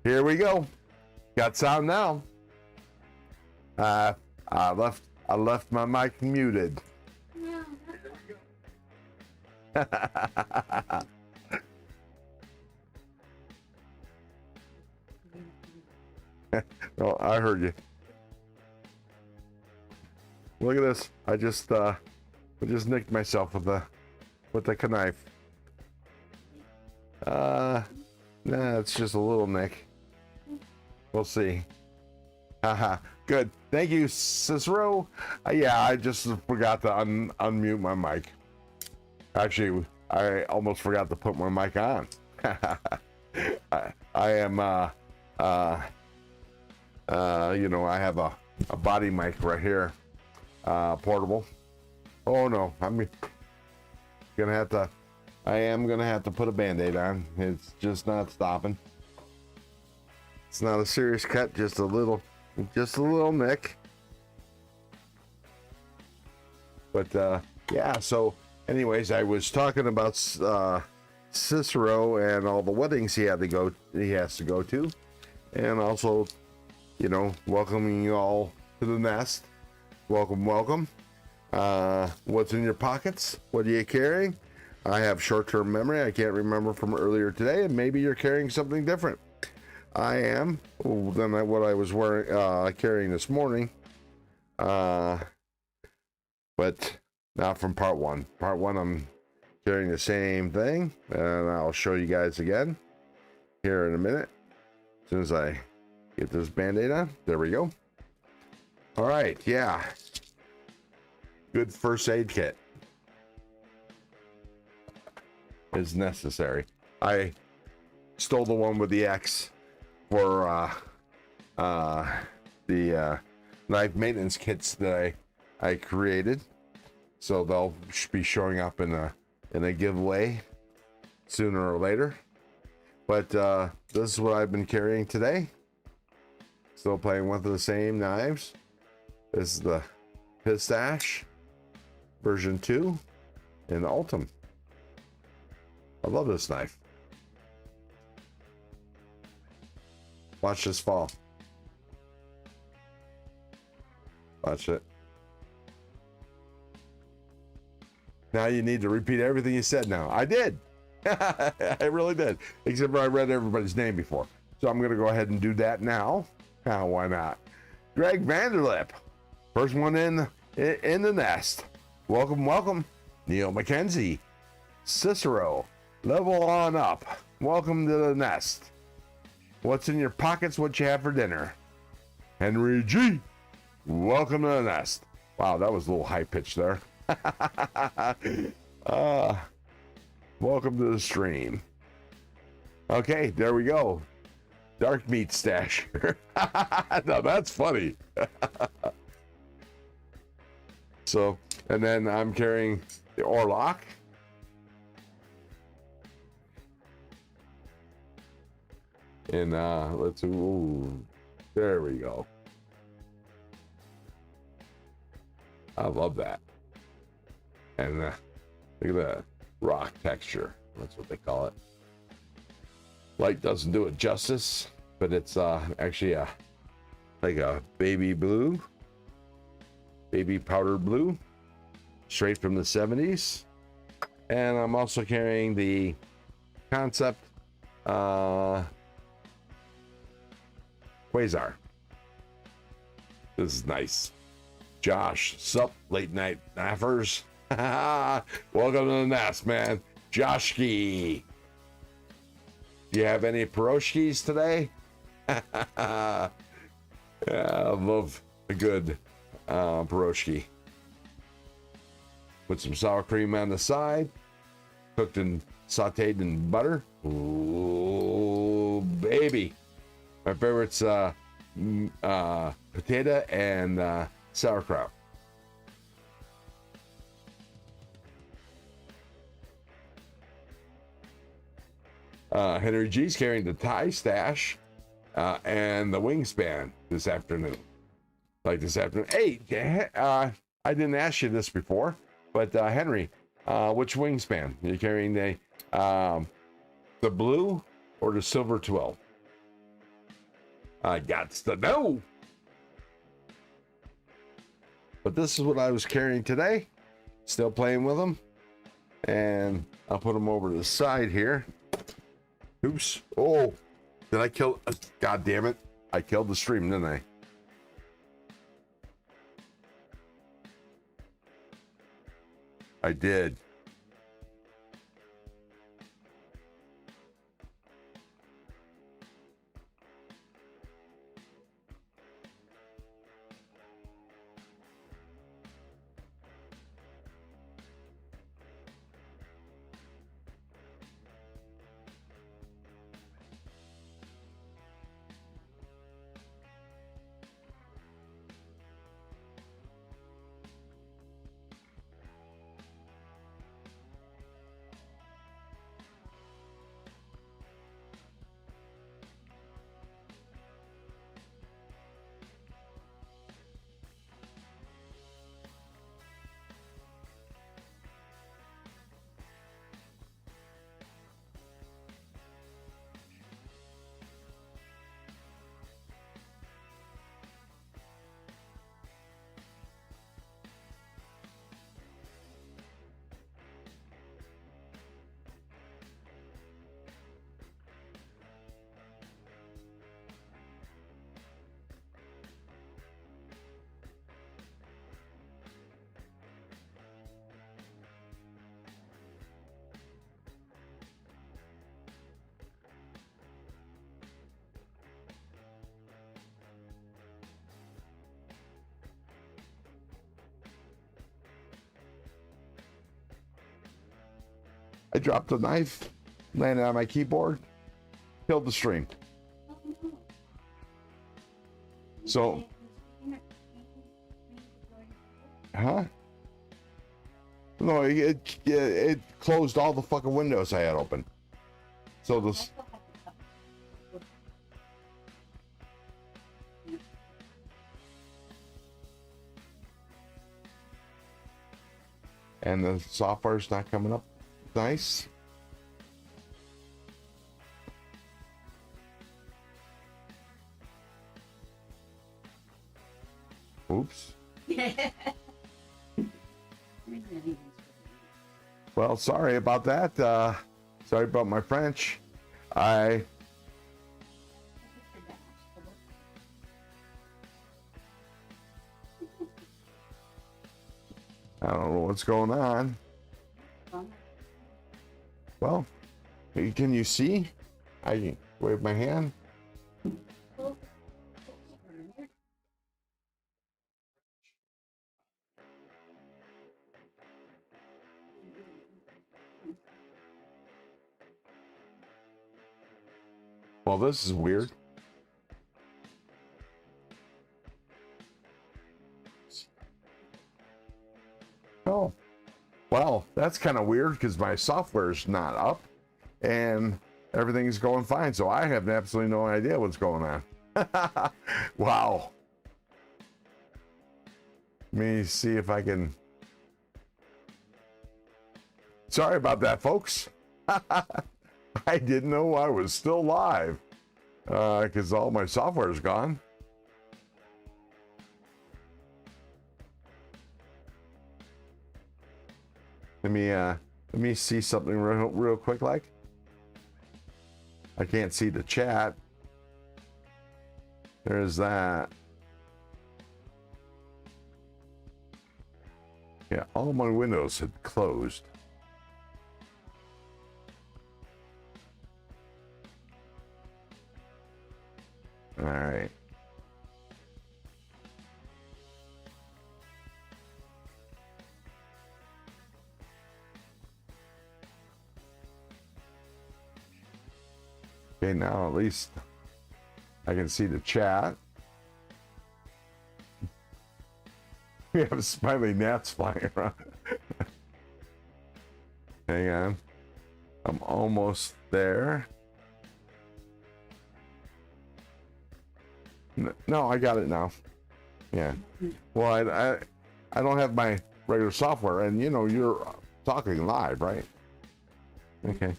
Here we go. Got sound now. I left my mic muted. Oh, I heard you. Look at this. I just nicked myself with the knife. Nah, it's just a little nick. We'll see. Haha. Good. Thank you, Cicero. Yeah, I just forgot to unmute my mic. Actually, I almost forgot to put my mic on. I am you know, I have a body mic right here, portable. Oh no, I am gonna have to put a band-aid on. It's just not stopping. It's not a serious cut, just a little nick. But yeah, so anyways, I was talking about Cicero and all the weddings he has to go to, and also, you know, welcoming you all to the nest. Welcome. What's in your pockets? What are you carrying? I have short-term memory. I can't remember from earlier today, and maybe you're carrying something different. I am than what I was wearing, carrying this morning, but not from part one. Part one, I'm carrying the same thing, and I'll show you guys again here in a minute. As soon as I get this band-aid on, there we go. All right, yeah, good first aid kit is necessary. I stole the one with the X for the knife maintenance kits that I created, so they'll be showing up in a giveaway sooner or later. But this is what I've been carrying today. Still playing with the same knives. This is the Pistache version 2 in Ultim. I love this knife. Watch this fall. Watch it. Now you need to repeat everything you said now. I did. I really did. Except for I read everybody's name before. So I'm going to go ahead and do that now. Why not? Greg Vanderlip. First one in the nest. Welcome. Neil McKenzie. Cicero. Level on up. Welcome to the nest. What's in your pockets? What you have for dinner? Henry G. Welcome to the nest. Wow, that was a little high pitch there. Welcome to the stream. Okay, there we go. Dark meat stash. Now that's funny. So, and then I'm carrying the Orlock. And there we go. I love that. And look at the rock texture. That's what they call it. Light doesn't do it justice, but it's actually like a baby blue, baby powder blue, straight from the 70s. And I'm also carrying the Concept Quasar. This is nice. Josh, sup, late night naffers. Welcome to the nest, man. Joshki. Do you have any pierogies today? Yeah, I love a good pierogi. Put some sour cream on the side. Cooked and sauteed in butter. Ooh, baby. My favorite's potato and sauerkraut. Henry G's carrying the tie stash and the wingspan this afternoon. Hey, I didn't ask you this before, but Henry, which wingspan? You're carrying the blue or the silver 12? I got to know. But this is what I was carrying today. Still playing with them. And I'll put them over to the side here. Oops. Oh, did I kill? God damn it. I killed the stream, didn't I? I did. I dropped the knife, landed on my keyboard, killed the stream. So, huh? No, it closed all the fucking windows I had open. So this. And the software's not coming up. Nice. Oops. Well, sorry about that. Sorry about my French. I don't know what's going on. Well, can you see? I wave my hand. Well, this is weird. Oh. Well, that's kind of weird because my software's not up and everything's going fine. So I have absolutely no idea what's going on. Wow. Let me see if I can. Sorry about that, folks. I didn't know I was still live because all my software's gone. Let me see something real quick. Like, I can't see the chat. There's that. Yeah, all my windows had closed. All right. Okay, now at least I can see the chat. We have smiley gnats flying around. Hang on. I'm almost there. No, I got it now. Yeah. Well, I don't have my regular software, and you know you're talking live, right? Okay.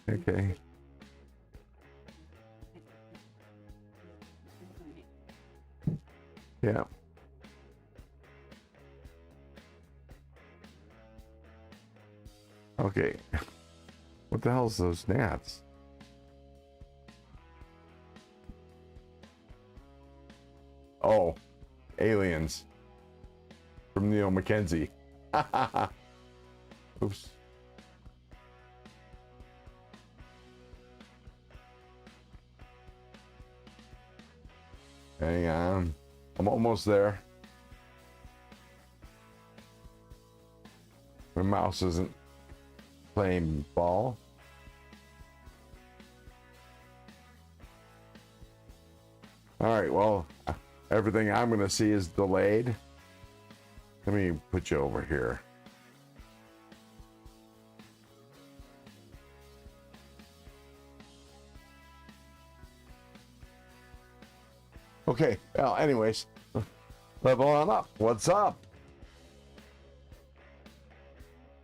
Okay. Yeah. Okay. What the hell's those gnats? Oh, aliens from Neil Mackenzie. Oops. Hang on. I'm almost there. My mouse isn't playing ball. All right, well, everything I'm going to see is delayed. Let me put you over here. Okay, well, anyways, level on up. What's up?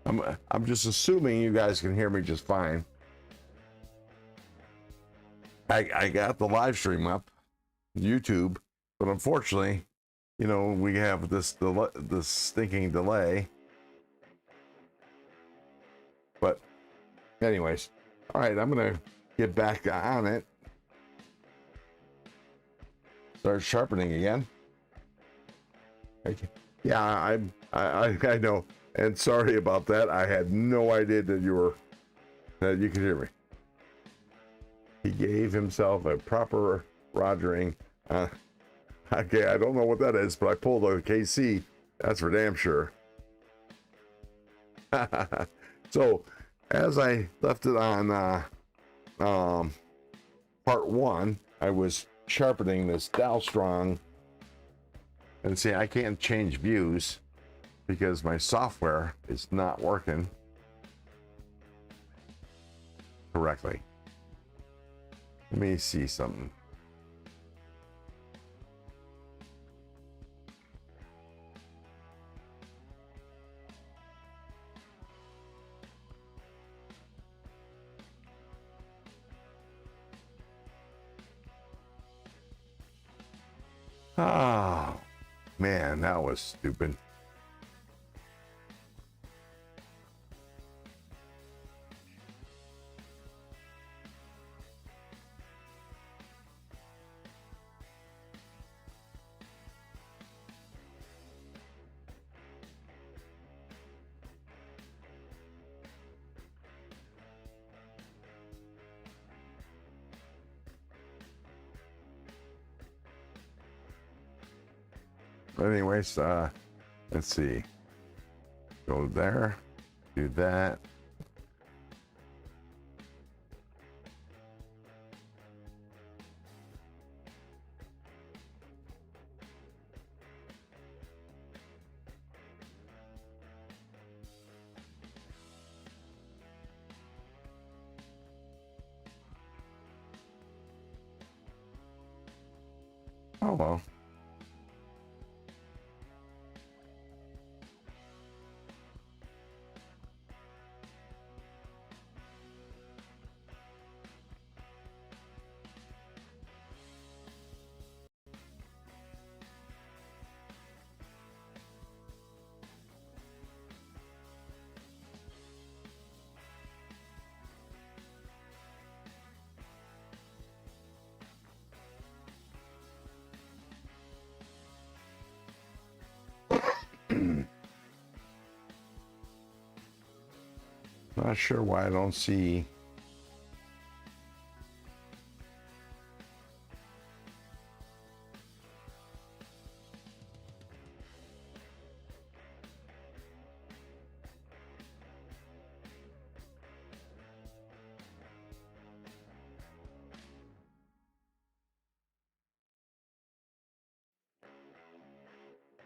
I'm just assuming you guys can hear me just fine. I got the live stream up, YouTube, but unfortunately, you know, we have this stinking delay. But anyways, all right, I'm gonna get back on it. Start sharpening again. Okay. Yeah, I know, and sorry about that. I had no idea that you could hear me. He gave himself a proper rogering. Okay, I don't know what that is, but I pulled a KC. That's for damn sure. So, as I left it on part one, I was sharpening this Dow Strong. And see, I can't change views because my software is not working correctly. Let me see something. Oh, man, that was stupid. But anyways, let's see. Go there, do that. Oh well. Not sure why I don't see.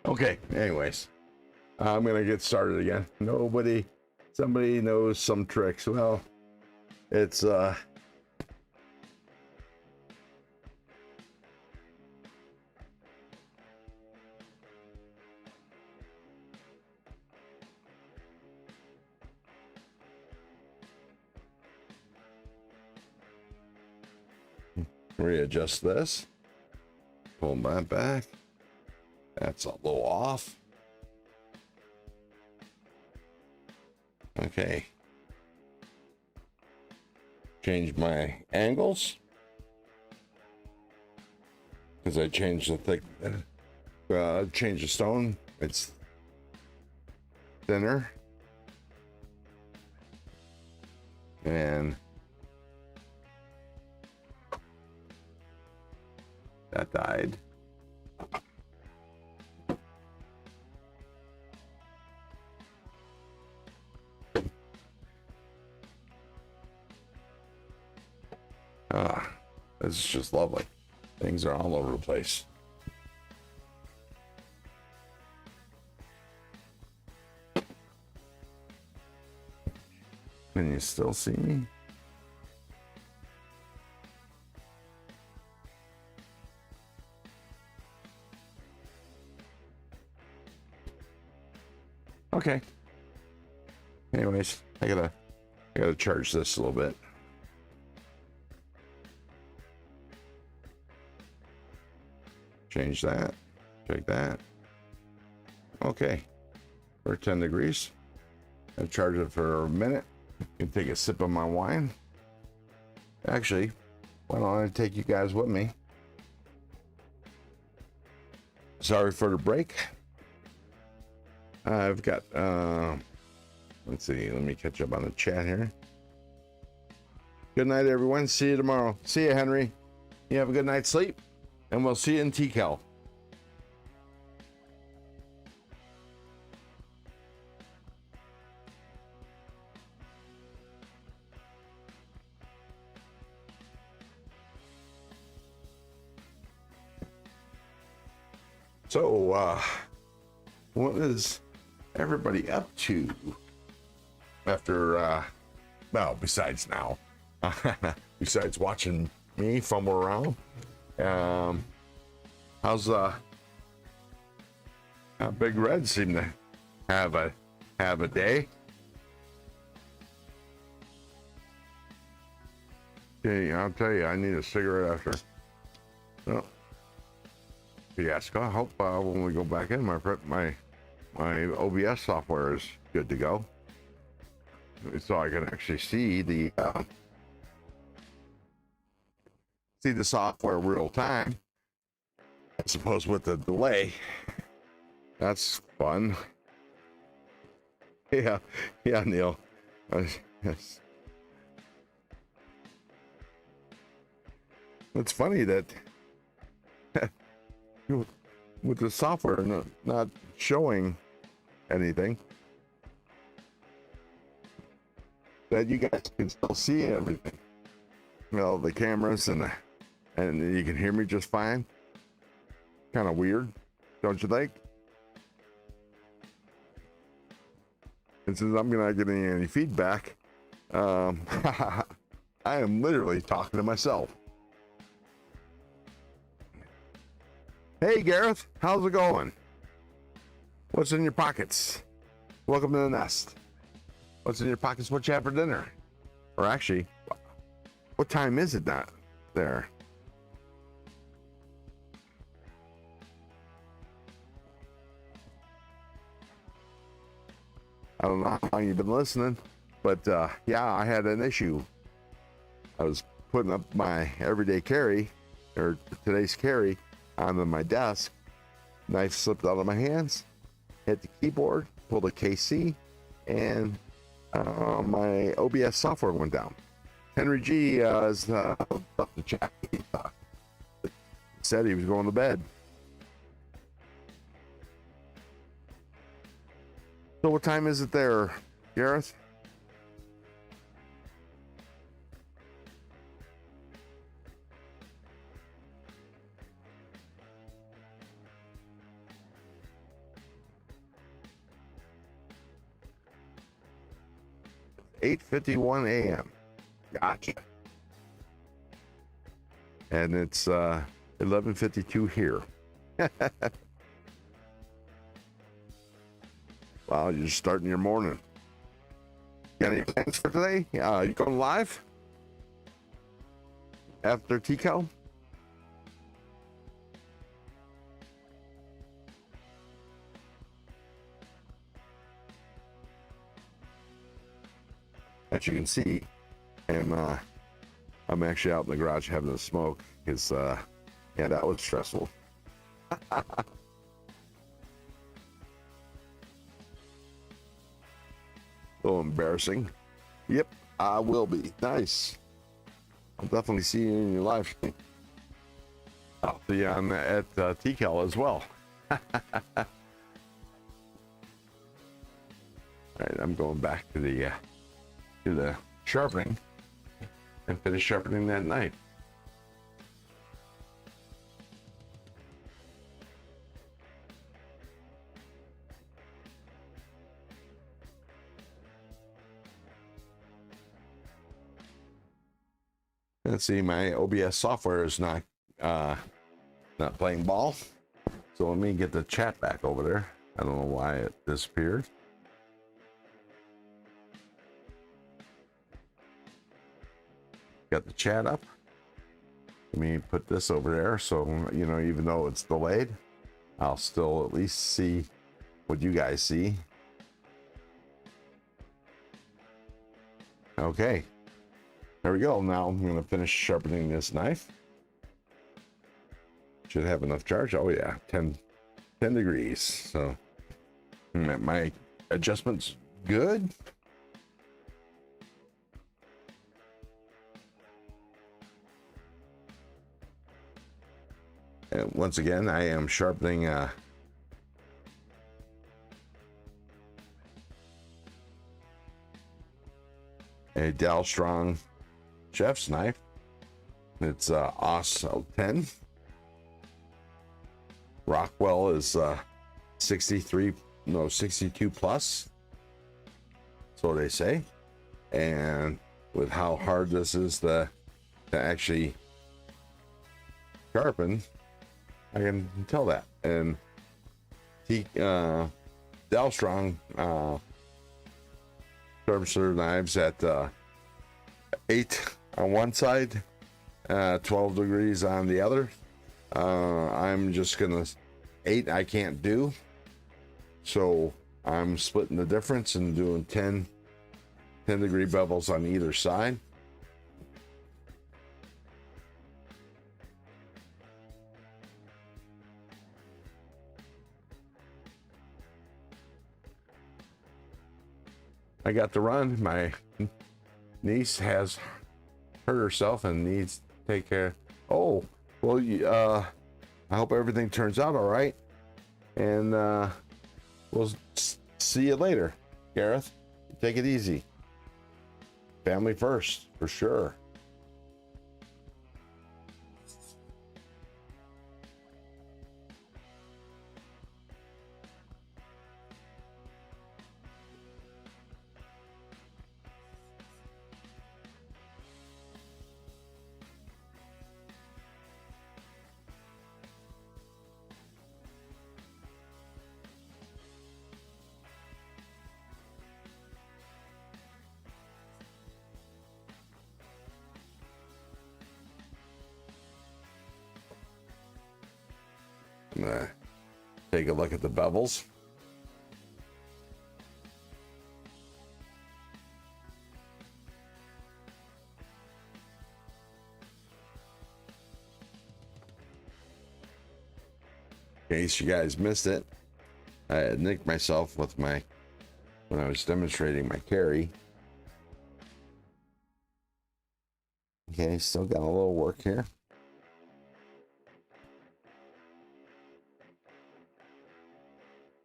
Okay, anyways, I'm gonna get started again. Somebody knows some tricks. Well, it's readjust this, pull that back. That's a little off. Okay. Change my angles. Because I changed the thick, change the stone. It's thinner. And that died. This is just lovely. Things are all over the place. Can you still see me? Okay. Anyways, I gotta charge this a little bit. Change that. Check that. Okay. We're 10 degrees. I'll charge it for a minute. You can take a sip of my wine. Actually, why don't I take you guys with me? Sorry for the break. I've got, let's see, let me catch up on the chat here. Good night, everyone. See you tomorrow. See you, Henry. You have a good night's sleep, and we'll see you in TCal. So, what is everybody up to after, well, besides now, besides watching me fumble around? How's Big Red seem to have a day? Okay, I'll tell you, I need a cigarette after. Well, yes, I hope when we go back in, my OBS software is good to go, so I can actually see the software real time, as opposed with the delay. That's fun. Yeah, Neil. Yes. It's funny that with the software not showing anything, that you guys can still see everything. Well, the cameras and you can hear me just fine. Kind of weird, don't you think? And since I'm not getting any feedback, I am literally talking to myself. Hey Gareth, how's it going? What's in your pockets? Welcome to the nest. What's in your pockets? What you have for dinner? Or actually, what time is it not there? I don't know how long you've been listening, but yeah, I had an issue. I was putting up my everyday carry, or today's carry, onto my desk. Knife slipped out of my hands, hit the keyboard, pulled a KC, and my OBS software went down. Henry G is up the chat. He said he was going to bed. So what time is it there, Gareth? (8:51 a.m.) Gotcha. And it's 11:52 here. Wow, you're just starting your morning. Got any plans for today? You going live after TCal? as you can see, and I'm actually out in the garage having a smoke because yeah, that was stressful. A little embarrassing. Yep, I will be. Nice. I'll definitely see you in your live stream. I'll see you on at TCAL as well. All right, I'm going back to the sharpening and finish sharpening that knife. Let's see, my OBS software is not playing ball. So let me get the chat back over there. I don't know why it disappeared. Got the chat up. Let me put this over there so, you know, even though it's delayed, I'll still at least see what you guys see. Okay. There we go. Now I'm going to finish sharpening this knife. Should have enough charge. Oh yeah, 10 degrees. So my adjustment's good. And once again, I am sharpening a Dal Strong chef's knife. It's OS 10. Rockwell is 62 plus. So they say. And with how hard this is to actually sharpen, I can tell that. And Dal Strong sharpens their knives at 8 on one side, 12 degrees on the other. I'm just gonna 8 I can't do, so I'm splitting the difference and doing 10 degree bevels on either side. I got to run. My niece has hurt herself and needs to take care. Oh, well, I hope everything turns out all right. And we'll see you later, Gareth. Take it easy. Family first, for sure. I'm gonna take a look at the bevels. In case you guys missed it, I had nicked myself with when I was demonstrating my carry. Okay, still got a little work here.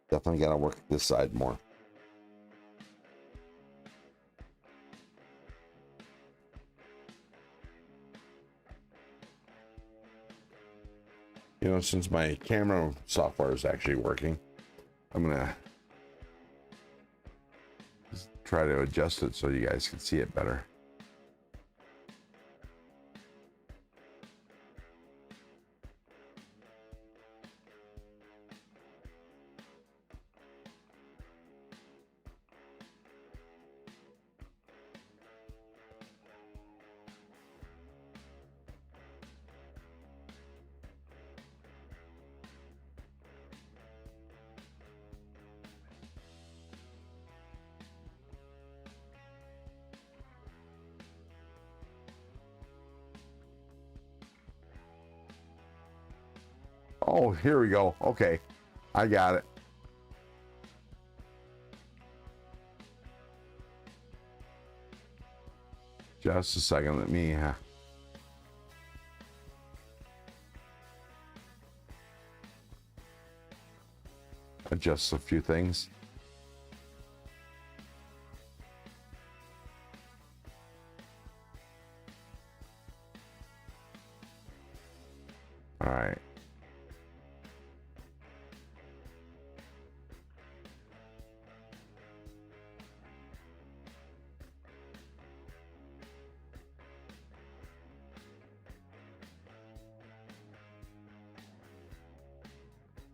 Definitely got to work this side more. You know, since my camera software is actually working, I'm gonna just try to adjust it so you guys can see it better. Oh, here we go. Okay, I got it. Just a second, let me adjust a few things. All right.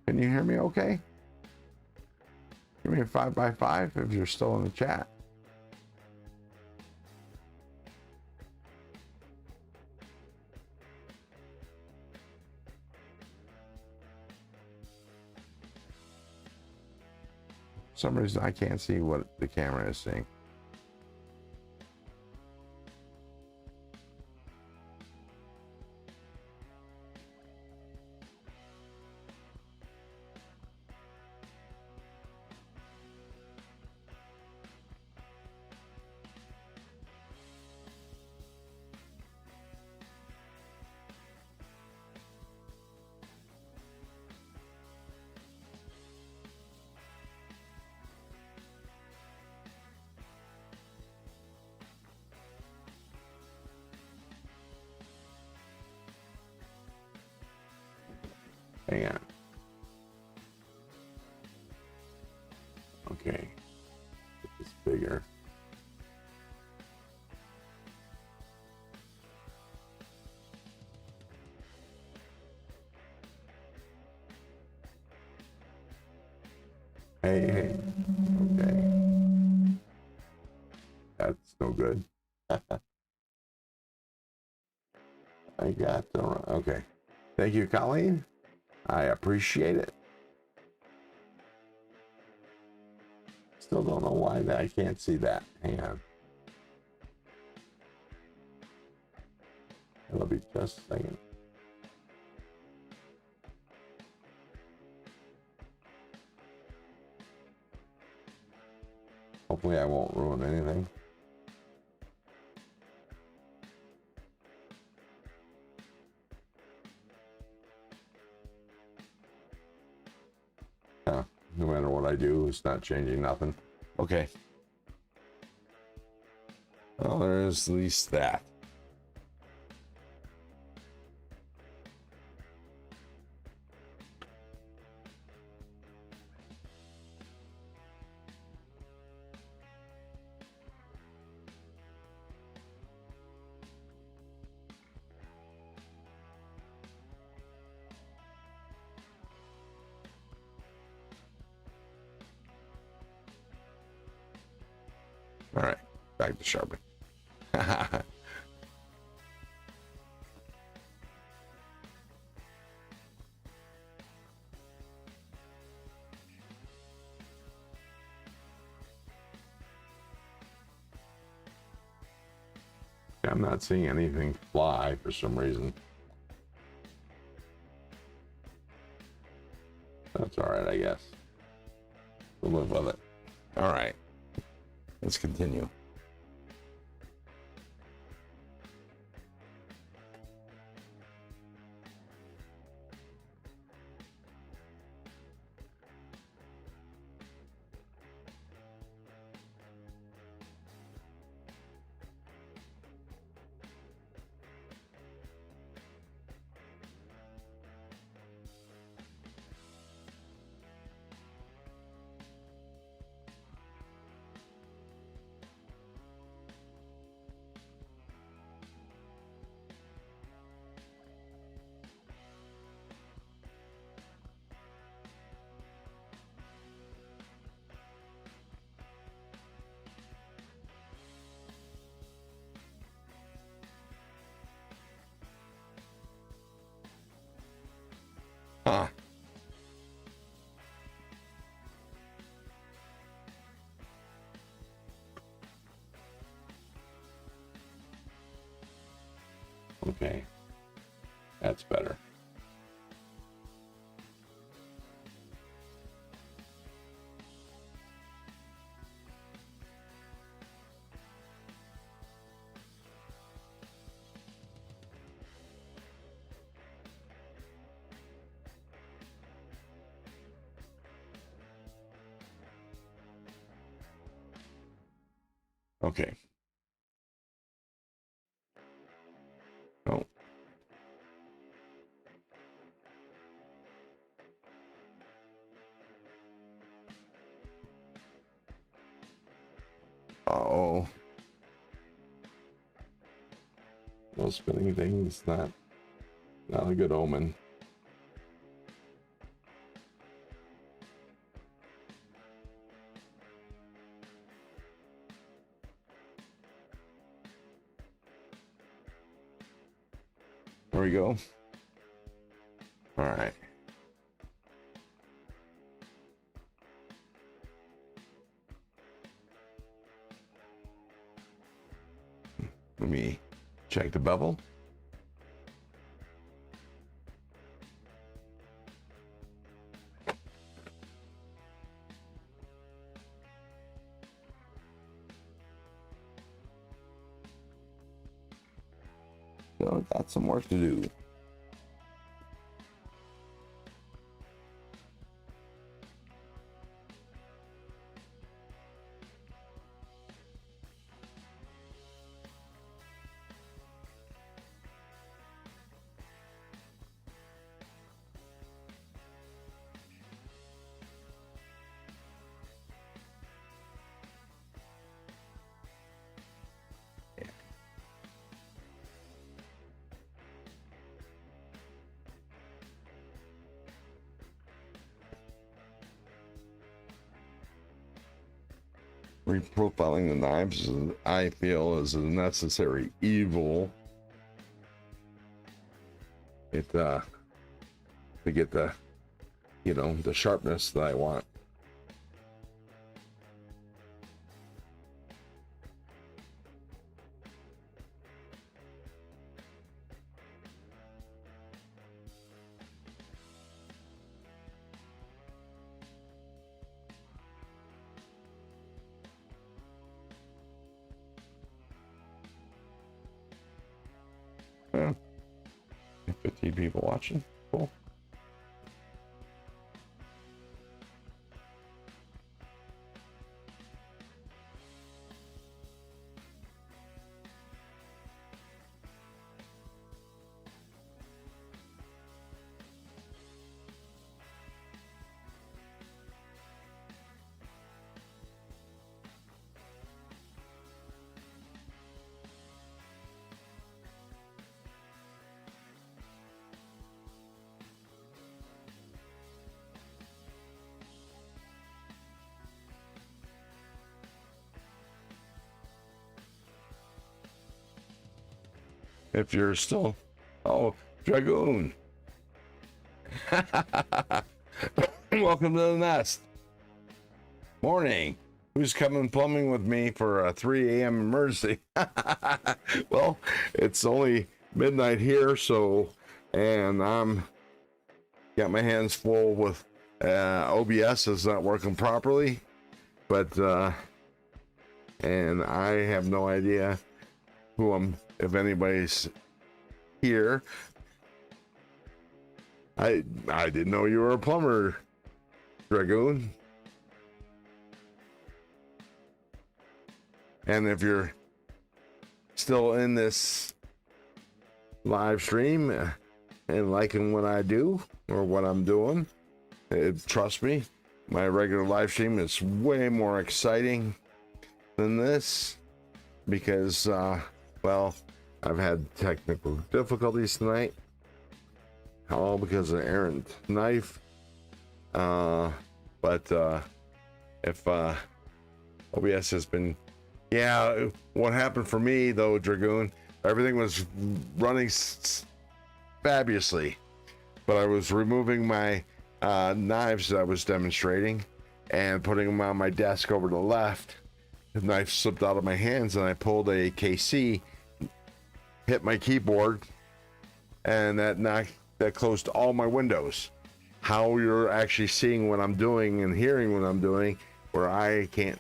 Can you hear me okay? Give me a 5x5 if you're still in the chat. For some reason I can't see what the camera is seeing. Hang on. Okay. Get this bigger. Hey. Okay. That's no good. I got the okay. Thank you, Colleen. I appreciate it. Still don't know why I can't see that. Hang on. It'll be just a second. Hopefully I won't ruin anything. No matter what I do, it's not changing nothing. Okay. Well, there's at least that. All right, back to sharpening. I'm not seeing anything fly for some reason. That's all right, I guess. We'll live with it. All right, let's continue. Huh. Okay. That's better. Okay. Oh. Uh-oh. Those spinning things, not a good omen. There we go. All right. Let me check the bevel. So got some work to do. Reprofiling the knives, I feel, is a necessary evil. To get the, the sharpness that I want. Yeah. 15 people watching. Cool. If you're still, oh, Dragoon. Welcome to the nest. Morning. Who's coming plumbing with me for a 3 a.m. emergency? Well, it's only midnight here, so, and I'm got my hands full with OBS is not working properly, but and I have no idea if anybody's here. I didn't know you were a plumber, Dragoon. And if you're still in this live stream and liking what I do or what I'm doing, trust me, my regular live stream is way more exciting than this because, well, I've had technical difficulties tonight, all because of an errant knife. But if OBS has been, yeah, what happened for me though, Dragoon, everything was running fabulously, but I was removing my knives that I was demonstrating and putting them on my desk over to the left. The knife slipped out of my hands and I pulled a KC, hit my keyboard, and that closed all my windows. How you're actually seeing what I'm doing and hearing what I'm doing, where I can't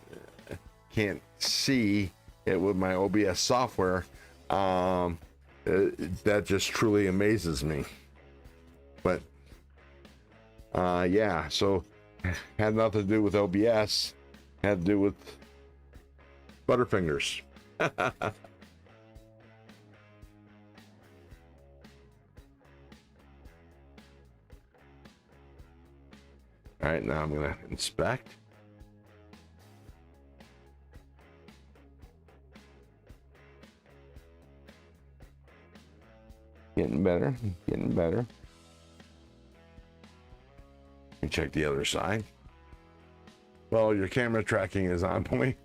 see it with my OBS software, that just truly amazes me. But yeah, so had nothing to do with OBS, had to do with Butterfingers. All right, now I'm going to inspect. Getting better, getting better. Let me check the other side. Well, your camera tracking is on point.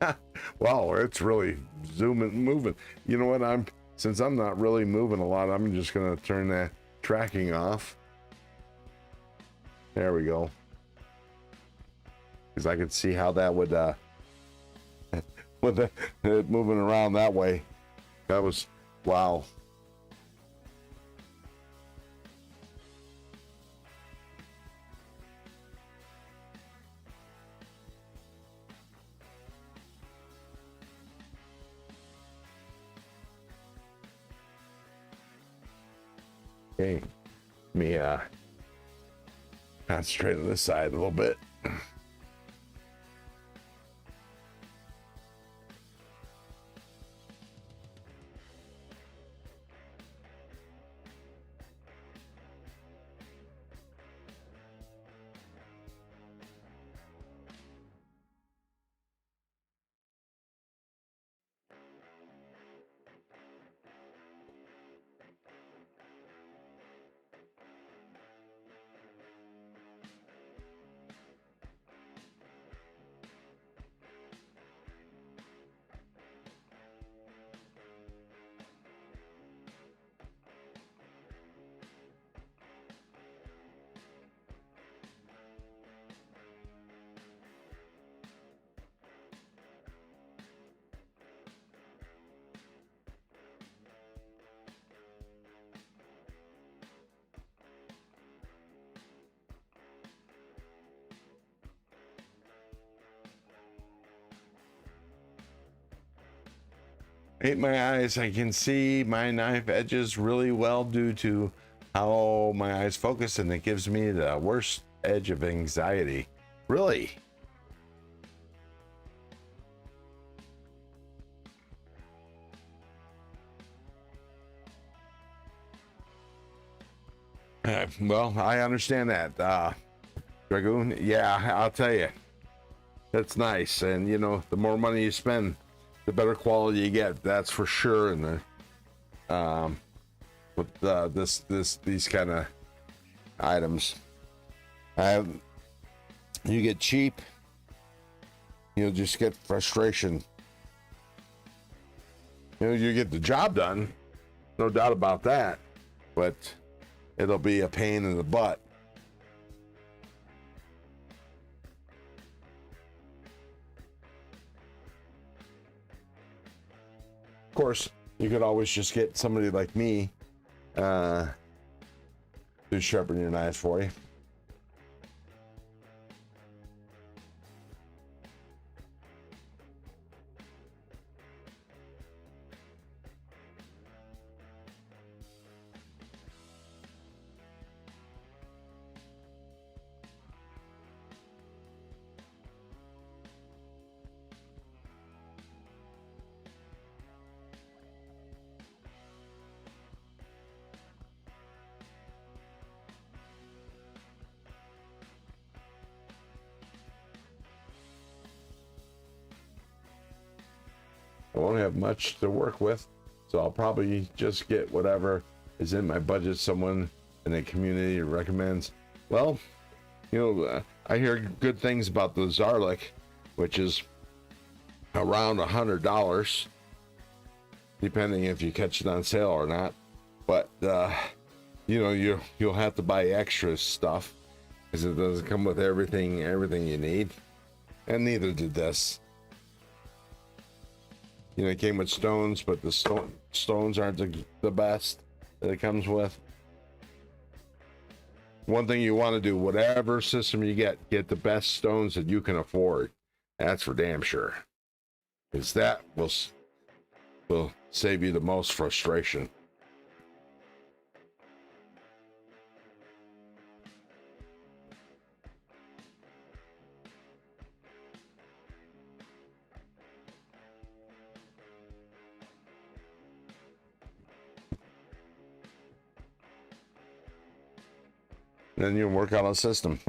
Wow, it's really zooming, moving. You know what? Since I'm not really moving a lot, I'm just gonna turn that tracking off. There we go. Because I could see how that would, with it moving around that way. That was, wow. Okay, let me concentrate on this side a little bit. Hate my eyes. I can see my knife edges really well due to how my eyes focus, and it gives me the worst edge of anxiety. Really? Well, I understand that. Dragoon, yeah, I'll tell you. That's nice. And, you know, the more money you spend, the better quality you get. That's for sure. And with these kind of items, you get cheap, you'll just get frustration. You know, you get the job done, no doubt about that, but it'll be a pain in the butt. Of course, you could always just get somebody like me to sharpen your knives for you. I won't have much to work with, so I'll probably just get whatever is in my budget someone in the community recommends. Well, you know, I hear good things about the Zarlik, which is around $100, depending if you catch it on sale or not. But you know, you'll have to buy extra stuff because it doesn't come with everything you need, and neither did this. You know, it came with stones, but the stones aren't the best that it comes with. One thing you want to do, whatever system you get the best stones that you can afford. That's for damn sure, because that will save you the most frustration. Then you work on a system.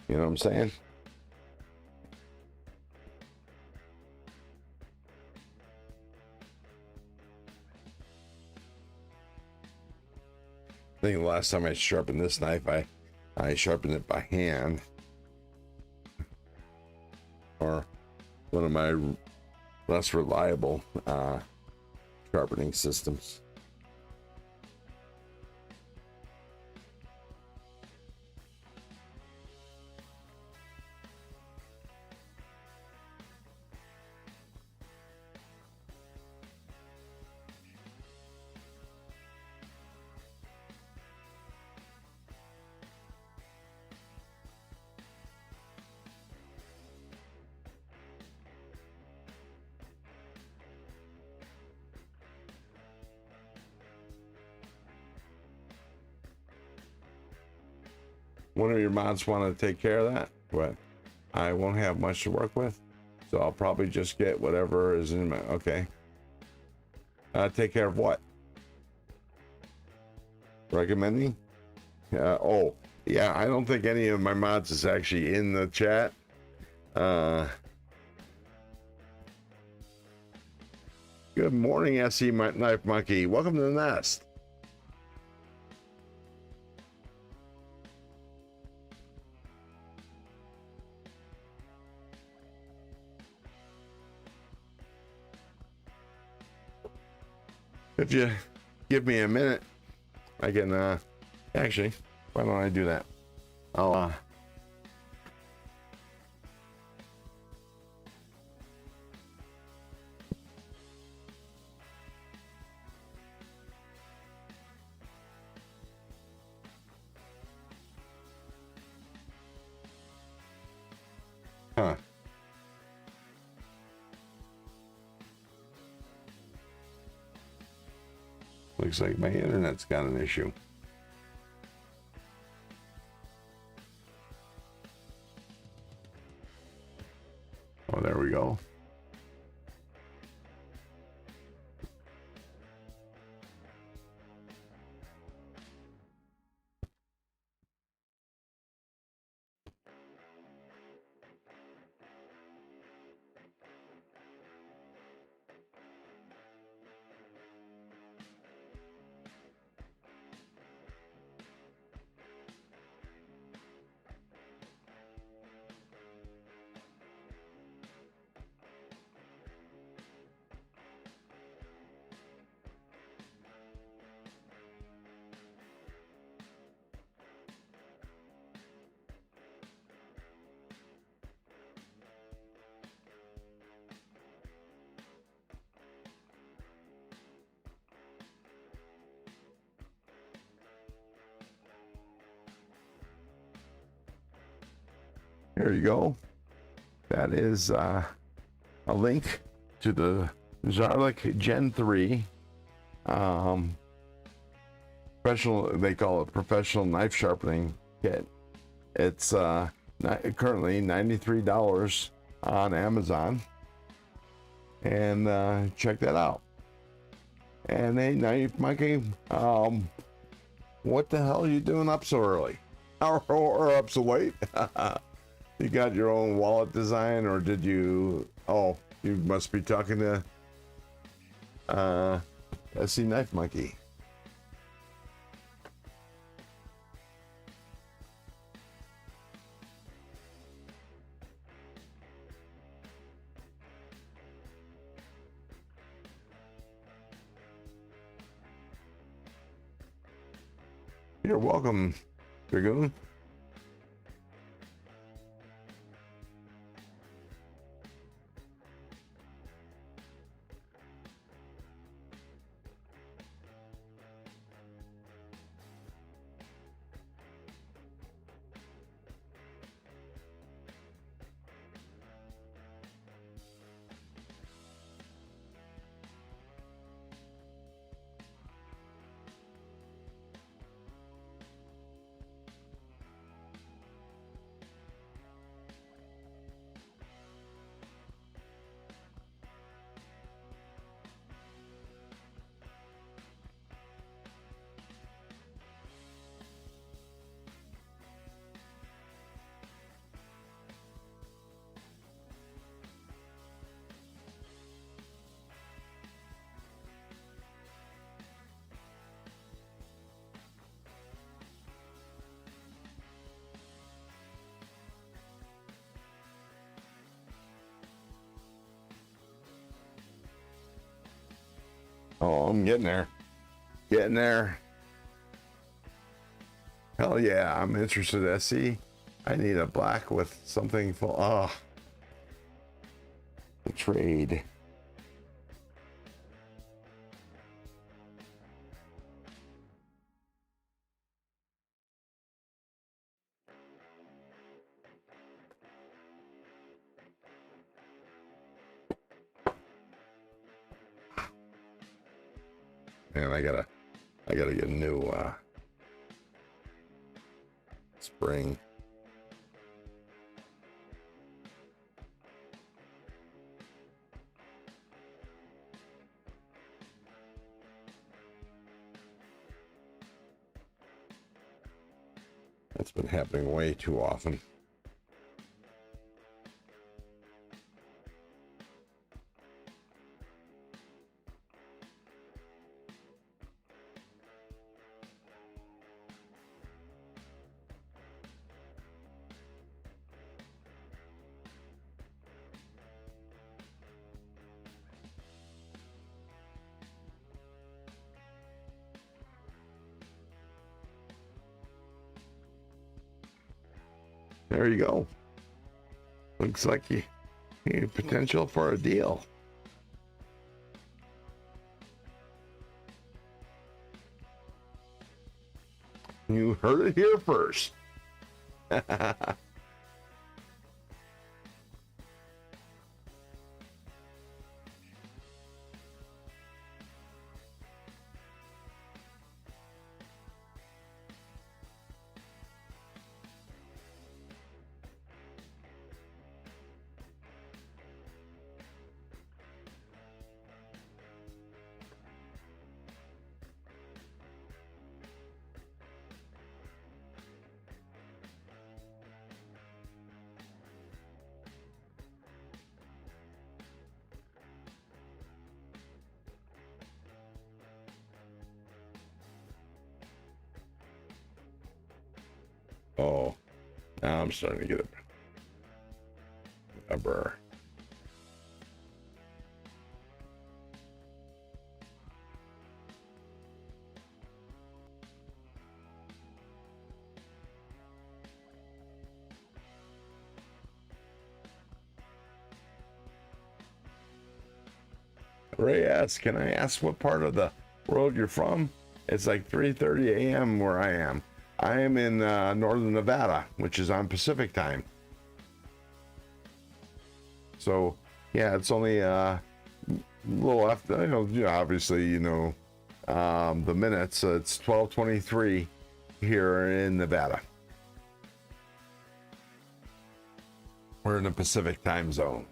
You know what I'm saying? I think the last time I sharpened this knife, I sharpened it by hand, or one of my less reliable sharpening systems. One of your mods want to take care of that, but I won't have much to work with, so I'll probably just get whatever is in my, okay. Take care of what? Recommending? Oh, yeah, I don't think any of my mods is actually in the chat. Good morning, SE Knife Monkey. Welcome to the nest. If you give me a minute, I can, actually, why don't I do that? I'll, huh. Looks like my internet's got an issue. Oh, there we go. There you go. That is a link to the Zarlik Gen 3 professional, they call it professional knife sharpening kit. It's currently $93 on Amazon, and check that out. And hey, Knife Monkey, what the hell are you doing up so early or up so late? You got your own wallet design, or did you? Oh, you must be talking to SC Knife Monkey. You're welcome, Dragoon. Oh, I'm getting there. Getting there. Hell yeah, I'm interested, SC. I need a black with something full. Oh, the trade. Man, I gotta get a new spring. That's been happening way too often. There you go. Looks like you have potential for a deal. You heard it here first. Oh, now I'm starting to get a burr. Ray asks, can I ask what part of the world you're from? It's like 3:30 a.m. where I am. I am in northern Nevada, which is on Pacific time. So yeah, it's only a little after, obviously, the minutes. It's 12:23 here in Nevada. We're in the Pacific time zone.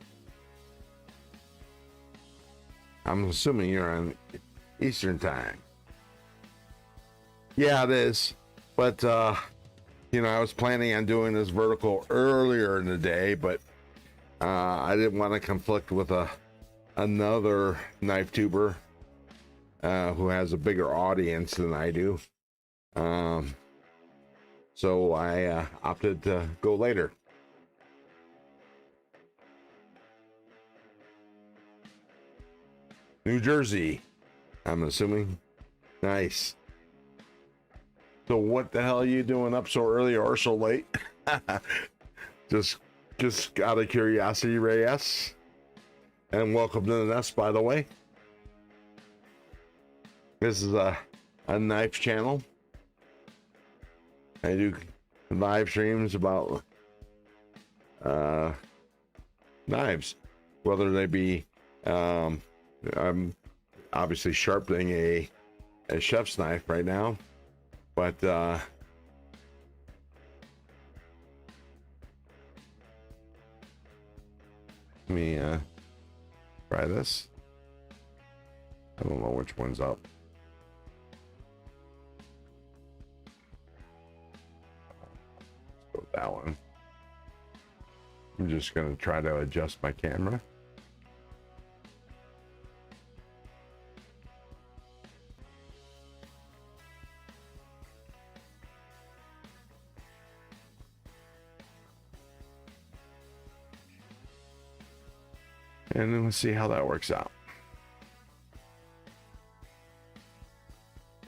I'm assuming you're on Eastern time. Yeah, it is. But, I was planning on doing this vertical earlier in the day, but I didn't want to conflict with another knife tuber who has a bigger audience than I do. So I opted to go later. New Jersey, I'm assuming. Nice. So what the hell are you doing up so early or so late? just out of curiosity, Reyes. And welcome to the nest, by the way. This is a knife channel. I do live streams about knives, whether they be I'm obviously sharpening a chef's knife right now, but let me try this. I don't know which one's up. Let's go with that one. I'm just going to try to adjust my camera. And then let's see how that works out.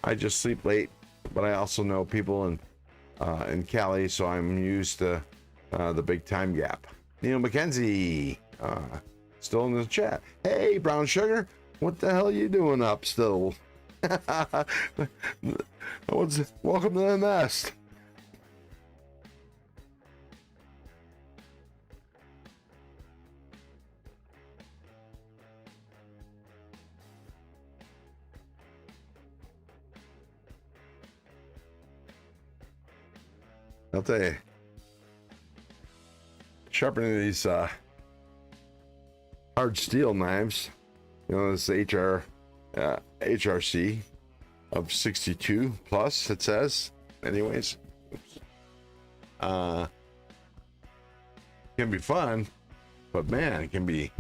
I just sleep late, but I also know people in Cali, so I'm used to the big time gap. Neil McKenzie, still in the chat. Hey, Brown Sugar, what the hell are you doing up still? Welcome to the nest. I'll tell you, sharpening these hard steel knives, you know, this HRC of 62 plus, it says. Anyways, can be fun, but man, it can be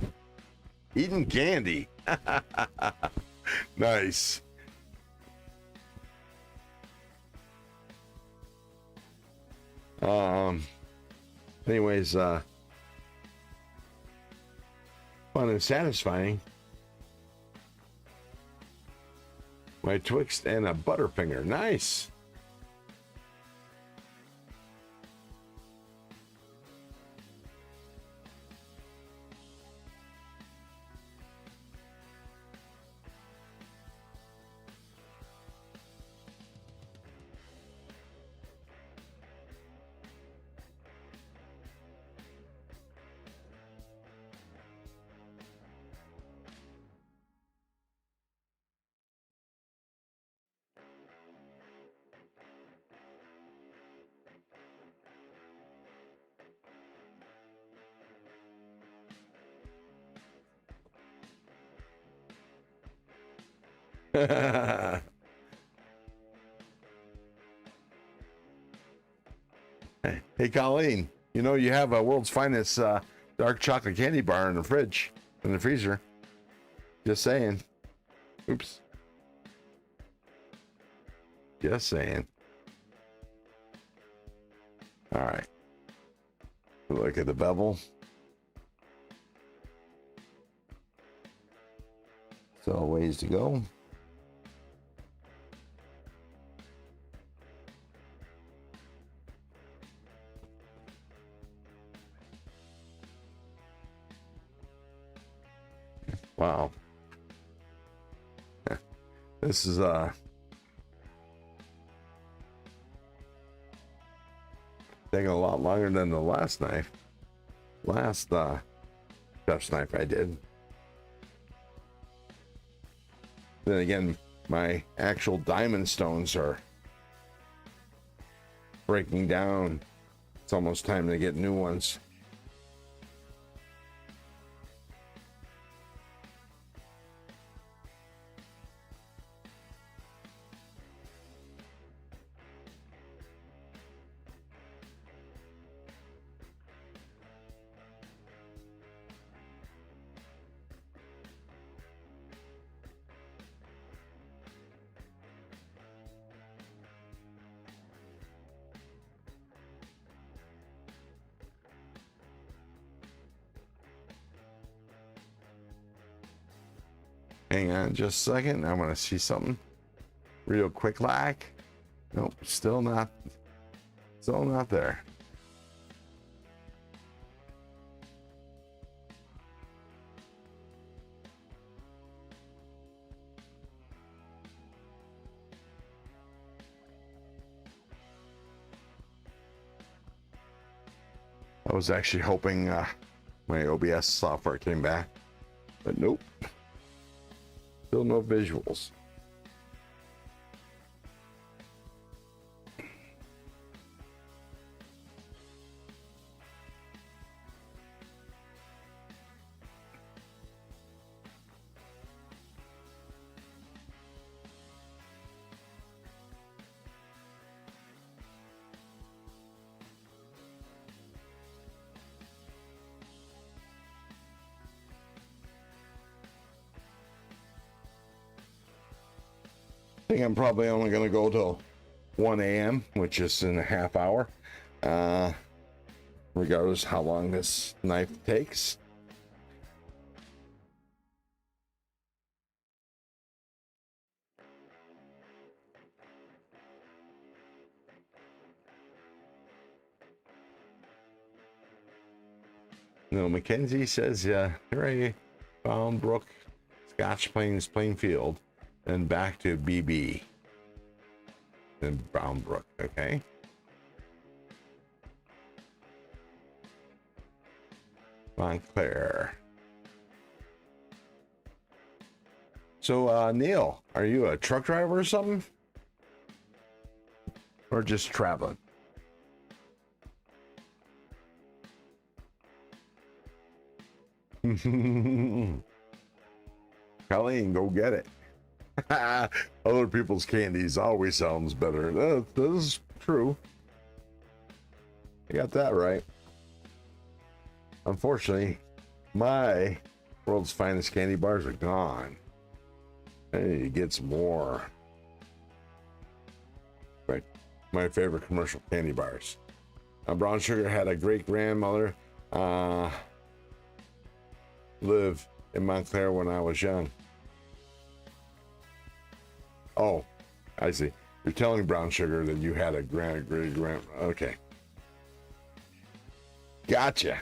eating candy. Nice. Anyways, fun and satisfying. My Twixt and a Butterfinger. Nice. Hey, Colleen, you know you have a world's finest dark chocolate candy bar in the fridge, in the freezer. Just saying. Oops. Just saying. All right. Look at the bevel. So ways to go. Wow. This is taking a lot longer than the last knife. Last chef's knife I did. Then again, my actual diamond stones are breaking down. It's almost time to get new ones. Hang on just a second. I want to see something real quick like. Nope, still not there. I was actually hoping my OBS software came back, but nope. Still no visuals. I think I'm probably only going to go till 1 a.m., which is in a half hour, regardless how long this knife takes. No, Mackenzie says, hooray, Bound Brook, Scotch Plains, Plainfield, and back to BB. Then Brown Brook, okay. Montclair. So, Neil, are you a truck driver or something? Or just traveling? Colleen, go get it. Other people's candies always sounds better. That is true. You got that right. Unfortunately, my world's finest candy bars are gone. I need to get some more. Right. My favorite commercial candy bars. Brown Sugar had a great grandmother live in Montclair when I was young. Oh, I see. You're telling Brown Sugar that you had a great grand. Okay. Gotcha.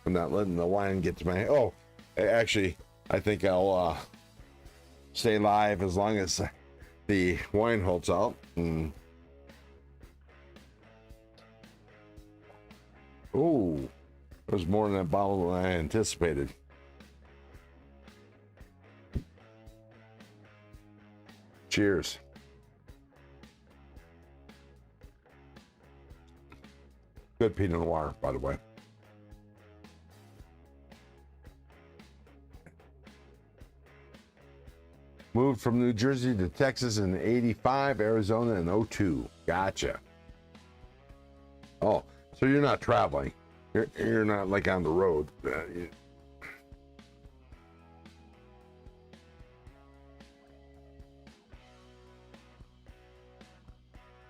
I'm not letting the wine get to my. Oh, actually, I think I'll stay live as long as the wine holds out. Oh, there's more in that bottle than I anticipated. Cheers. Good Pinot Noir, by the way. Moved from New Jersey to Texas in '85, Arizona in '02. Gotcha. Oh, so you're not traveling. You're not like on the road.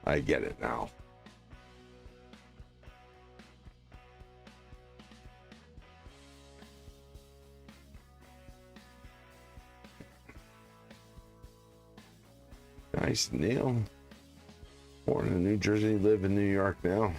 I get it now. Nice, Neil. Born in New Jersey, live in New York now.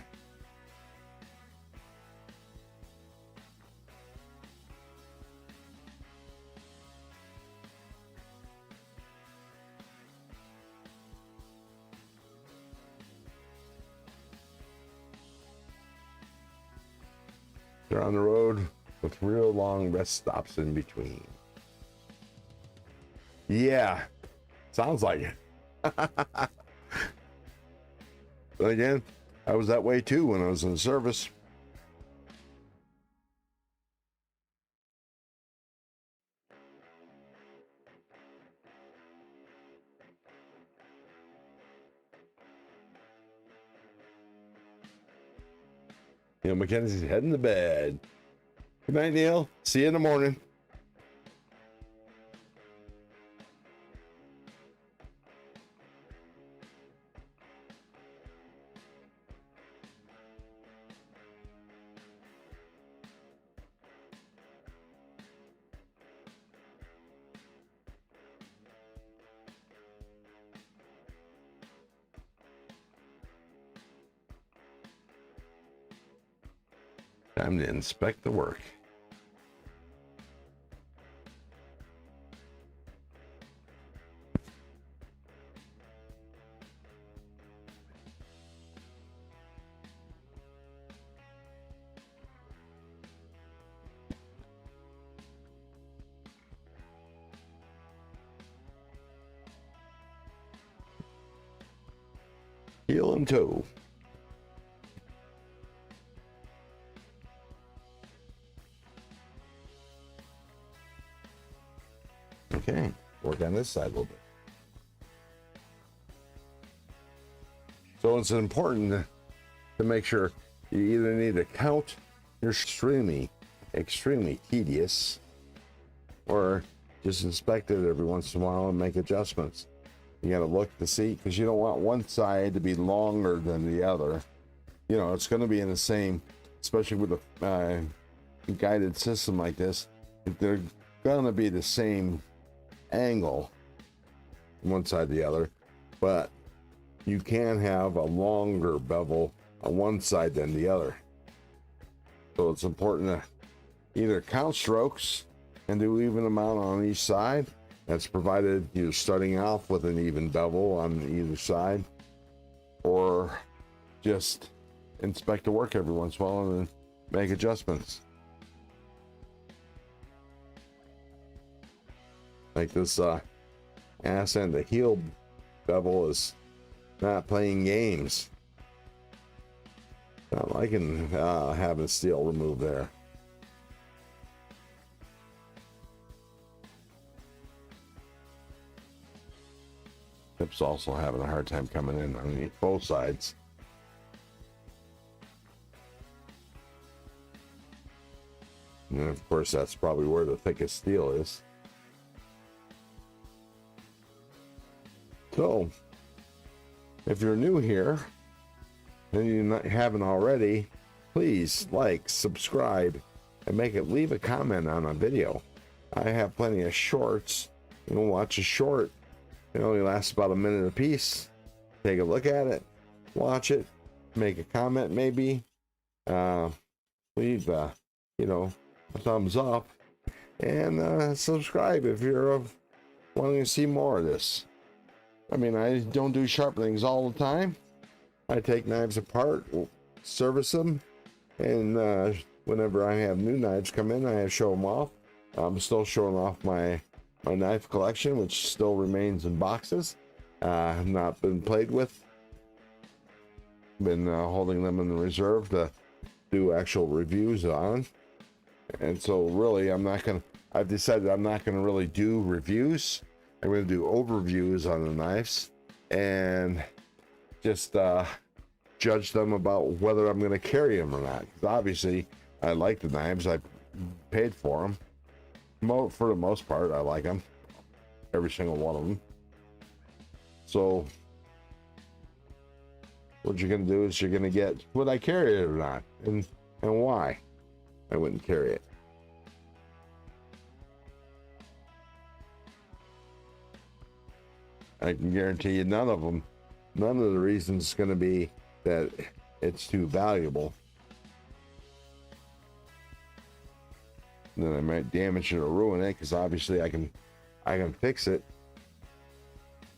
They're on the road with real long rest stops in between. Yeah, sounds like it. But again, I was that way too when I was in the service. Neil Mackenzie's heading to bed. Good night, Neil. See you in the morning. Time to inspect the work. Heel and toe. Okay, work on this side a little bit. So it's important to make sure you either need to count your extremely tedious, or just inspect it every once in a while and make adjustments. You got to look to see, because you don't want one side to be longer than the other. You know, it's going to be in the same, especially with a guided system like this, they're going to be the same angle one side to the other, but you can have a longer bevel on one side than the other. So it's important to either count strokes and do even amount on each side. That's provided you're starting off with an even bevel on either side, or just inspect the work every once in a while and then make adjustments. Like this ass end, the heel bevel is not playing games. Not liking having steel removed there. Tip's also having a hard time coming in on both sides. And of course, that's probably where the thickest steel is. So, if you're new here and you haven't already, please like, subscribe, and leave a comment on a video. I have plenty of shorts. You know, watch a short. It only lasts about a minute a piece. Take a look at it, watch it, make a comment maybe, leave you know, a thumbs up, and subscribe if you're wanting to see more of this. I mean, I don't do sharpenings all the time. I take knives apart, service them, and whenever I have new knives come in, I show them off. I'm still showing off my knife collection, which still remains in boxes. Have not been played with. Been holding them in the reserve to do actual reviews on. And so really, I've decided I'm not gonna really do reviews. I'm gonna do overviews on the knives and just judge them about whether I'm gonna carry them or not. Because obviously, I like the knives. I paid for them. For the most part, I like them, every single one of them. So what you're gonna do is you're gonna get, would I carry it or not, and why I wouldn't carry it. I can guarantee you none of the reasons is going to be that it's too valuable. Then I might damage it or ruin it, because obviously I can fix it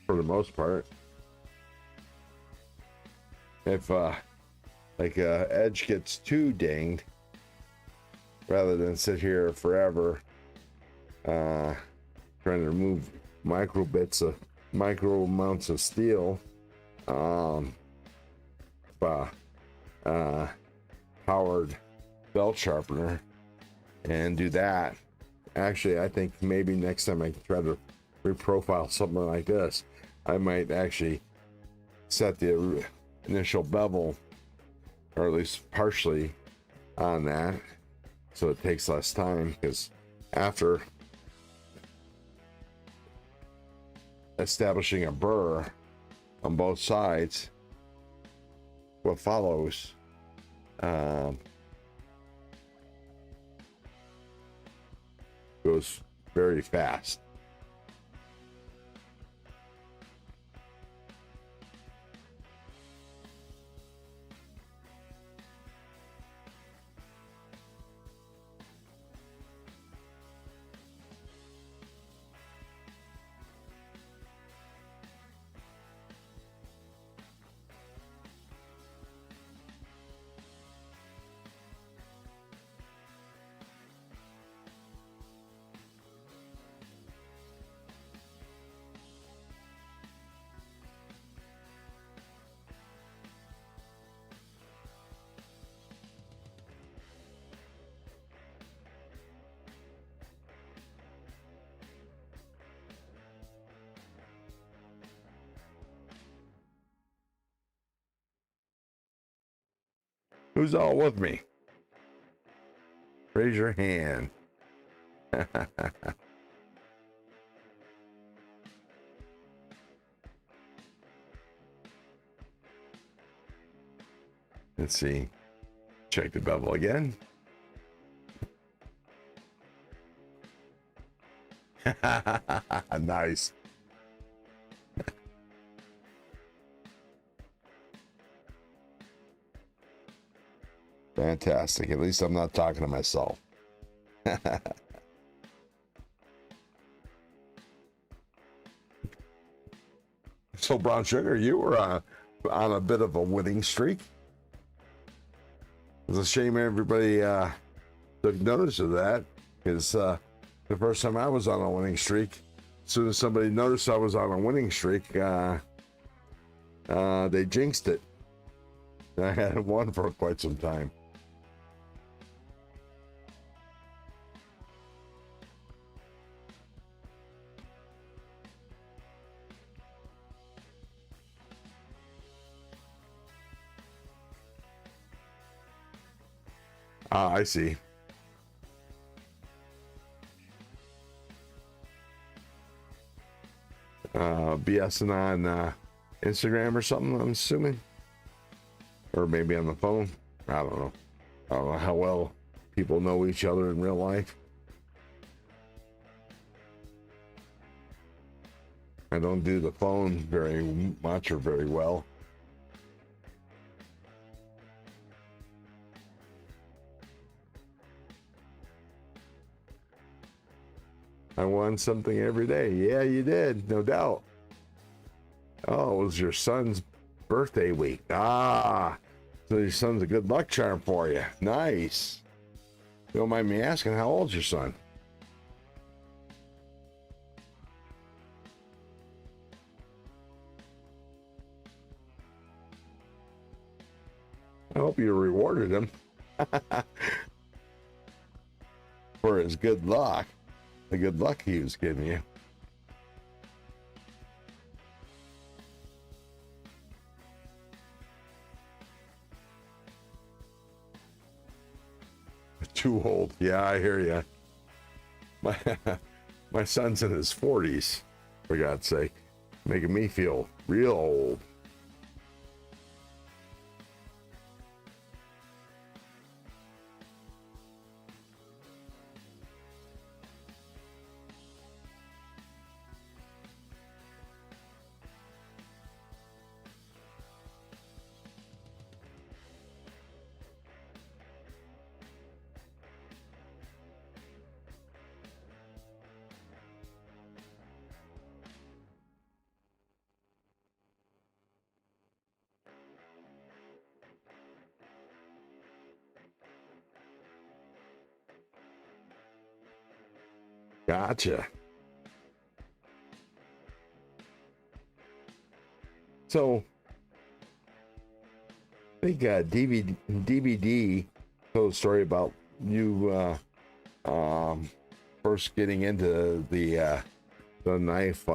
for the most part. If like edge gets too dinged, rather than sit here forever trying to remove micro amounts of steel, powered belt sharpener, and do that. Actually, I think maybe next time I try to reprofile something like this, I might actually set the initial bevel, or at least partially, on that, so it takes less time, because after establishing a burr on both sides, what follows goes very fast. Who's all with me? Raise your hand. Let's see. Check the bevel again. Nice. Fantastic. At least I'm not talking to myself. So, Brown Sugar, you were on a bit of a winning streak. It's a shame everybody took notice of that, because the first time I was on a winning streak, as soon as somebody noticed I was on a winning streak, they jinxed it. I hadn't won for quite some time. I see. BSing on Instagram or something, I'm assuming. Or maybe on the phone. I don't know. I don't know how well people know each other in real life. I don't do the phone very much or very well. I won something every day. Yeah, you did, no doubt. Oh, it was your son's birthday week. Ah, so your son's a good luck charm for you. Nice. You don't mind me asking, how old's your son? I hope you rewarded him for his good luck. The good luck he was giving you. Too old. Yeah, I hear you. My son's in his 40s, for God's sake, making me feel real old. Gotcha. So, I think DVD told a story about you first getting into the knife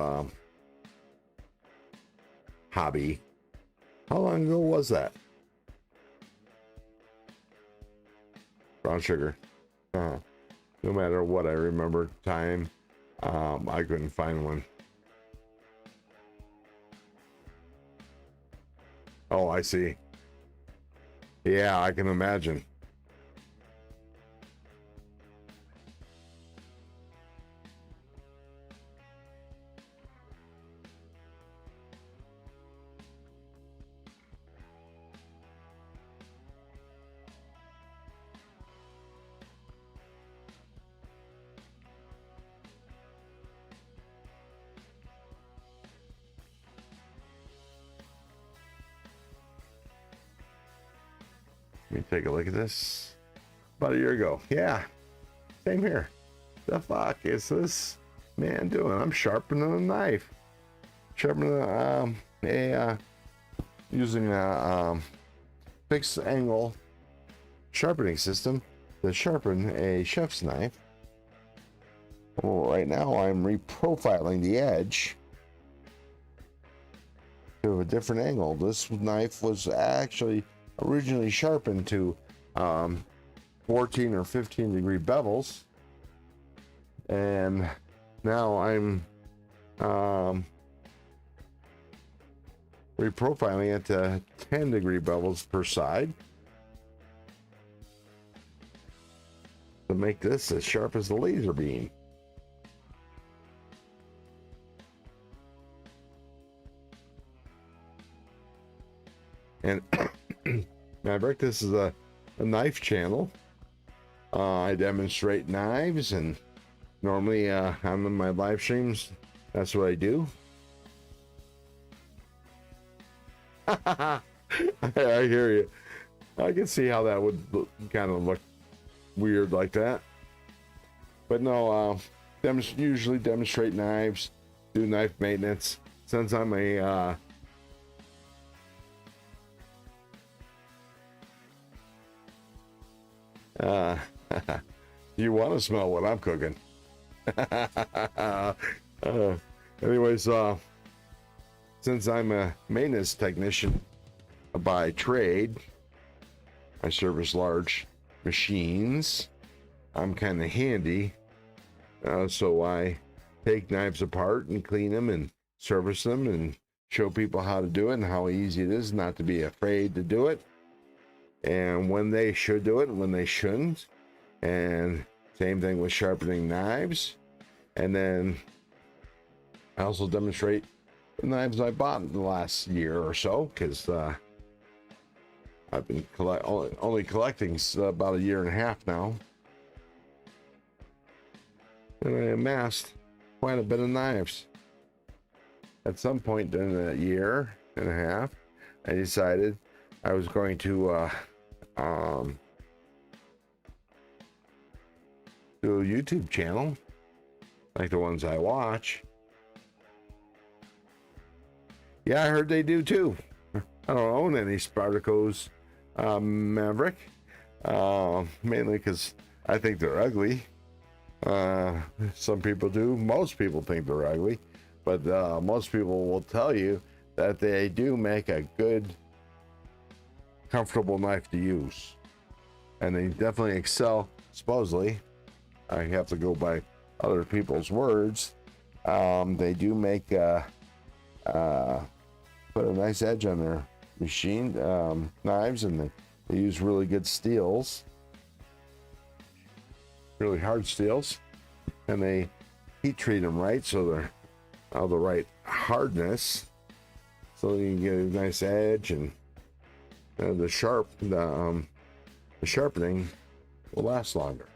hobby. How long ago was that? Brown Sugar. No matter what, I remember time. I couldn't find one. Oh, I see. Yeah, I can imagine. Let me take a look at this. About a year ago. Yeah, same here. The fuck is this man doing? I'm sharpening a knife. Sharpening using a fixed angle sharpening system to sharpen a chef's knife. Well, right now I'm reprofiling the edge to a different angle. This knife was actually originally sharpened to 14 or 15 degree bevels, and now I'm reprofiling it to 10 degree bevels per side to make this as sharp as the laser beam. And Maverick, this is a a knife channel. I demonstrate knives, and normally I'm in my live streams. That's what I do. I hear you. I can see how that would kind of look weird like that. But no, usually demonstrate knives, do knife maintenance. Since I'm a you want to smell what I'm cooking. Anyways, since I'm a maintenance technician by trade, I service large machines. I'm kind of handy, so I take knives apart and clean them and service them and show people how to do it and how easy it is not to be afraid to do it, and when they should do it and when they shouldn't. And same thing with sharpening knives. And then I also demonstrate the knives I bought in the last year or so, because I've been only collecting about a year and a half now, and I amassed quite a bit of knives. At some point during that year and a half, I decided I was going to do a YouTube channel like the ones I watch. Yeah, I heard they do too. I don't own any Spartacos Maverick, mainly because I think they're ugly. Some people do. Most people think they're ugly, but most people will tell you that they do make a good, comfortable knife to use, and they definitely excel. Supposedly, I have to go by other people's words. They do make put a nice edge on their machine knives, and they use really good steels, really hard steels, and they heat treat them right so they're all the right hardness, so you can get a nice edge, and the sharpening will last longer.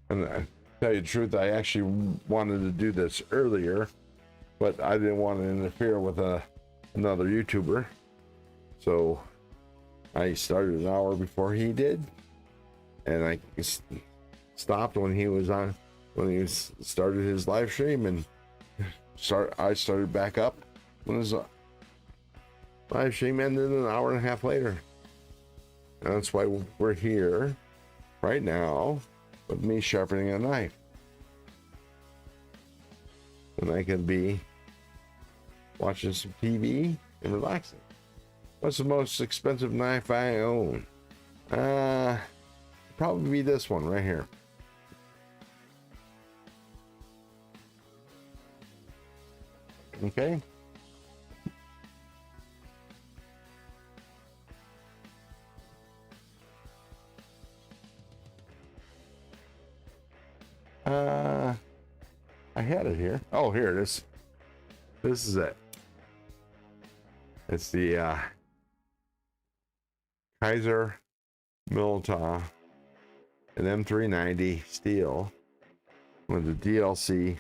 And I tell you the truth, I actually wanted to do this earlier, but I didn't want to interfere with another YouTuber. So I started an hour before he did, and I stopped when he started his live stream, and I started back up when his live stream ended an hour and a half later. And that's why we're here right now with me sharpening a knife. And I can be watching some TV and relaxing. What's the most expensive knife I own? Probably be this one right here. Okay. I had it here. Oh, here it is. This is it. It's the Kaiser Milita, an M390 steel with the DLC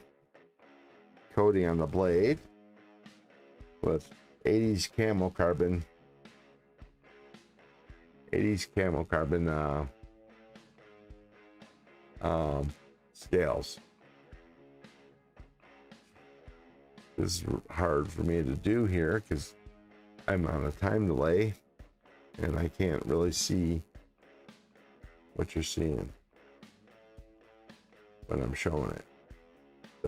coating on the blade with 80s camo carbon scales. This is hard for me to do here because I'm on a time delay and I can't really see what you're seeing when I'm showing it.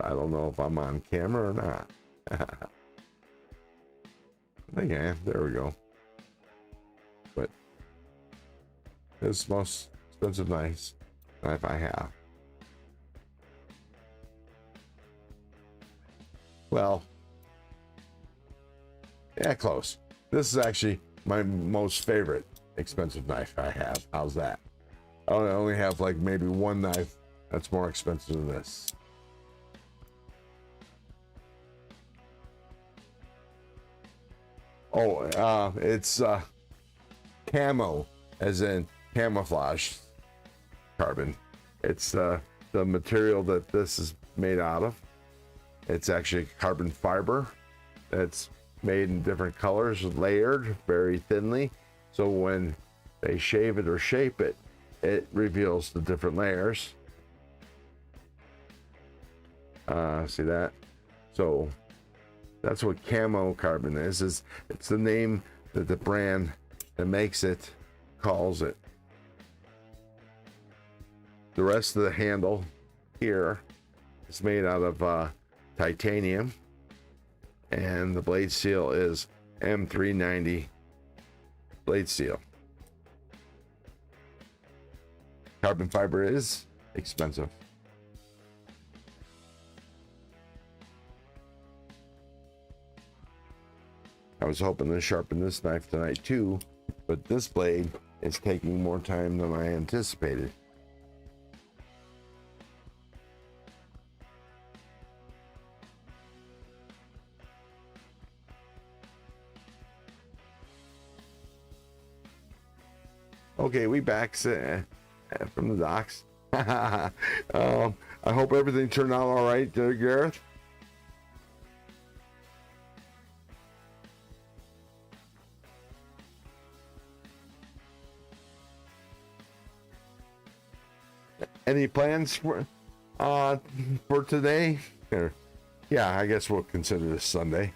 I don't know if I'm on camera or not. I think I am. There we go. But this is the most expensive knife I have. Well, yeah, close. This is actually my most favorite expensive knife I have. How's that? I only have like maybe one knife that's more expensive than this. Oh, it's camo, as in camouflage carbon. It's the material that this is made out of. It's actually carbon fiber. It's made in different colors, layered very thinly. So when they shave it or shape it, it reveals the different layers. See that? So that's what camo carbon is. It's the name that the brand that makes it calls it. The rest of the handle here is made out of titanium, and the blade seal is M390 blade seal. Carbon fiber is expensive. I was hoping to sharpen this knife tonight too, but this blade is taking more time than I anticipated. Okay, we back from the docks. I hope everything turned out all right, Gareth. Any plans for today? Yeah, I guess we'll consider this Sunday.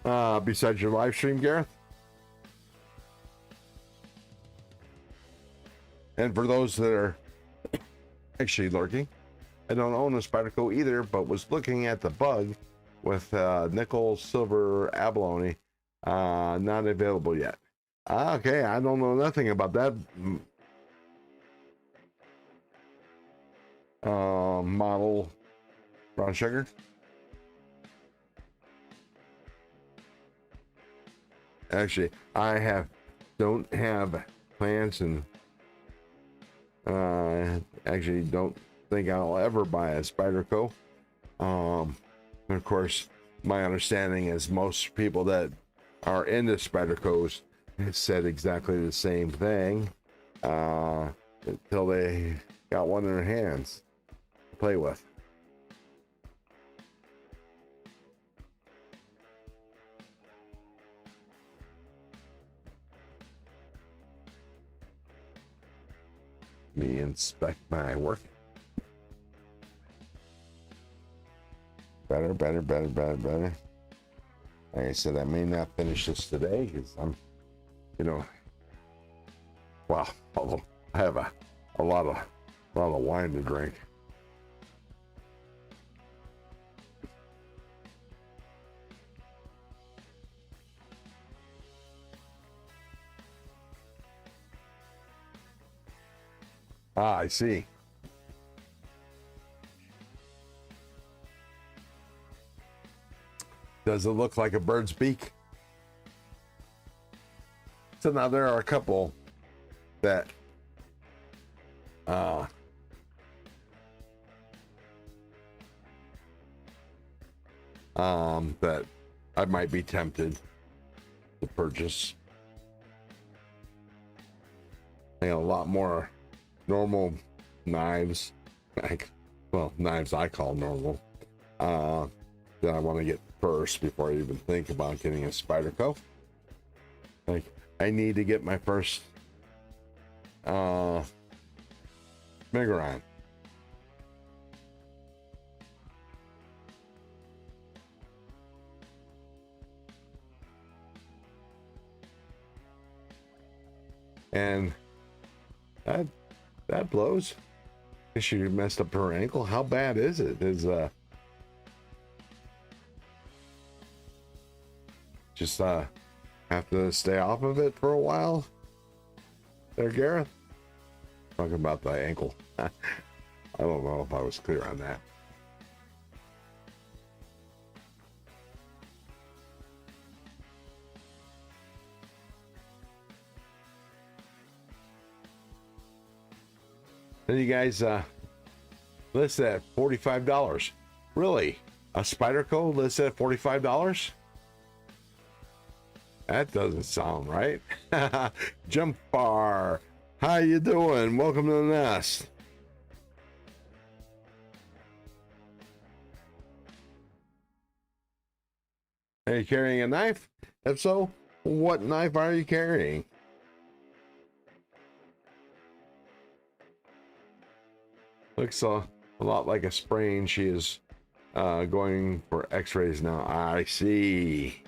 Besides your live stream, Gareth? And for those that are actually lurking, I don't own a Spyderco either, but was looking at the bug with nickel, silver, abalone, not available yet. Okay, I don't know nothing about that model brown sugar. Actually, I don't have plans, and actually don't think I'll ever buy a Spyderco. And of course, my understanding is most people that are into Spydercos said exactly the same thing until they got one in their hands to play with. Let me inspect my work. Better. Like I said, I may not finish this today because I'm, well, I have a lot of wine to drink. I see. Does it look like a bird's beak? So now there are a couple that that I might be tempted to purchase. I got a lot more normal knives, knives I call normal, that I want to get first before I even think about getting a Spyderco. Like, I need to get my first Megaron. And that blows. She messed up her ankle. How bad is it? Just have to stay off of it for a while there, Gareth? Talking about the ankle. I don't know if I was clear on that. And you guys listed at $45. Really? A Spyderco listed at $45? That doesn't sound right. Jump Bar, how you doing? Welcome to the nest. Are you carrying a knife? If so, what knife are you carrying? Looks a lot like a sprain. She is going for x-rays now. I see.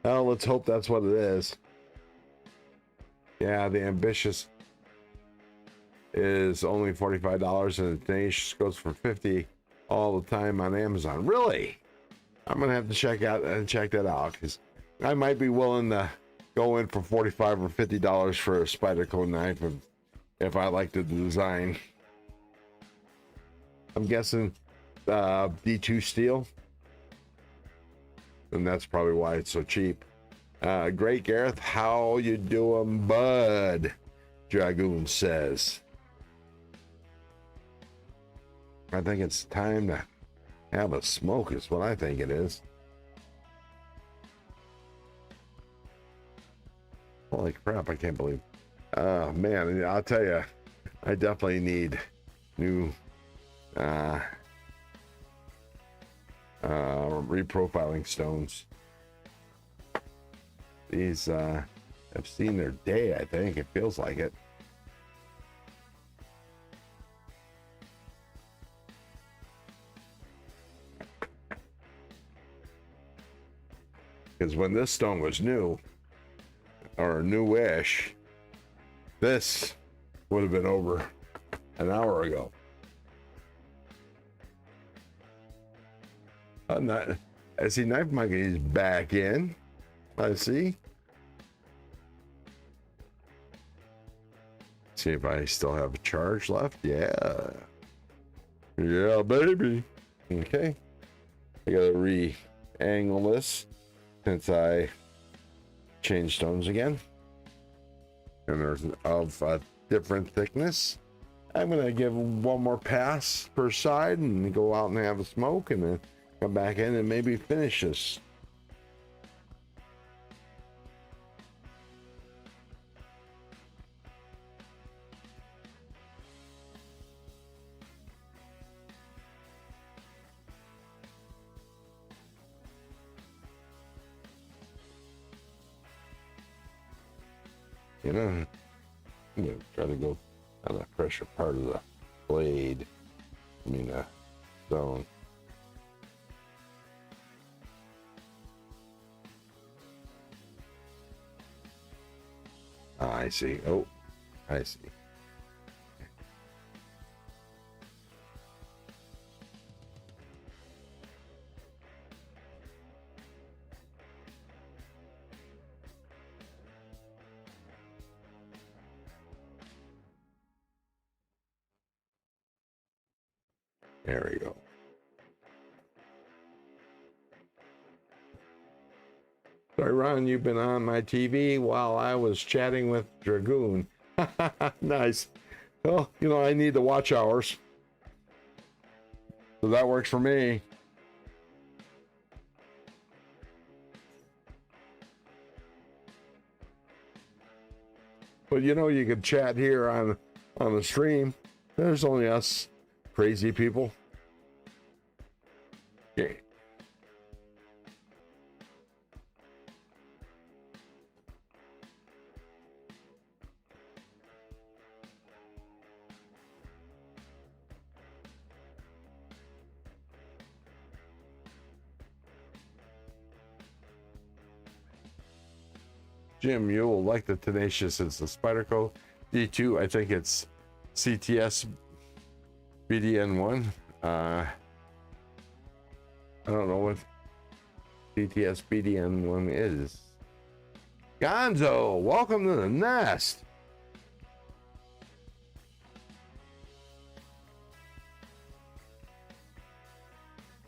Well, let's hope that's what it is. Yeah, the Ambitious is only $45 and the Tenacious goes for $50 all the time on Amazon. Really? I'm gonna have to check that out, because I might be willing to go in for $45 or $50 for a Spyderco knife if I like the design. I'm guessing D2 steel, and that's probably why it's so cheap. Great Gareth, how you doing, bud? Dragoon says. I think it's time to have a smoke is what I think it is. Holy crap, I can't believe. Man, I'll tell you, I definitely need new reprofiling stones. These have seen their day, I think. It feels like it. Because when this stone was new, or newish, this would have been over an hour ago. I see Knife Monkey is back in. I see. See if I still have a charge left. Yeah. Yeah, baby. Okay. I gotta re-angle this since I changed stones again. And they're of a different thickness. I'm gonna give one more pass per side and go out and have a smoke and then come back in and maybe finish this. You know, I'm gonna try to go on the pressure part of the blade. I mean, stone. I see. Oh, I see. There we go. Sorry, Ron, you've been on my TV while I was chatting with Dragoon. Nice. Well, you know, I need the watch hours. So that works for me. But you know, you could chat here on the stream. There's only us crazy people. Yeah. Jim, you'll like the Tenacious. It's the Spyderco D2. I think it's CTS BDN1. I don't know what CTS BDN1 is. Gonzo, welcome to the nest.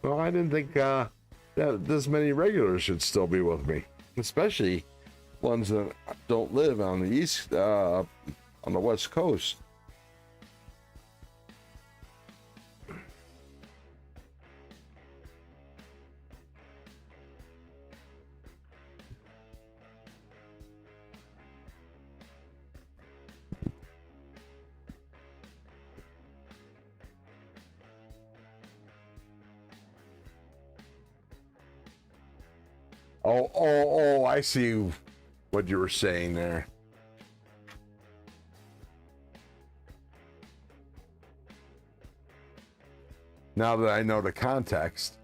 Well, I didn't think that this many regulars should still be with me, especially ones that don't live on the on the West Coast. Oh, I see what you were saying there. Now that I know the context.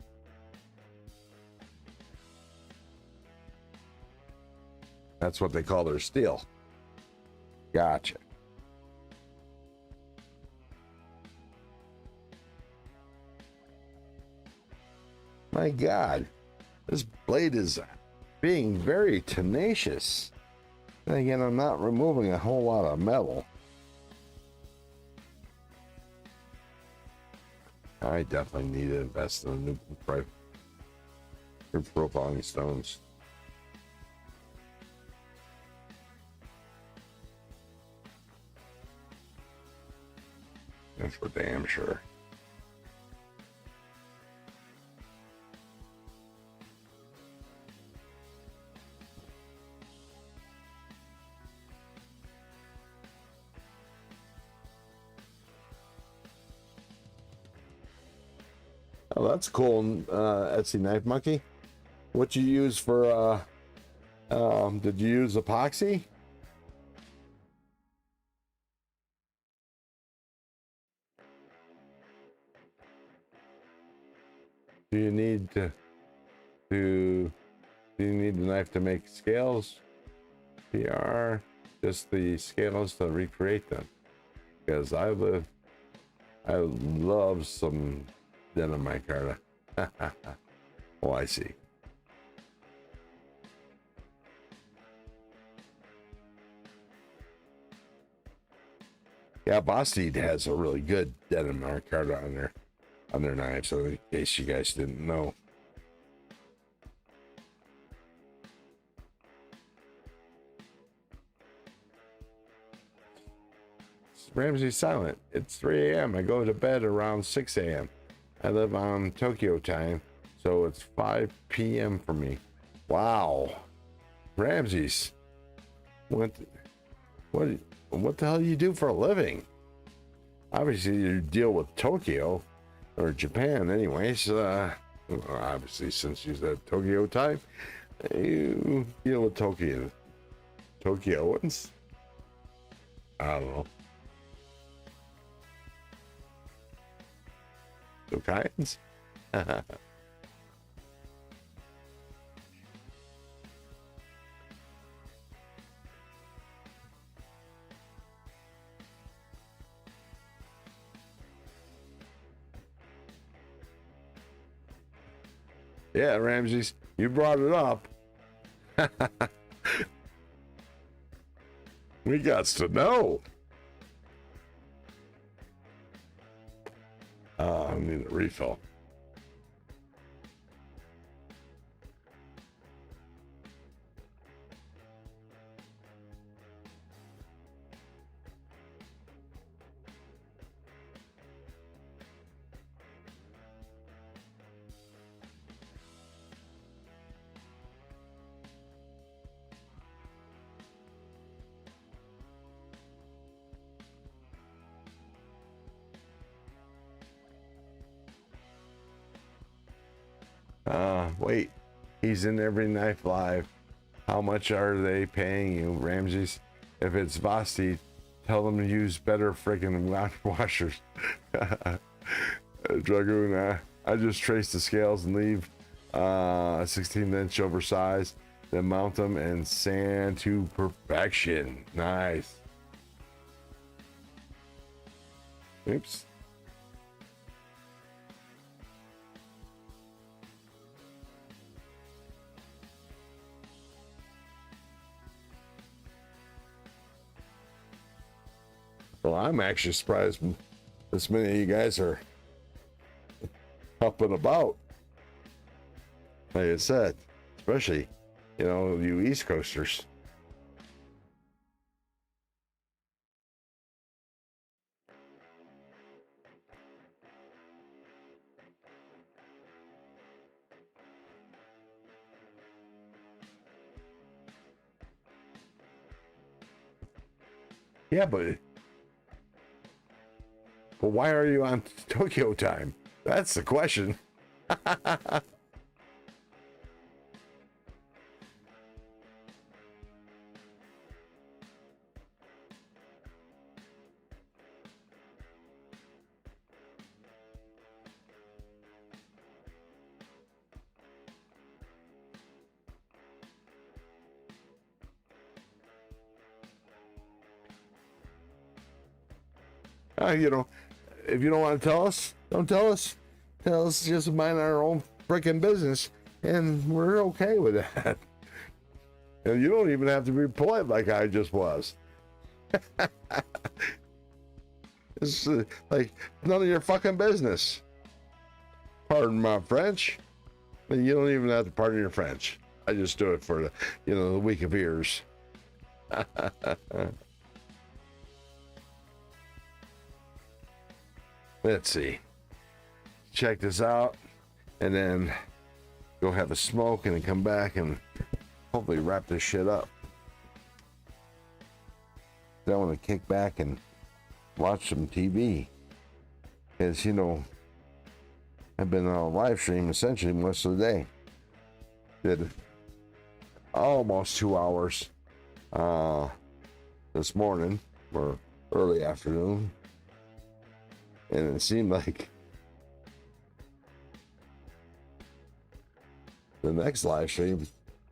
That's what they call their steel. Gotcha. My God, this blade is being very tenacious. And again, I'm not removing a whole lot of metal. I definitely need to invest in a new profiling stones. That's for damn sure. Oh, that's cool, Etsy Knife Monkey. What you use for, did you use epoxy? Do you need do you need the knife to make scales? PR, just the scales to recreate them. Because I love some denim micarta. Oh, I see. Yeah, Boston has a really good denim micarta on their knives, so in case you guys didn't know. Ramsey's silent. It's 3 a.m. I go to bed around 6 a.m. I live on Tokyo time, so it's 5 p.m. for me. Wow. Ramsey's. What the hell do you do for a living? Obviously, you deal with Tokyo, or Japan anyways. Obviously, since you said Tokyo time, you deal with Tokyoans. I don't know. Tokyoans? Yeah, Ramses, you brought it up. We got to know. I need a refill. Wait, he's in every knife live. How much are they paying you, Ramses? If it's Vasti, tell them to use better freaking washers. Dragoon, I just trace the scales and leave a 16-inch oversized, then mount them and sand to perfection. Nice. Oops. Well, I'm actually surprised this many of you guys are up and about. Like I said, especially, you know, you East Coasters. Yeah, but why are you on Tokyo time? That's the question. You know, if you don't want to tell us, don't tell us. Tell us just mind our own freaking business, and we're okay with that. And you don't even have to be polite like I just was. It's like none of your fucking business. Pardon my French. And you don't even have to pardon your French. I just do it for the, the week of ears. Let's see. Check this out, and then go have a smoke, and then come back and hopefully wrap this shit up. Then I want to kick back and watch some TV. Because, I've been on a live stream essentially most of the day. Did almost 2 hours this morning or early afternoon. And it seemed like the next live stream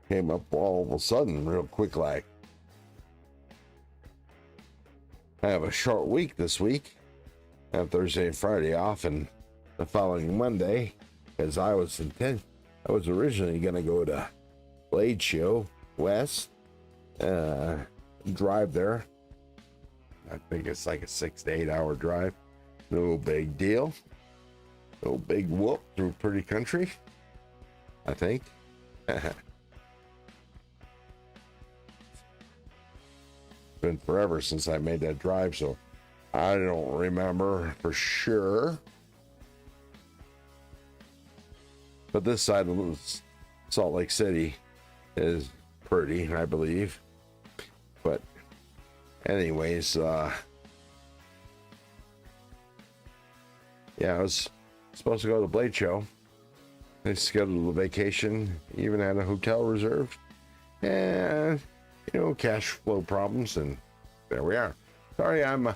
came up all of a sudden, real quick like. I have a short week this week. I have Thursday and Friday off, and the following Monday, because I was originally going to go to Blade Show West, drive there. I think it's like a 6 to 8 hour drive. No big deal. No big whoop through pretty country, I think. Been forever since I made that drive, so I don't remember for sure. But this side of Salt Lake City is pretty, I believe. But anyways, yeah, I was supposed to go to the Blade Show. I scheduled a vacation, even had a hotel reserved. And, cash flow problems, and there we are. Sorry, I'm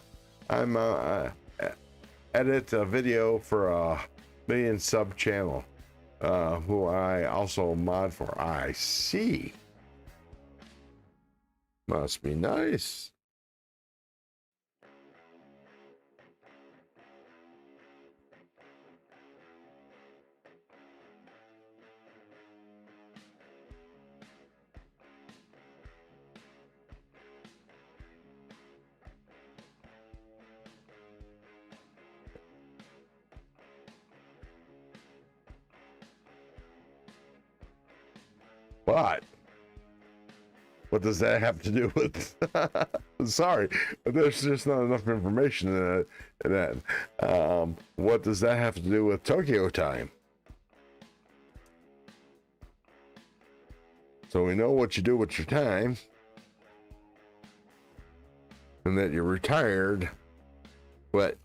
edit a video for a million sub channel, who I also mod for. I see. Must be nice. But what does that have to do with? Sorry, there's just not enough information in that. What does that have to do with Tokyo time? So we know what you do with your time, and that you're retired, but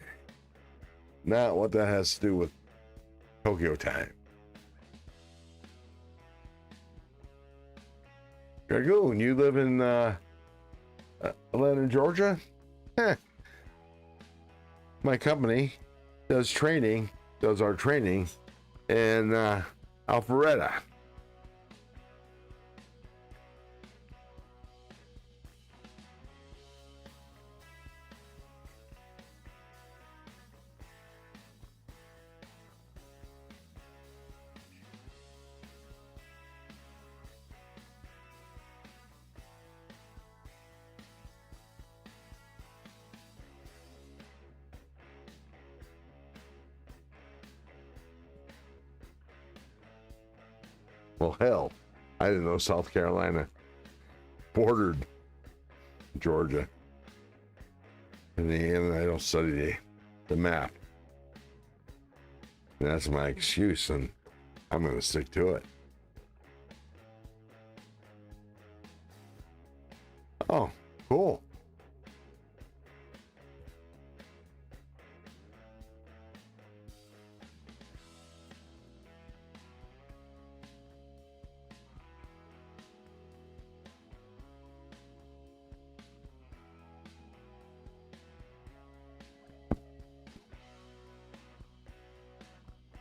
not what that has to do with Tokyo time. Dragoon, you live in Atlanta, Georgia? My company does our training in Alpharetta. Well, hell, I didn't know South Carolina bordered Georgia. In the end, I don't study the map. And that's my excuse, and I'm going to stick to it. Oh, cool.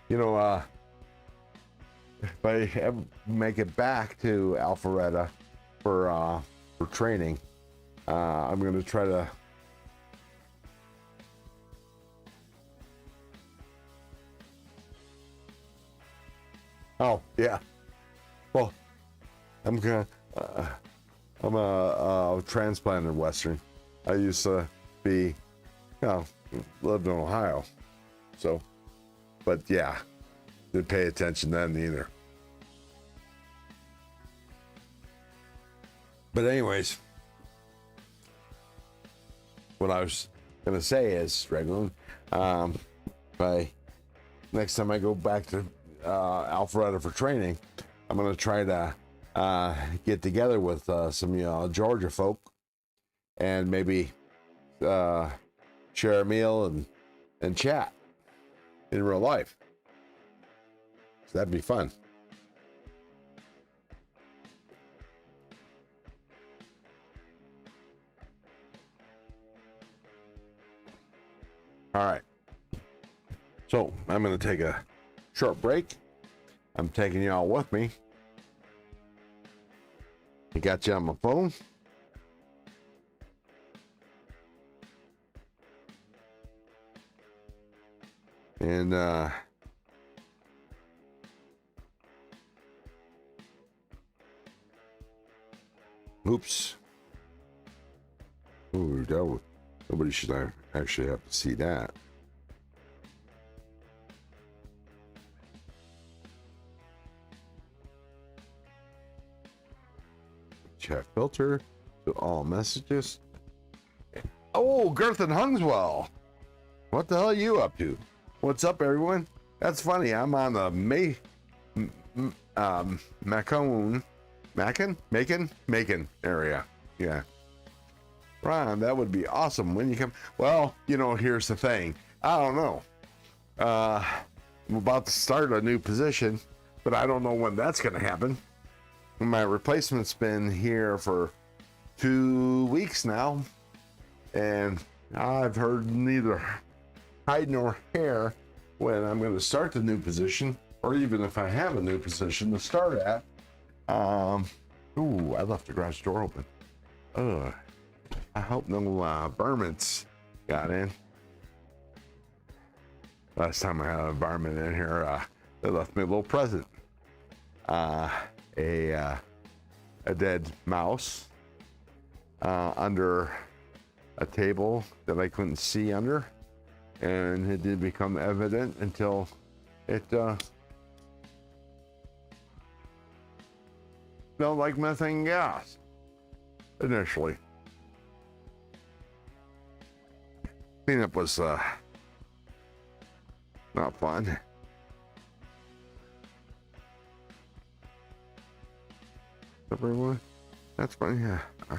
You know, if I ever make it back to Alpharetta for training, I'm going to try to. Oh yeah. Well, I'm a transplanted Western. I used to be, lived in Ohio, so. But yeah, didn't pay attention then either. But anyways, what I was gonna say is, Raglan, next time I go back to Alpharetta for training, I'm gonna try to get together with some Georgia folk and maybe share a meal and chat in real life. So that'd be fun. All right. So I'm going to take a short break. I'm taking y'all with me. I got you on my phone. And oops. Ooh, nobody should actually have to see that. Chat filter to all messages. Oh, Girth and Hungswell. What the hell are you up to? What's up, everyone? That's funny. I'm on the Macon area. Yeah. Ron, that would be awesome when you come. Well, here's the thing. I don't know. I'm about to start a new position, but I don't know when that's going to happen. My replacement's been here for 2 weeks now, and I've heard neither hide nor hair when I'm going to start the new position, or even if I have a new position to start at. Ooh, I left the garage door open. Ugh. I hope no varmints got in. Last time I had a varmint in here, they left me a little present. A dead mouse under a table that I couldn't see under, and it didn't become evident until it smelled like methane gas initially. Cleanup was not fun. Everyone, that's funny. Yeah. All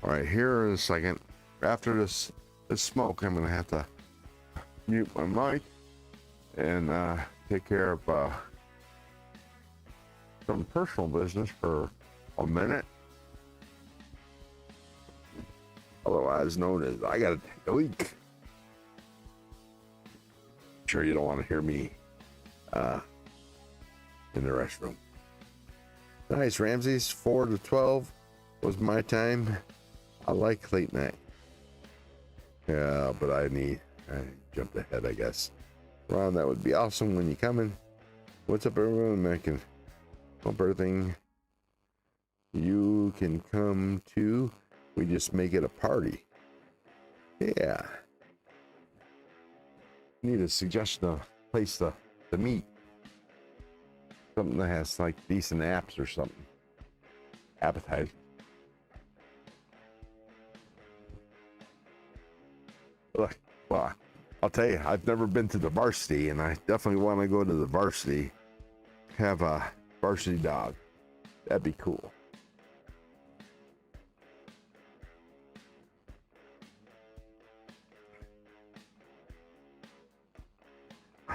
right, here in a second. After this smoke, I'm gonna have to mute my mic and take care of some personal business for a minute. Otherwise known as I gotta take a leak. Sure, you don't want to hear me in the restroom. Nice, Ramses. 4 to 12 was my time. I like late night. Yeah, but I jumped ahead, I guess. Ron, that would be awesome when you coming. What's up, everyone? Making hope everything you can come to. We just make it a party. Yeah. Need a suggestion of place to meet. Something that has like decent apps or something. Appetite. Look, well, I'll tell you, I've never been to the varsity, and I definitely want to go to the varsity. Have a varsity dog. That'd be cool.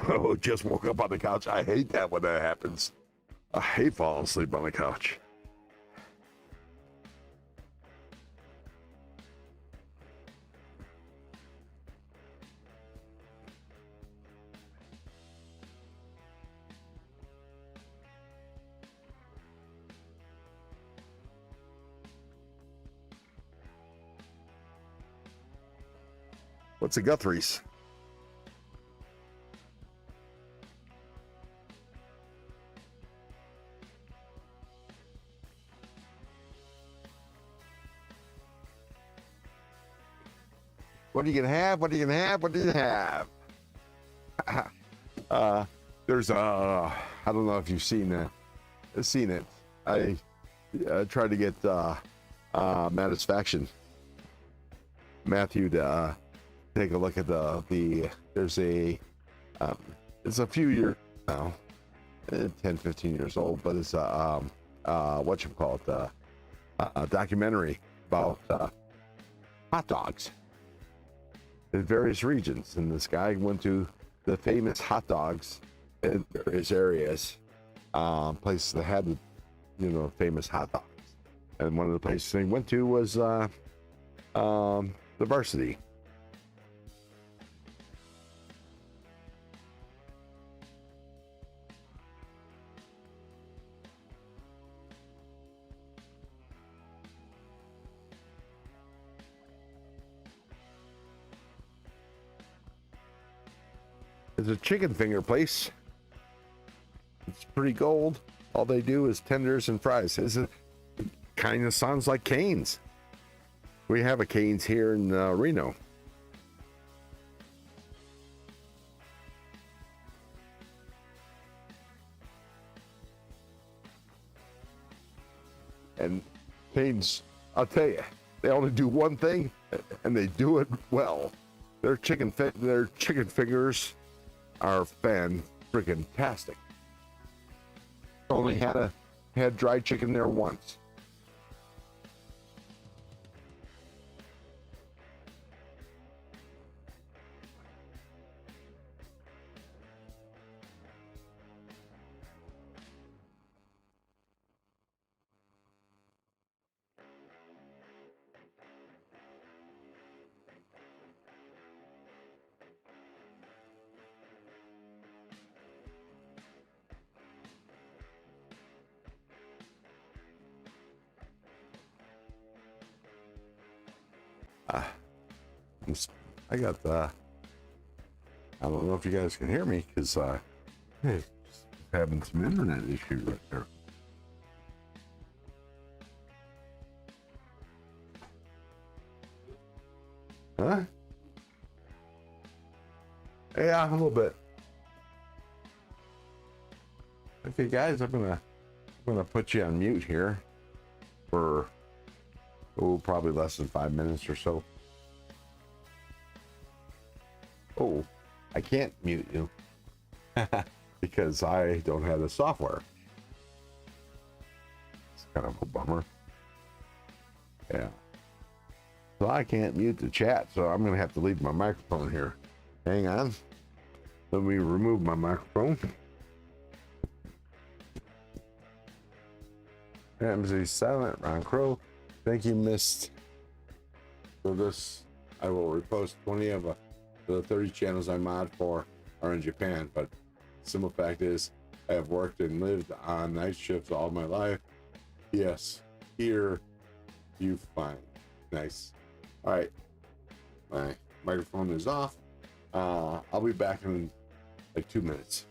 Oh, just woke up on the couch. I hate that when that happens. I hate falling asleep on the couch. What's a Guthrie's? What are you gonna have? What are you gonna have? What do you have? There's I don't know if you've seen it. I tried to get Satisfaction Matthew to take a look at there's a it's a few years now, 10, 15 years old, but it's a documentary about hot dogs in various regions, and this guy went to the famous hot dogs in various areas, places that had famous hot dogs, and one of the places they went to was the Varsity. It's a chicken finger place. It's pretty gold. All they do is tenders and fries. It kind of sounds like Cane's. We have a Cane's here in Reno. And Cane's, I'll tell you, they only do one thing, and they do it well. Their chicken fingers are fan-freaking-tastic. Only had dried chicken there once. I got I don't know if you guys can hear me because just having some internet issue right there. Huh? Yeah, a little bit. Okay, guys, I'm gonna put you on mute here for probably less than 5 minutes or so. Oh, I can't mute you because I don't have the software. It's kind of a bummer. Yeah. So I can't mute the chat, so I'm gonna have to leave my microphone here. Hang on. Let me remove my microphone. MZ Silent, Ron Crow. Thank you, Mist, for this. I will repost 20 of the 30 channels I mod for are in Japan, but simple fact is I have worked and lived on night shifts all my life. Yes, here you find. Nice. All right, my microphone is off. I'll be back in like 2 minutes.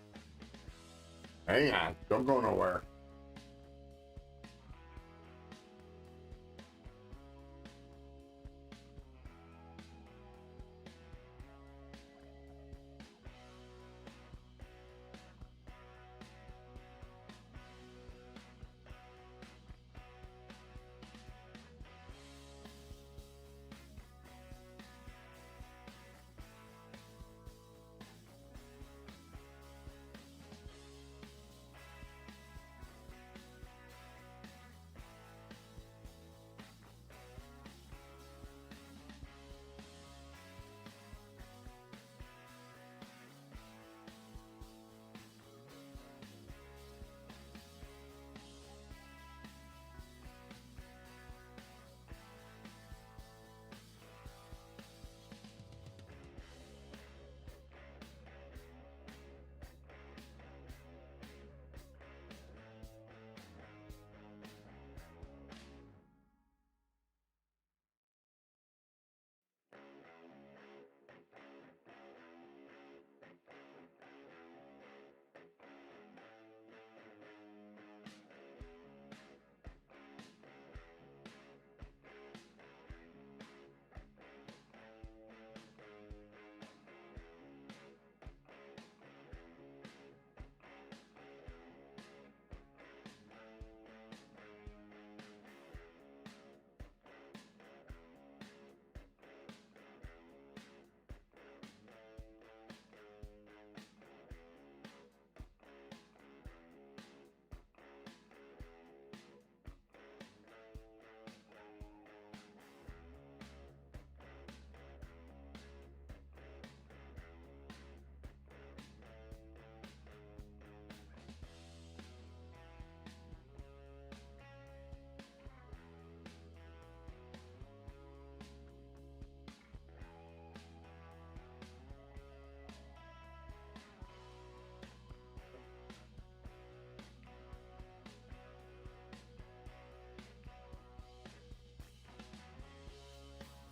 Hang on, don't go nowhere.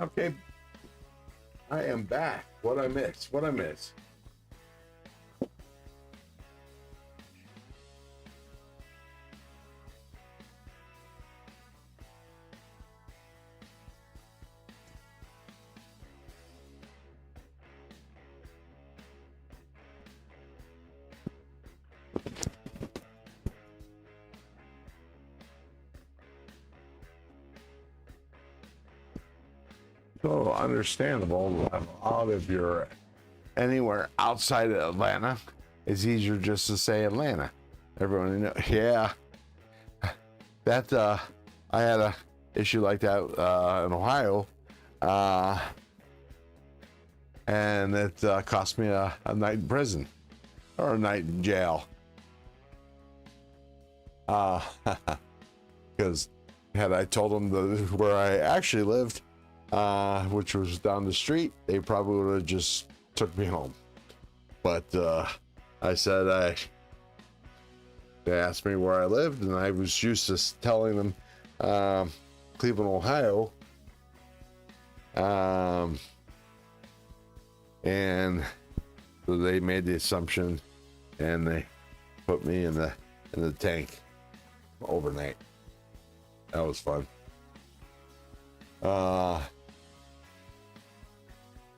Okay, I am back. What I miss? What I miss? So understandable. Out if you're anywhere outside of Atlanta, it's easier just to say Atlanta. Everyone knows. Yeah, that I had a issue like that in Ohio, and it cost me a night in prison or a night in jail. Because had I told them where I actually lived, which was down the street, they probably would have just took me home. But I said they asked me where I lived, and I was used to telling them Cleveland, Ohio, and so they made the assumption, and they put me in the tank overnight. That was fun.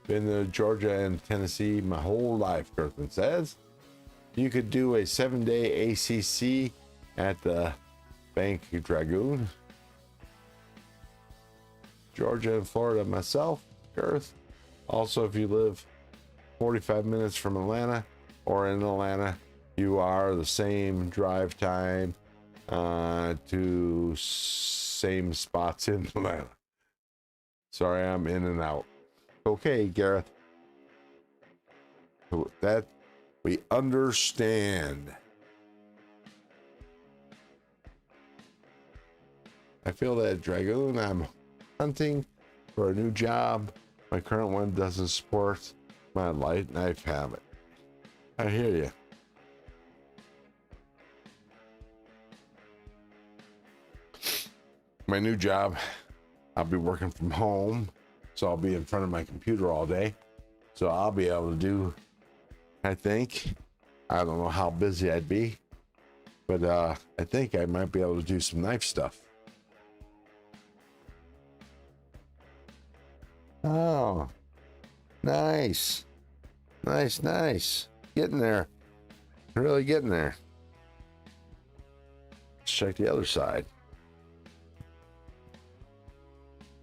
Been to Georgia and Tennessee my whole life, Kirkman says. You could do a 7-day ACC at the Bank Dragoon. Georgia and Florida myself, Girth. Also, if you live 45 minutes from Atlanta or in Atlanta, you are the same drive time to same spots in Atlanta. Sorry, I'm in and out. Okay, Gareth. That we understand. I feel that Dragoon, I'm hunting for a new job. My current one doesn't support my light knife habit. I hear you. My new job, I'll be working from home, so I'll be in front of my computer all day. So I'll be able to do, I think, I don't know how busy I'd be, but I think I might be able to do some knife stuff. Oh, nice. Nice, nice. Getting there. Really getting there. Let's check the other side.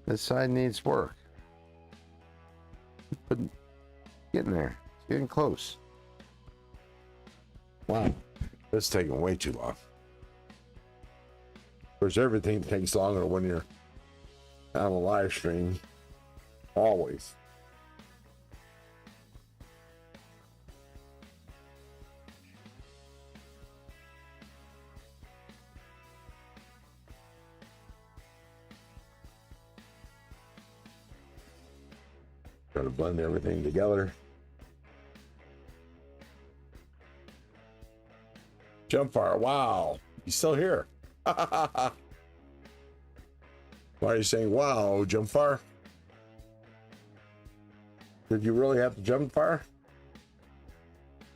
This side needs work. But getting there. It's getting close. Wow. This is taking way too long. Of course, everything takes longer when you're on a live stream. Always. Try to blend everything together. Jump fire. Wow. You still here? Why are you saying wow, jump fire? Did you really have to jump fire?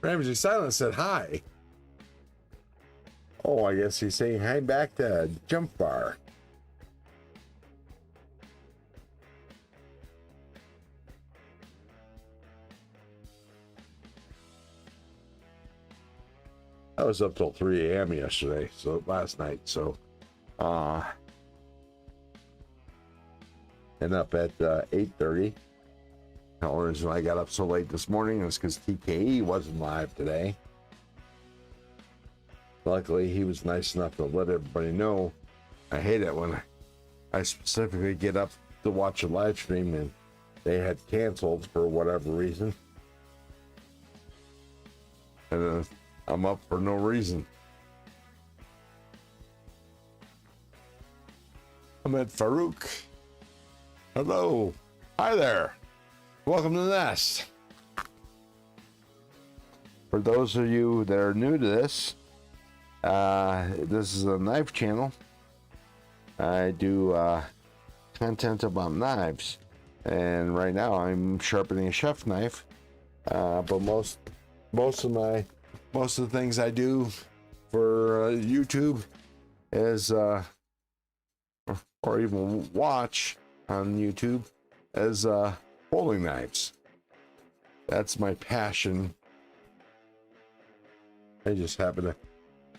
Ramsey Silence said hi. Oh, I guess he's saying hi back to jump fire. I was up till 3 a.m. yesterday, so last night, so and up at 8:30. The only reason I got up so late this morning is because TKE wasn't live today. Luckily, he was nice enough to let everybody know. I hate it when I specifically get up to watch a live stream and they had canceled for whatever reason. And I'm up for no reason. I'm at Farouk. Hello. Hi there. Welcome to the nest. For those of you that are new to this, this is a knife channel. I do content about knives. And right now I'm sharpening a chef knife. But most of the things I do for YouTube is or even watch on YouTube as folding knives. That's my passion. I just happen to,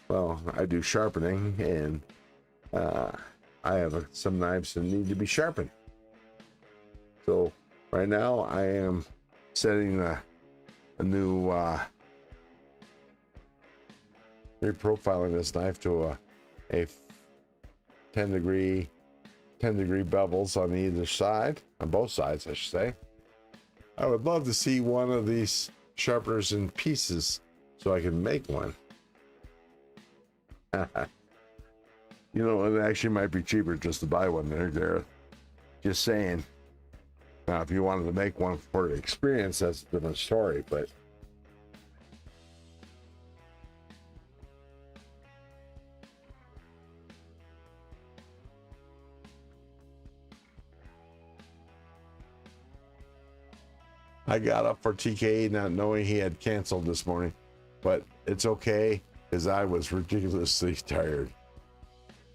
well, I do sharpening, and I have some knives that need to be sharpened. So right now I am setting a new reprofiling this knife to a 10 degree bevels on either side, on both sides I should say. I would love to see one of these sharpeners in pieces so I can make one. You know, it actually might be cheaper just to buy one. There, just saying. Now, if you wanted to make one for the experience, that's a different story, but I got up for TK not knowing he had canceled this morning, but it's okay because I was ridiculously tired.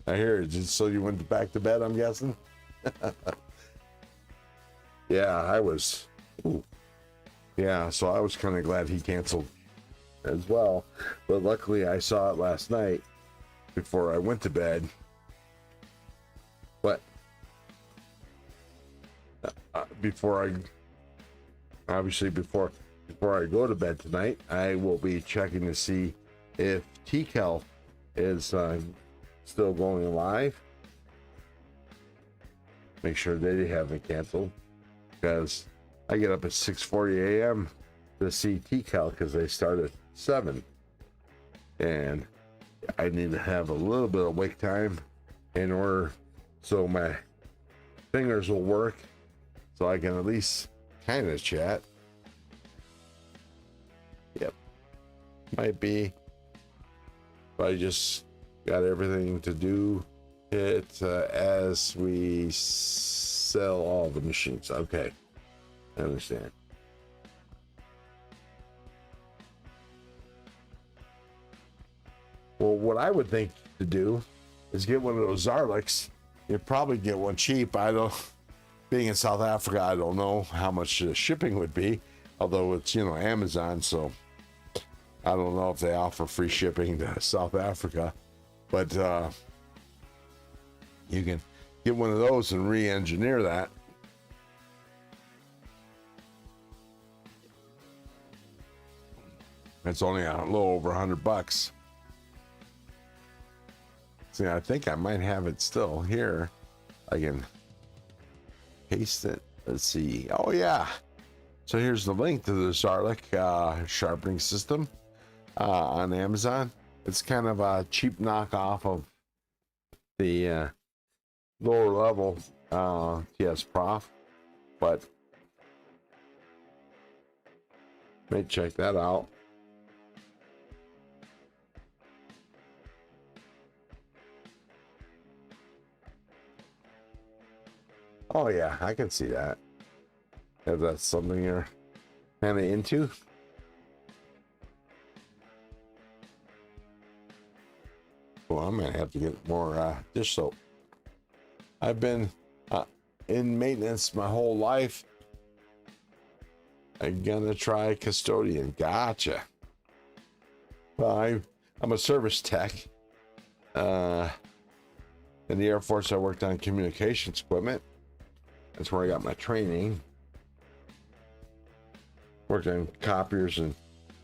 I hear it. Just so you went back to bed, I'm guessing. Yeah, I was. Ooh. Yeah, so I was kind of glad he canceled as well. But luckily, I saw it last night before I went to bed. But before I go to bed tonight, I will be checking to see if TCal is still going live. Make sure they haven't canceled, because I get up at 6:40 a.m. to see TCal because they start at 7, and I need to have a little bit of wake time in order so my fingers will work, so I can at least kind of chat. Yep, might be. But I just got everything to do it as we sell all the machines. Okay, I understand. Well, what I would think to do is get one of those Zarliks. You'd probably get one cheap. I don't, being in South Africa, I don't know how much the shipping would be, although it's, you know, Amazon, so I don't know if they offer free shipping to South Africa, but you can get one of those and re-engineer that. It's only a little over $100. See, I think I might have it still here. I can paste it. Let's see. Oh yeah. So here's the link to the Zarlik sharpening system on Amazon. It's kind of a cheap knockoff of the lower level TS Prof, but may check that out. Oh yeah, I can see that. If that's something you're kind of into. Well, I'm gonna have to get more dish soap. I've been in maintenance my whole life. I'm gonna try custodian. Gotcha. Well, I'm a service tech. In the Air Force, I worked on communications equipment. That's where I got my training. Worked on copiers and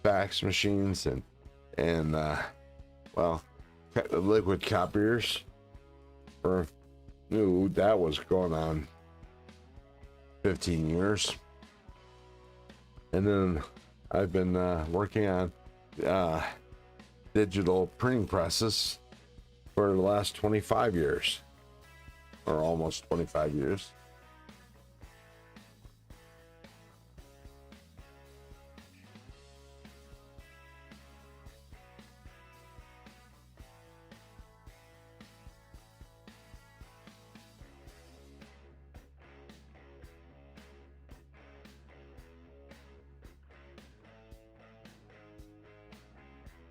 fax machines and well, liquid copiers. For that was going on 15 years. And then I've been working on digital printing presses for the last 25 years, or almost 25 years.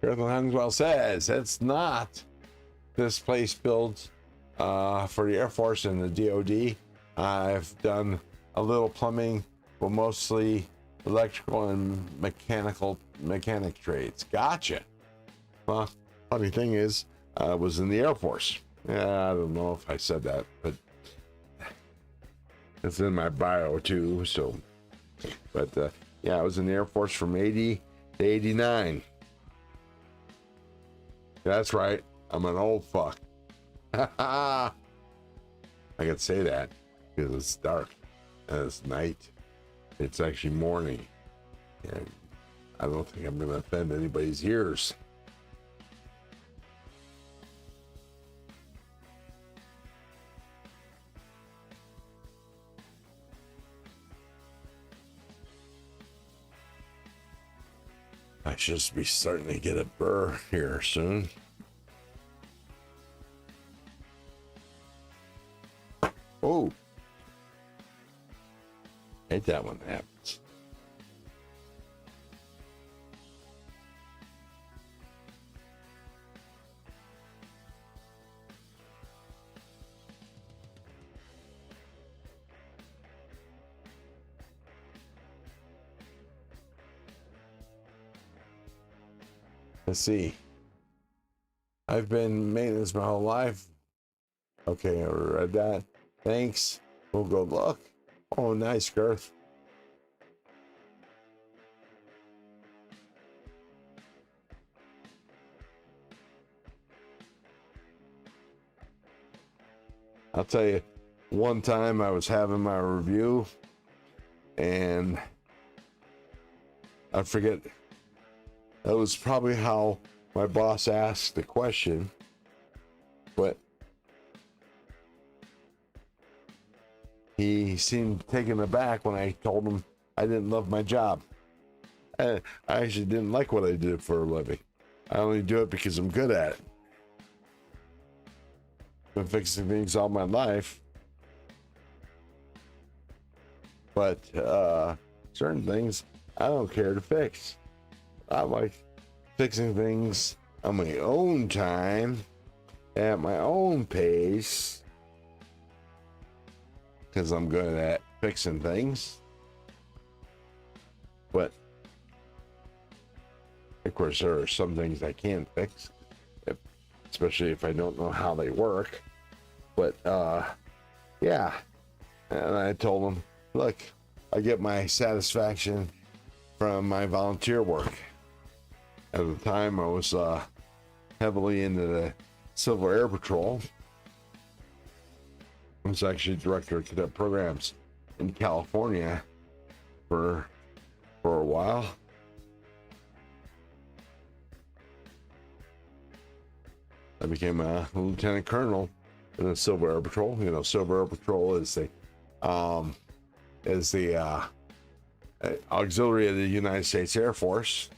Earth Honeywell says it's not this place built for the Air Force and the DoD. I've done a little plumbing, but mostly electrical and mechanic trades. Gotcha. Well, funny thing is, I was in the Air Force. Yeah, I don't know if I said that, but it's in my bio too. So, but yeah, I was in the Air Force from 80 to 89. That's right. I'm an old fuck. I can say that because it's dark and it's night. It's actually morning. And I don't think I'm going to offend anybody's ears. I should be starting to get a burr here soon. Oh, hate that when that happens. Let's see. I've been maintenance my whole life. Okay, I read that. Thanks. We'll go look. Oh, nice, Girth. I'll tell you, one time I was having my review and I forget, that was probably how my boss asked the question, but he seemed taken aback when I told him I didn't love my job. I actually didn't like what I did for a living. I only do it because I'm good at it. Been fixing things all my life, but certain things I don't care to fix. I like fixing things on my own time, at my own pace, because I'm good at fixing things. But of course, there are some things I can't fix, especially if I don't know how they work. But yeah, and I told him, look, I get my satisfaction from my volunteer work. At the time, I was heavily into the Civil Air Patrol. I was actually director of cadet programs in California for a while. I became a lieutenant colonel in the Civil Air Patrol. You know, Civil Air Patrol is the auxiliary of the United States Air Force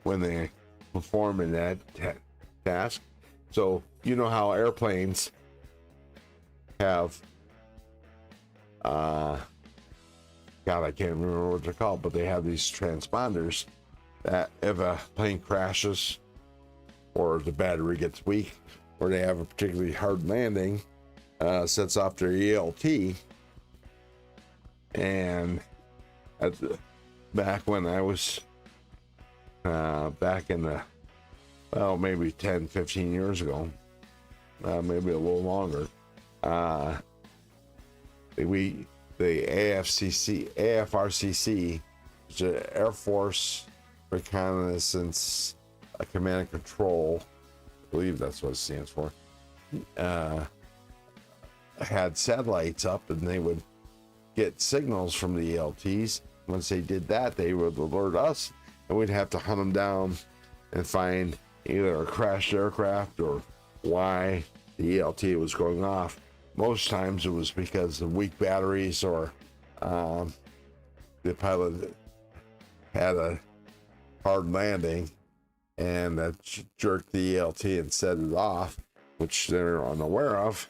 when they perform in that task. So you know how airplanes have God, I can't remember what they're called, but they have these transponders that if a plane crashes or the battery gets weak or they have a particularly hard landing, sets off their ELT. And back when I was back in the, well, maybe 10, 15 years ago, maybe a little longer, the AFRCC, which is Air Force Reconnaissance Command and Control, I believe that's what it stands for, had satellites up, and they would get signals from the ELTs. Once they did that, they would alert us, and we'd have to hunt them down and find either a crashed aircraft or why the ELT was going off. Most times it was because of weak batteries or the pilot had a hard landing and that jerked the ELT and set it off, which they're unaware of.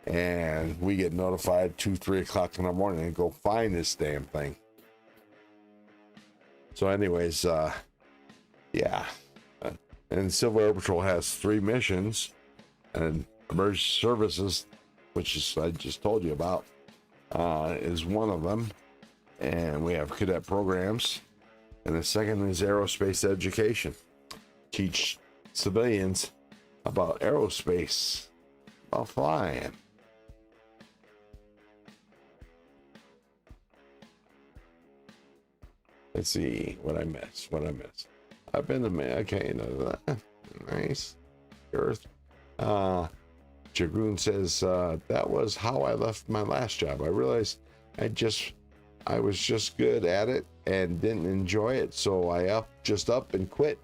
And we get notified 2-3 o'clock in the morning and go find this damn thing. So anyways, yeah, And Civil Air Patrol has 3 missions, and emergency services, which is I just told you about, is one of them. And we have cadet programs. And the second is aerospace education. Teach civilians about aerospace, about flying. Let's see what I missed. I've been to okay, nice. Earth. Jagoon says that was how I left my last job. I realized I was just good at it and didn't enjoy it, so I up and quit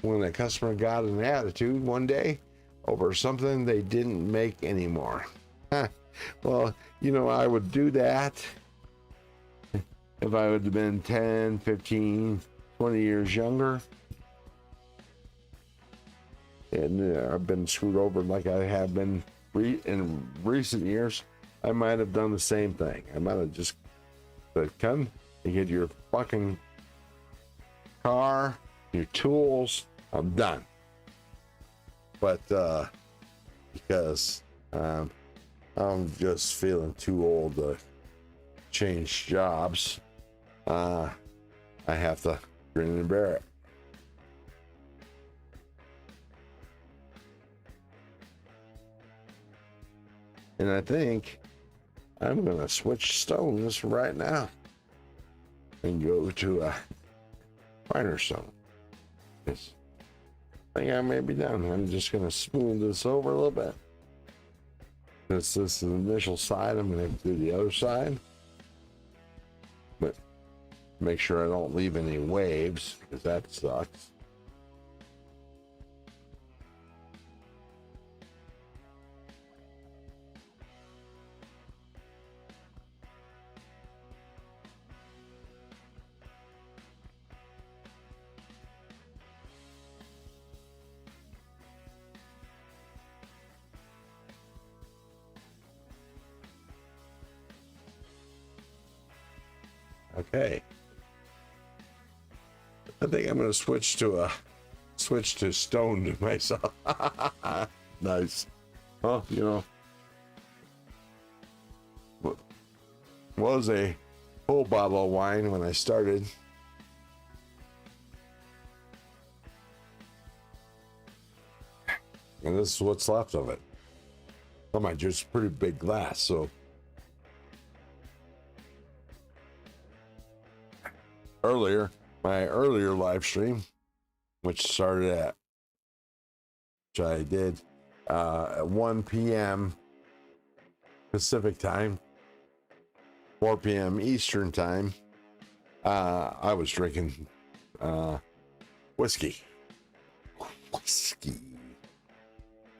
when a customer got an attitude one day over something they didn't make anymore. Well, you know, I would do that if I would have been 10, 15, 20 years younger. And I've been screwed over like I have been in recent years. I might have done the same thing. I might have just said, come and get your fucking car, your tools, I'm done. But because I'm just feeling too old to change jobs, I have to grin and bear it. And I think I'm gonna switch stones right now and go to a finer stone. I think I may be done. I'm just gonna smooth this over a little bit. Since this is the initial side, I'm gonna do the other side. But make sure I don't leave any waves, because that sucks. Okay. I think I'm going to switch to stone to myself. Nice. Well, you know, was a full bottle of wine when I started. And this is what's left of it. Oh my, just pretty big glass, so my earlier live stream, which I did at 1 p.m. Pacific time, 4 p.m. Eastern time, I was drinking whiskey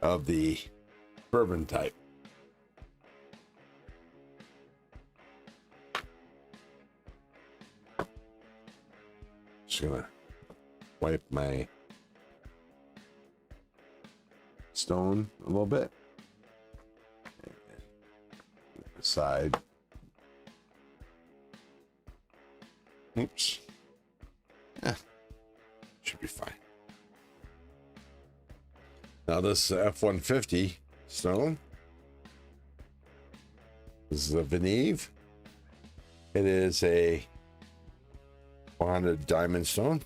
of the bourbon type. Just gonna wipe my stone a little bit. Side. Oops. Yeah, should be fine. Now this F-150 stone. This is a Veneve. It is a 100 diamond stone.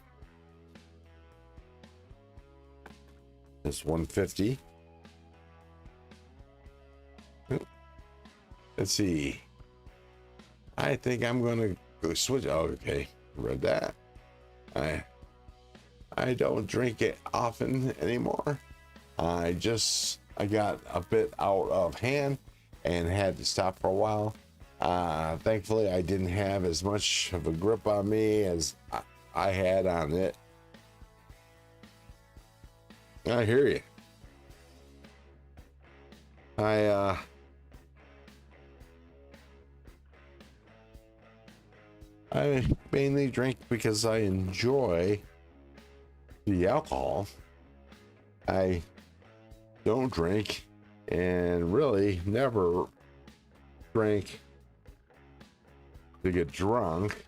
It's 150. Let's see. I think I'm gonna go switch. Oh, okay, read that. I don't drink it often anymore. I got a bit out of hand and had to stop for a while. Thankfully, I didn't have as much of a grip on me as I had on it. I hear you. I mainly drink because I enjoy the alcohol. I don't drink and really never drank to get drunk.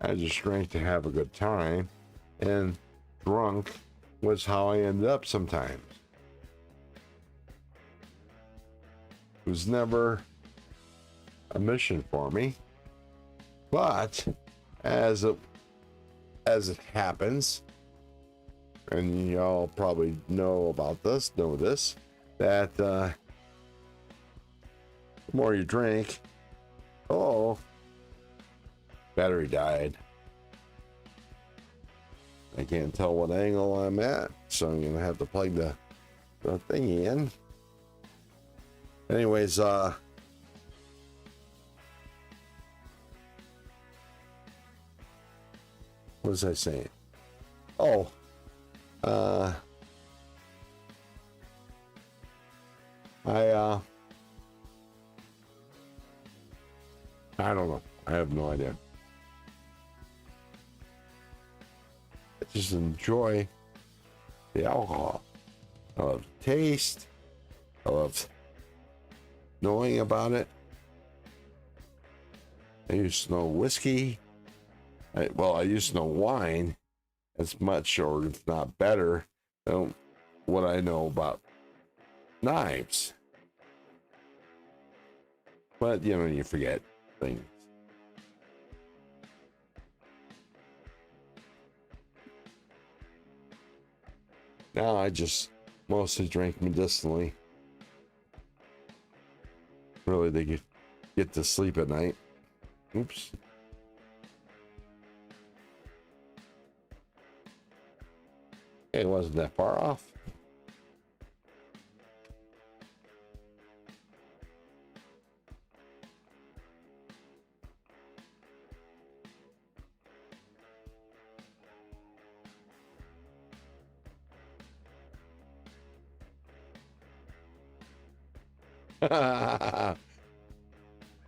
I just drank to have a good time, and drunk was how I ended up sometimes. It was never a mission for me, but as it happens, and y'all probably know about this, that the more you drink, oh, battery died. I can't tell what angle I'm at, so I'm gonna have to plug the thing in. Anyways, what was I saying? Oh, I don't know. I have no idea. I just enjoy the alcohol. I love the taste. I love knowing about it. I used to know whiskey. I used to know wine as much, or if not better, than what I know about knives. But, you know, you forget things. Now I just mostly drink medicinally. Really, to get to sleep at night. Oops. It wasn't that far off.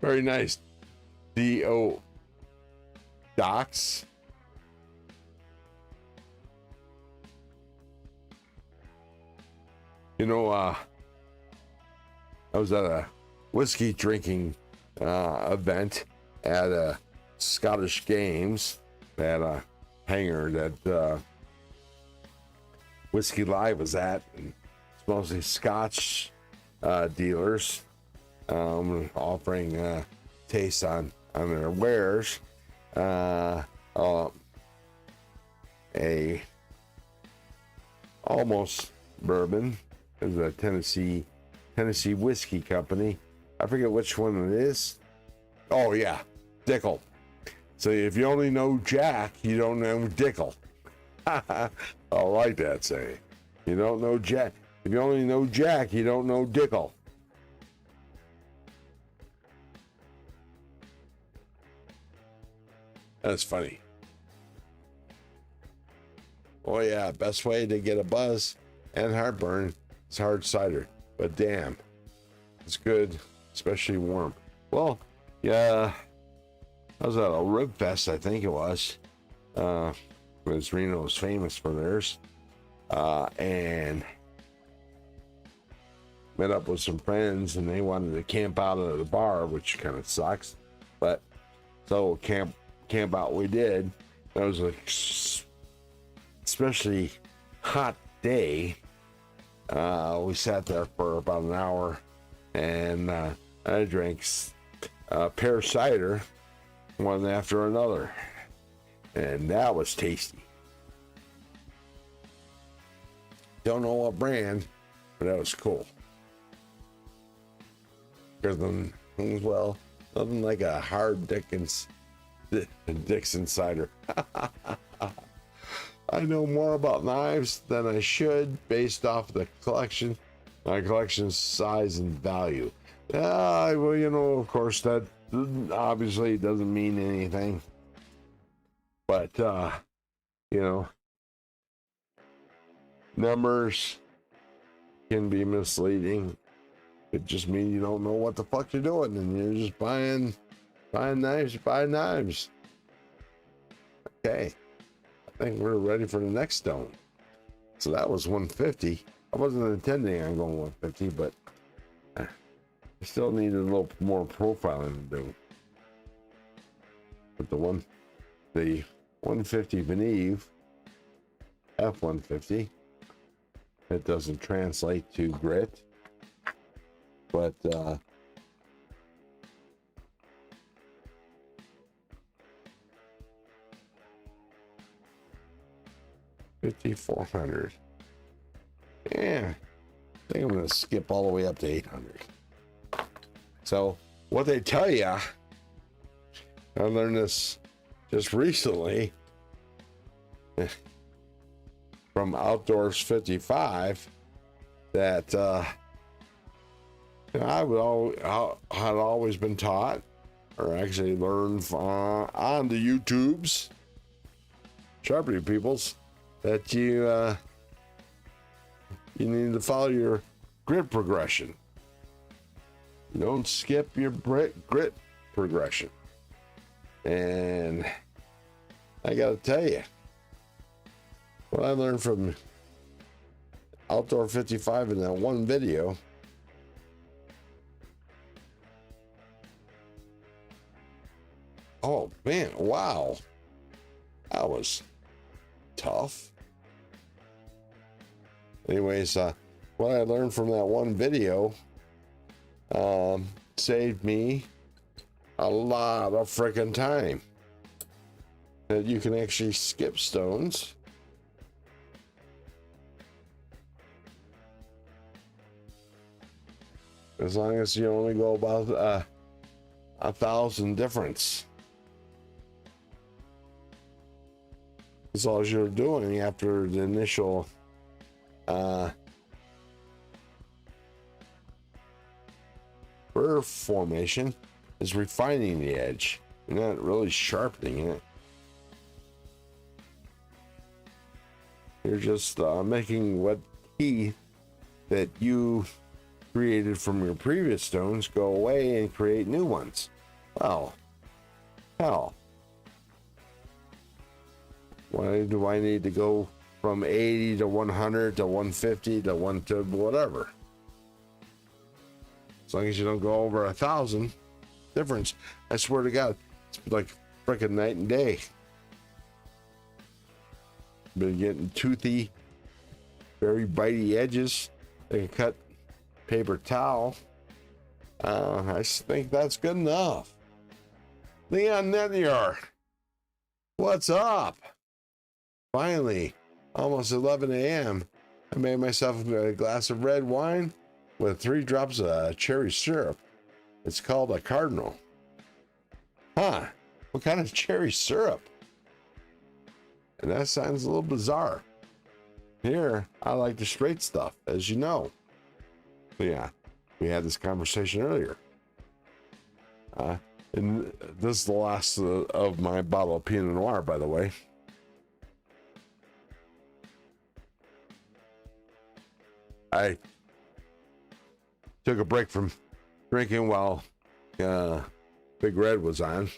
Very nice. Docs. You know, I was at a whiskey drinking event at a Scottish Games. They had a hangar that Whiskey Live was at. And it's mostly Scotch dealers offering taste on their wares. A almost bourbon is a Tennessee whiskey company. I forget which one it is. Oh yeah, Dickel. So if you only know Jack, you don't know Dickel. I like that saying. You don't know Jack. If you only know Jack, you don't know Dickel. That's funny. Oh yeah, best way to get a buzz and heartburn is hard cider. But damn, it's good, especially warm. Well, yeah, I was at a Rib Fest, I think it was. Because Reno is famous for theirs. And met up with some friends, and they wanted to camp out at the bar, which kind of sucks. But so camp out we did. It was like especially hot day. We sat there for about an hour, and I drank pear cider one after another, and that was tasty. Don't know what brand, but that was cool. Because well, nothing like a hard Dixon cider. I know more about knives than I should based off the collection, my collection's size and value. Well, you know, of course, that obviously doesn't mean anything. But, you know, numbers can be misleading. It just means you don't know what the fuck you're doing, and you're just buying knives, buy knives. Okay. I think we're ready for the next stone. So that was 150. I wasn't intending on going 150, but I still needed a little more profiling to do. But the 150 Veneve F-150 it doesn't translate to grit, but 5,400. Yeah, I think I'm gonna skip all the way up to 800. So what they tell you, I learned this just recently from Outdoors 55, that had always been taught, or actually learned on the YouTubes, sharpening peoples, that you need to follow your grit progression. You don't skip your grit progression. And I gotta tell you, what I learned from Outdoor 55 in that one video, oh man, wow, that was tough. Anyways, what I learned from that one video saved me a lot of freaking time. That you can actually skip stones. As long as you only go about 1,000 difference. As long as you're doing after the initial burr formation is refining the edge. You're not really sharpening it. You're just making what teeth that you created from your previous stones go away and create new ones. Well, hell, why do I need to go from 80 to 100 to 150 to 1 to whatever? As long as you don't go over 1,000 difference, I swear to God, it's like freaking night and day. Been getting toothy, very bitey edges. They can cut paper towel. I think that's good enough. Leon Netnyar, what's up? Finally, almost 11 a.m. I made myself a glass of red wine with 3 drops of cherry syrup. It's called a Cardinal. Huh? What kind of cherry syrup? And that sounds a little bizarre. Here, I like the straight stuff, as you know. But yeah, we had this conversation earlier. And this is the last of my bottle of Pinot Noir, by the way. I took a break from drinking while Big Red was on.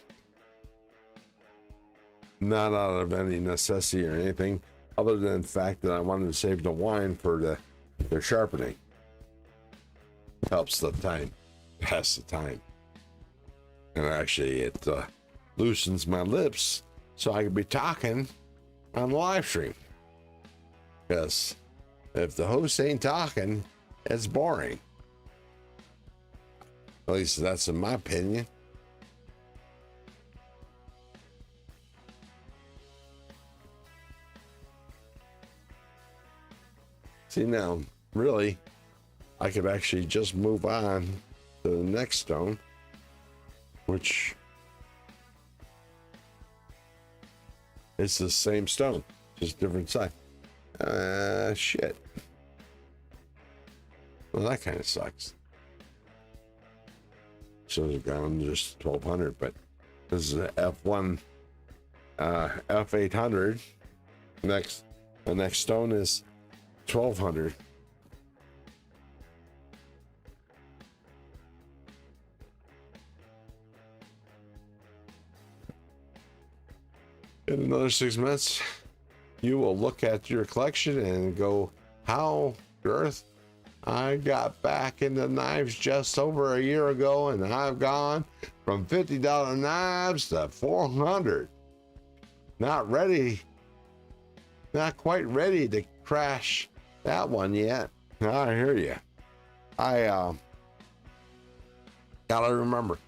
Not out of any necessity or anything, other than the fact that I wanted to save the wine for the sharpening. Helps the time, pass the time. And actually it loosens my lips so I can be talking on the live stream. Because if the host ain't talking, it's boring. At least that's in my opinion. See, now, really, I could actually just move on to the next stone, which is the same stone, just different side. Shit. Well, that kind of sucks. Should have gone just 1,200, but this is an F1, F800. The next stone is 1,200. In another 6 months, you will look at your collection and go, how Girth, I got back into knives just over a year ago, and I've gone from $50 knives to 400. Not quite ready to crash that one yet. I hear you. I gotta remember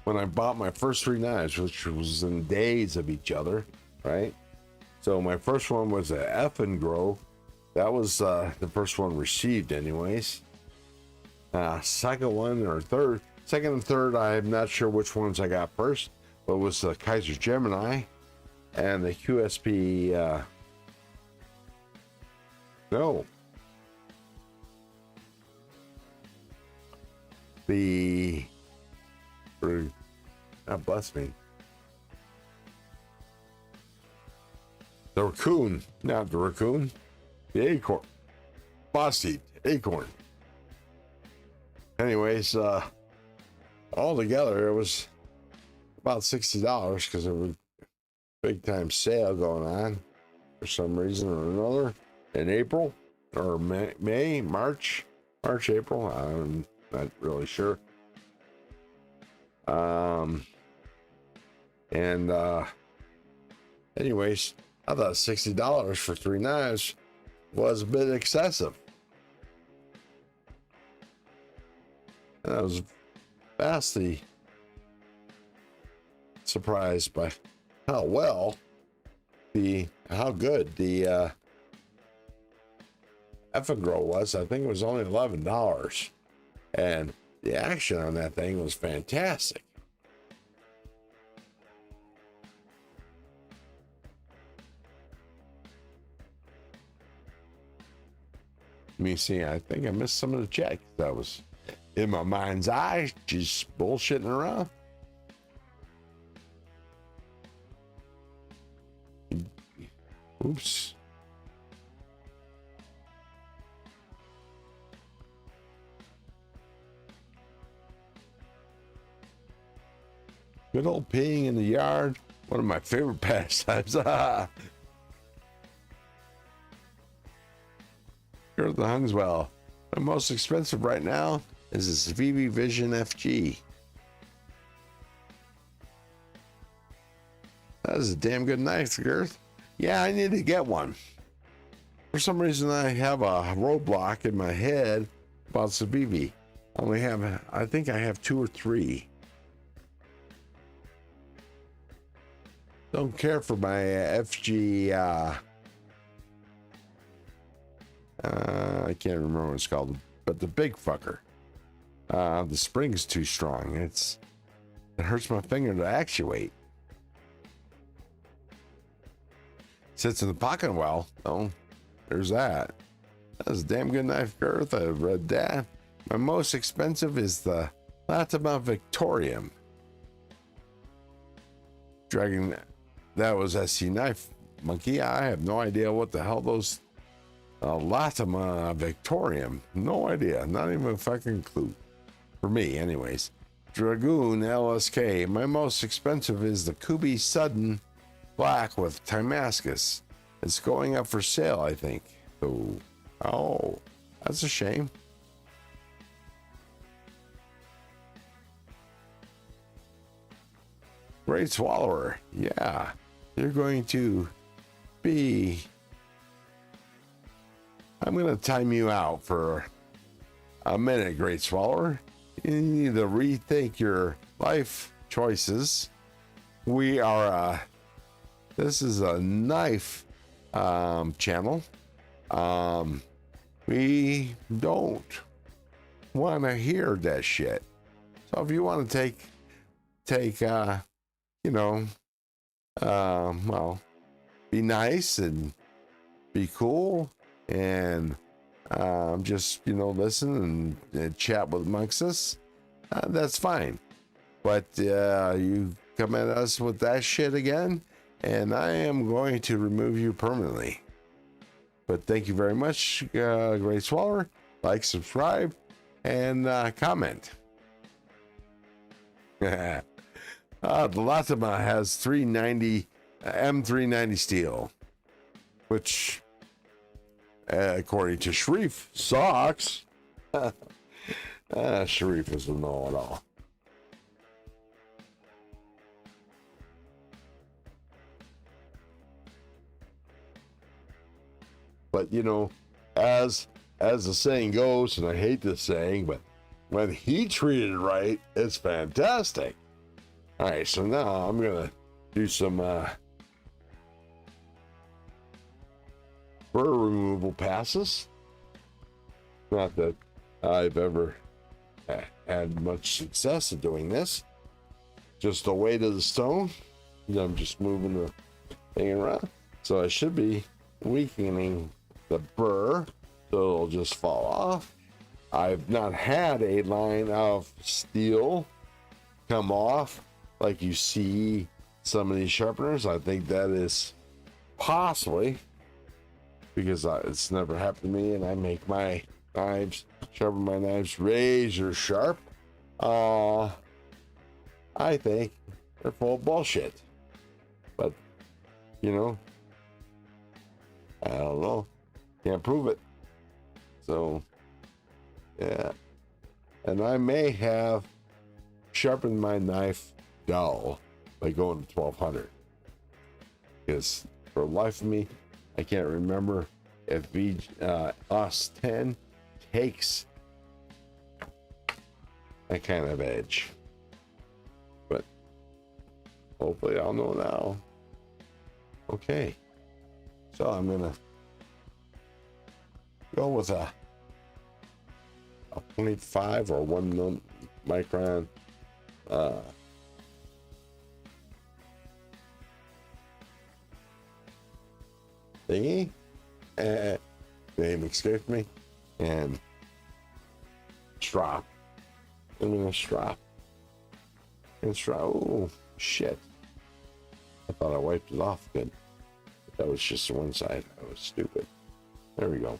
when I bought my first 3 knives, which was in days of each other, right? So my first one was a F and Grow. That was the first one received, anyways. Second and third, I'm not sure which ones I got first, but it was the Kaiser Gemini and the QSP. No, bless me. The Raccoon, not the Raccoon, the Acorn, Bossy Acorn. Anyways, all together it was about $60 because there was a big time sale going on for some reason or another in April or March, April. I'm not really sure. Anyways, I thought $60 for 3 knives was a bit excessive. And I was vastly surprised by how good the Grow was. I think it was only $11, and the action on that thing was fantastic. Let me see. I think I missed some of the check. That was in my mind's eye, just bullshitting around. Oops. Good old peeing in the yard. One of my favorite pastimes. Here at the Hunswell. The most expensive right now is this VV Vision FG. That is a damn good knife, Girth. Yeah, I need to get one. For some reason, I have a roadblock in my head about the VV. I think I have 2 or 3. Don't care for my FG. I can't remember what it's called, but the big fucker. The spring's too strong. It hurts my finger to actuate. Sits in the pocket well. Oh, there's that. That's a damn good knife, Girth. I've read that. My most expensive is the Latimer Victorium. Dragging that was SC Knife Monkey. I have no idea what the hell those Latimer Victorium. No idea. Not even a fucking clue. For me, anyways. Dragoon LSK. My most expensive is the Kubi Sudden Black with Damascus. It's going up for sale, I think. Oh, that's a shame. Great Swallower. Yeah. You're going to be... I'm going to time you out for a minute, Great Swallower. You need to rethink your life choices. We are... this is a knife channel. We don't want to hear that shit. So if you want to take well, be nice and be cool and just listen and chat with amongst us, that's fine. But you come at us with that shit again, and I am going to remove you permanently. But thank you very much, Great Swallower. Like, subscribe, and comment. The Latimer has 390 M390 steel, which, according to Sharif, sucks. Sharif is a know-it-all. But as the saying goes, and I hate this saying, but when heat treated right, it's fantastic. All right, so now I'm gonna do some burr removal passes. Not that I've ever had much success at doing this. Just the weight of the stone. I'm just moving the thing around. So I should be weakening the burr so it'll just fall off. I've not had a line of steel come off like you see some of these sharpeners. I think that is possibly because it's never happened to me, and I make my knives, sharpen my knives razor sharp. I think they're full of bullshit, but you know, I don't know, can't prove it. So yeah, and I may have sharpened my knife dull by going to 1200, because for the life of me I can't remember if OS 10 takes that kind of edge, but hopefully I'll know now. Okay, so I'm gonna go with a 0.5 or 1 micron thingy, name escaped me, and strop. I'm gonna strop and strop. Oh shit, I thought I wiped it off good, but that was just one side. I was stupid. There we go.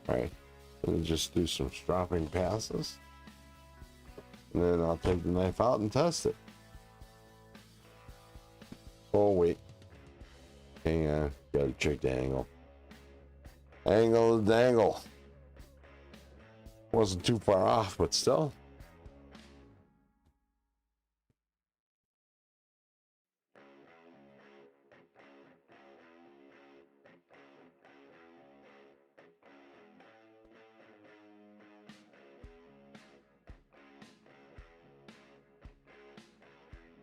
All right, let me just do some stropping passes, and then I'll take the knife out and test it. Oh wait, hang on, gotta check the angle. Angle of the dangle. Wasn't too far off, but still.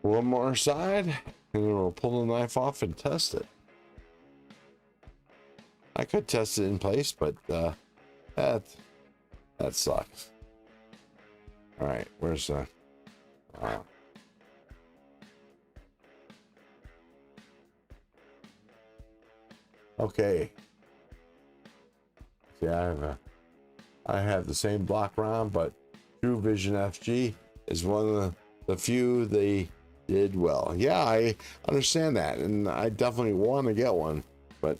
One more side, and then we'll pull the knife off and test it. I could test it in place, but that sucks. All right, where's the? Okay. See, I have the same block round, but True Vision FG is one of the few they did well. Yeah, I understand that, and I definitely want to get one, but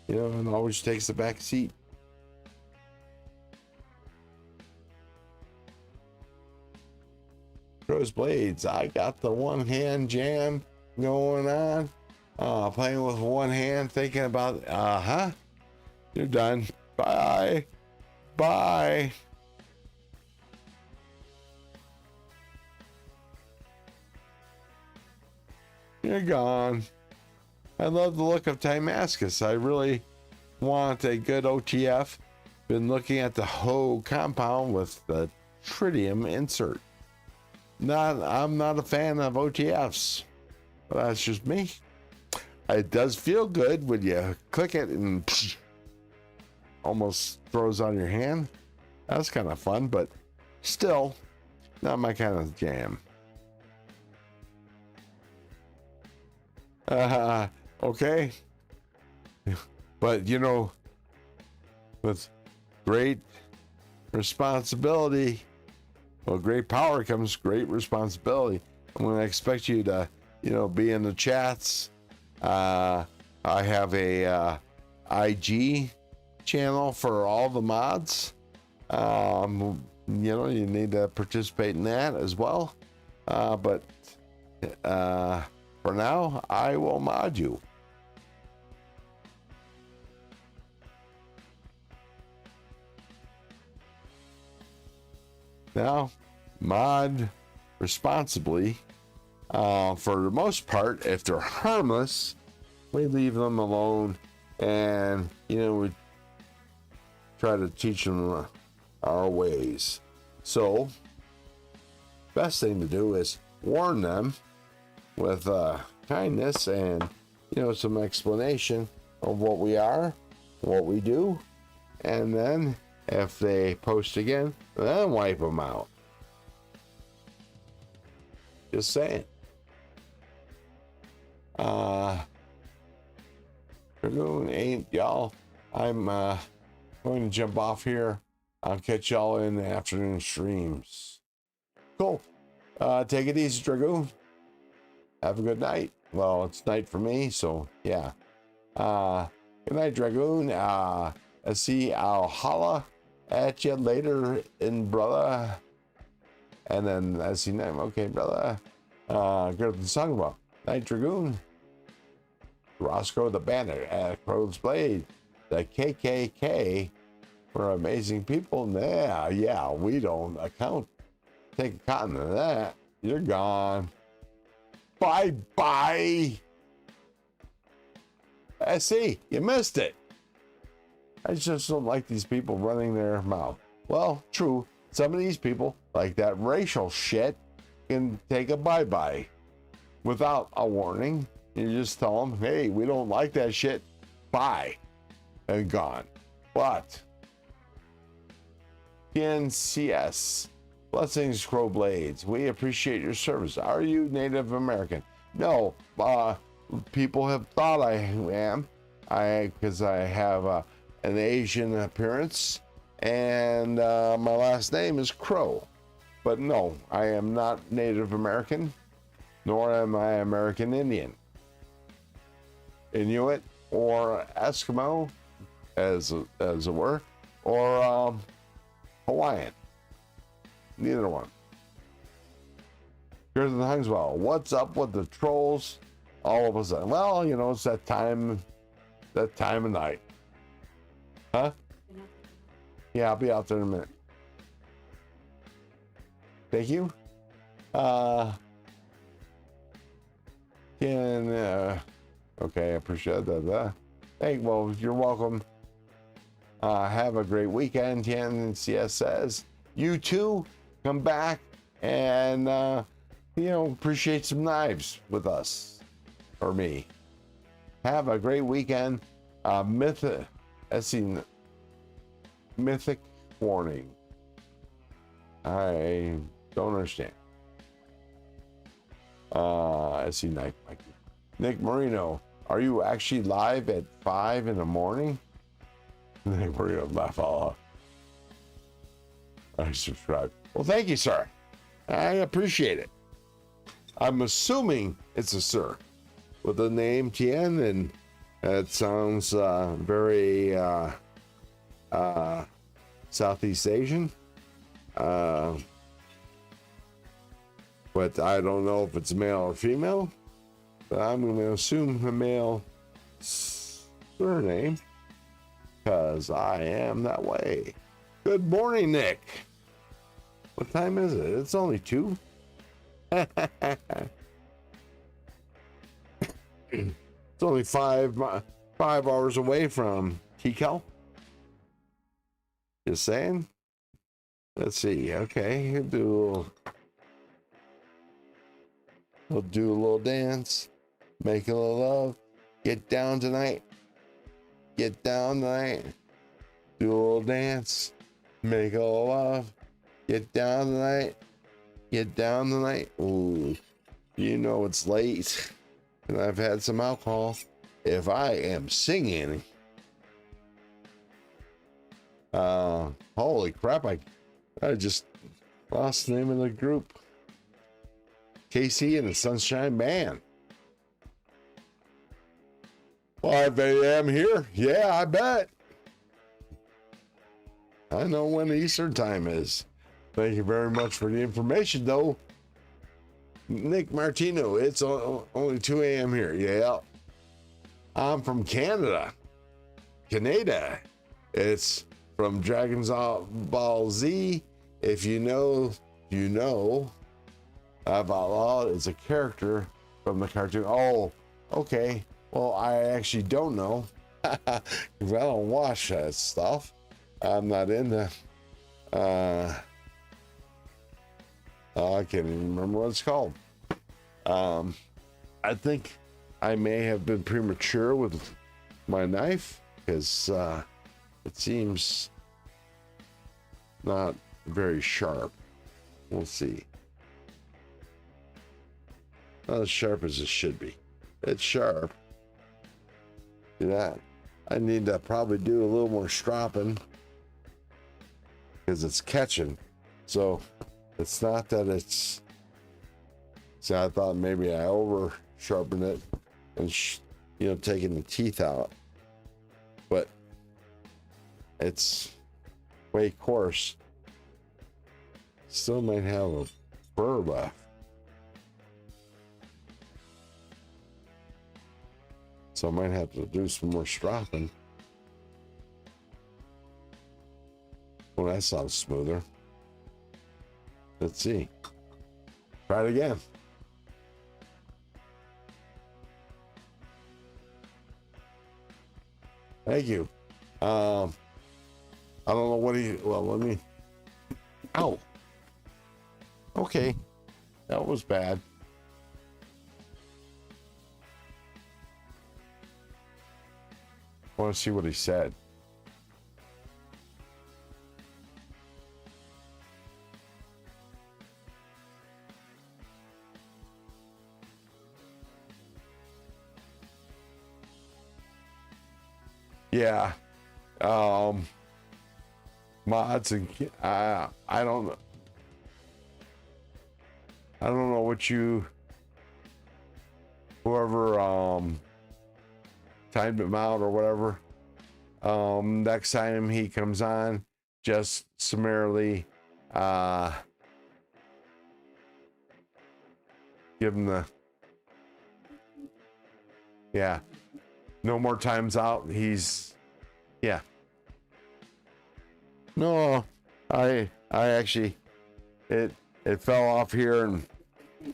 you know, it always takes the back seat. Crow's Blades, I got the one hand jam going on. Playing with one hand, thinking about, you're done. Bye. Bye. You're gone. I love the look of Timascus. I really want a good OTF. Been looking at the Ho compound with the tritium insert. I'm not a fan of OTFs, but that's just me. It does feel good when you click it and psh, almost throws on your hand. That's kind of fun, but still not my kind of jam. Okay, but you know, with great responsibility, well, great power comes great responsibility. I'm going to expect you to, you know, be in the chats. I have a IG channel for all the mods. You know, you need to participate in that as well. But for now, I will mod you. Now, mod responsibly. For the most part, if they're harmless, we leave them alone, and we try to teach them our ways. So best thing to do is warn them with kindness and some explanation of what we are, what we do, and then if they post again, then wipe them out. Just saying. Dragoon ain't y'all. I'm going to jump off here. I'll catch y'all in the afternoon streams. Cool. Take it easy, Dragoon. Have a good night. Well, it's night for me, so yeah. Good night, Dragoon. Let's see. I'll holla at you later, brother. And then I see name. Okay, brother. Good at the song about Night Dragoon. Roscoe the Bandit at Crow's Blade. The KKK for amazing people. Yeah, we don't take a cotton to that. You're gone. Bye. I see, you missed it. I just don't like these people running their mouth. Well, true. Some of these people, like that racial shit, can take a bye-bye without a warning. You just tell them, hey, we don't like that shit. Bye. And gone. But PNCS, blessings, Crow Blades. We appreciate your service. Are you Native American? No. People have thought I am. Because I have an Asian appearance, and my last name is Crow. But no, I am not Native American, nor am I American Indian, Inuit, or Eskimo, as it were, or Hawaiian. Neither one. Here's the Hungswell. What's up with the trolls? All of a sudden, well, it's that time of night. Huh? Yeah, I'll be out there in a minute. Thank you. Okay, I appreciate that. Hey, well, you're welcome. Have a great weekend. TNCS says. You too, come back and, appreciate some knives with us. Or me. Have a great weekend. Mythic warning. I don't understand. I see Nick Marino. Are you actually live at 5 in the morning? Nick Marino, laugh all off. I subscribe. Well, thank you, sir. I appreciate it. I'm assuming it's a sir with the name Tien, and it sounds very Southeast Asian. But I don't know if it's male or female. But I'm going to assume a male surname because I am that way. Good morning, Nick. What time is it? It's only 2. It's only 5 hours away from TCal. Just saying. Let's see. Okay, we'll do a little dance, make a little love, get down tonight. Do a little dance, make a little love, get down tonight. Ooh, it's late. And I've had some alcohol. If I am singing, holy crap, I just lost the name of the group. KC and the Sunshine Band. 5 a.m. here? Yeah, I bet. I know when the Eastern time is. Thank you very much for the information, though. Nick Martino, it's only 2 a.m. here. Yeah. I'm from Canada. It's from Dragon's Ball Z. If you know, you know. Valhalla is a character from the cartoon. Oh, okay. Well, I actually don't know. Because I don't wash that stuff. I'm not into. I can't even remember what it's called. I think I may have been premature with my knife because it seems not very sharp. We'll see. Not as sharp as it should be. It's sharp. See that? I need to probably do a little more stropping because it's catching. So it's not that it's. See, I thought maybe I over sharpened it and taking the teeth out, but it's way coarse. Still might have a burr left. So I might have to do some more stropping. Well, that sounds smoother. Let's see. Try it again. Thank you. I don't know what let me. Ow. Okay. That was bad. I want to see what he said. Yeah. Mods and I don't know. I don't know what whoever timed him out or whatever. Next time he comes on, just summarily give him the no more times out. No, I actually it fell off here and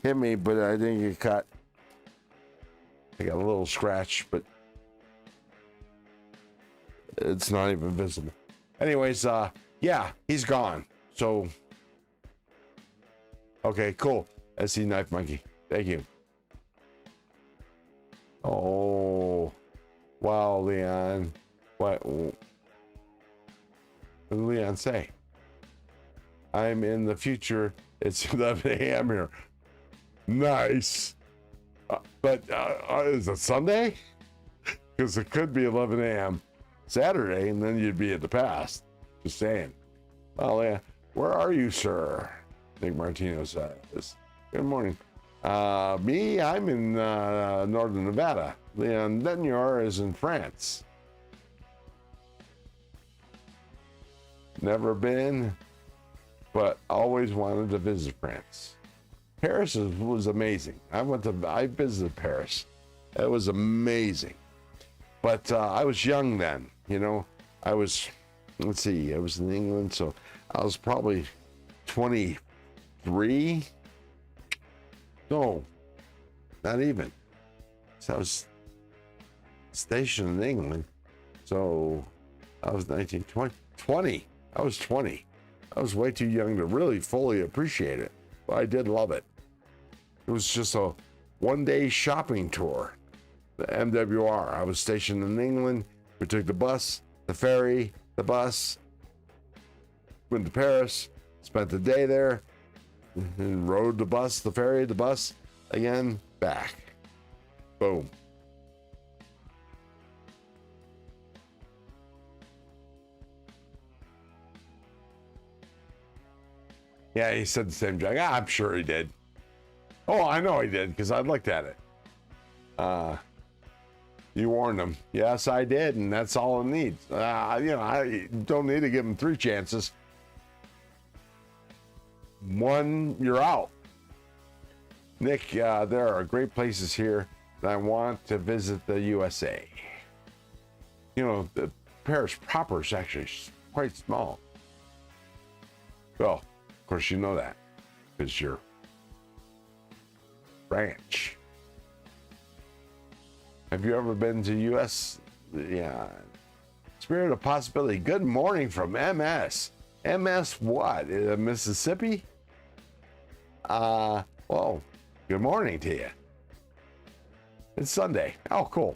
hit me, but I didn't get cut. I got a little scratch, but it's not even visible. Anyways, he's gone. So, okay, cool. SC Knife Monkey. Thank you. Oh, wow, Leon. What did Leon say? I'm in the future. It's 11 a.m. here. Nice. But is it Sunday? Because it could be 11 a.m. Saturday, and then you'd be in the past. Just saying. Well, yeah. Where are you, sir? Nick Martino says. Good morning. Me, I'm in northern Nevada. Leon Denyor is in France. Never been, but always wanted to visit France. Paris was amazing. I visited Paris. It was amazing. But I was young then, I was in England, so I was probably 23. No, not even. So I was stationed in England. So I was 19, 20. I was 20. I was way too young to really fully appreciate it. But I did love it. It was just a one-day shopping tour. The MWR. I was stationed in England. We took the bus, the ferry, the bus, went to Paris, spent the day there, and rode the bus, the ferry, the bus, again, back. Boom. Yeah, he said the same joke. I'm sure he did. Oh, I know he did, because I looked at it. You warned him. Yes, I did, and that's all it needs. I don't need to give him 3 chances. 1, you're out. Nick, there are great places here that I want to visit the USA. The Paris proper is actually quite small. Well, of course you know that, because you're French. Have you ever been to U.S.? Yeah. Spirit of Possibility. Good morning from MS. MS what? Mississippi? Well, good morning to you. It's Sunday. Oh, cool.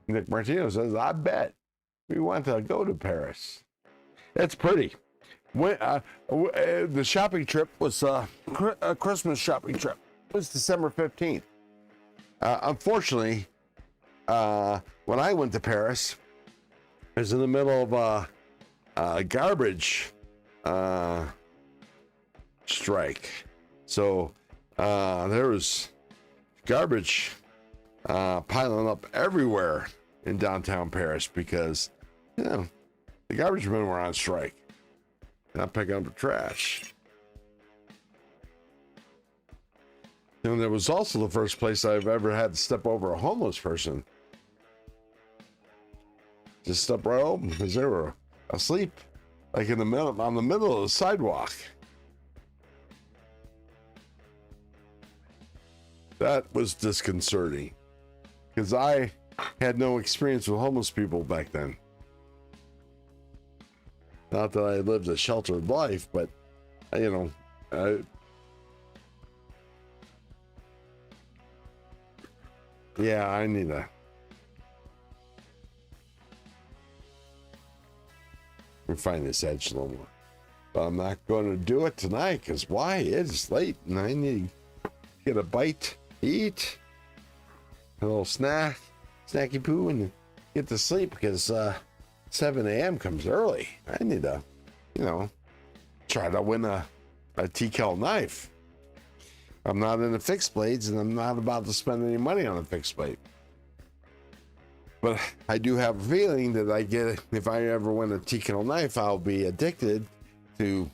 Nick Martino says, I bet we want to go to Paris. It's pretty. The shopping trip was a Christmas shopping trip. It was December 15th. Unfortunately, when I went to Paris, I was in the middle of a garbage strike. So there was garbage piling up everywhere in downtown Paris because, you know, the garbage men were on strike. Not picking up the trash. And it was also the first place I've ever had to step over a homeless person. Just step right over because they were asleep, like on the middle of the sidewalk. That was disconcerting because I had no experience with homeless people back then. Not that I lived a sheltered life, but you know, yeah, I need to refine this edge a little more. But I'm not going to do it tonight because why? It's late and I need to get a bite, eat, a little snacky poo, and get to sleep because 7 a.m. comes early. I need to, you know, try to win a TCAL knife. I'm not into fixed blades, and I'm not about to spend any money on a fixed blade. But I do have a feeling that if I ever win a TCAL knife, I'll be addicted to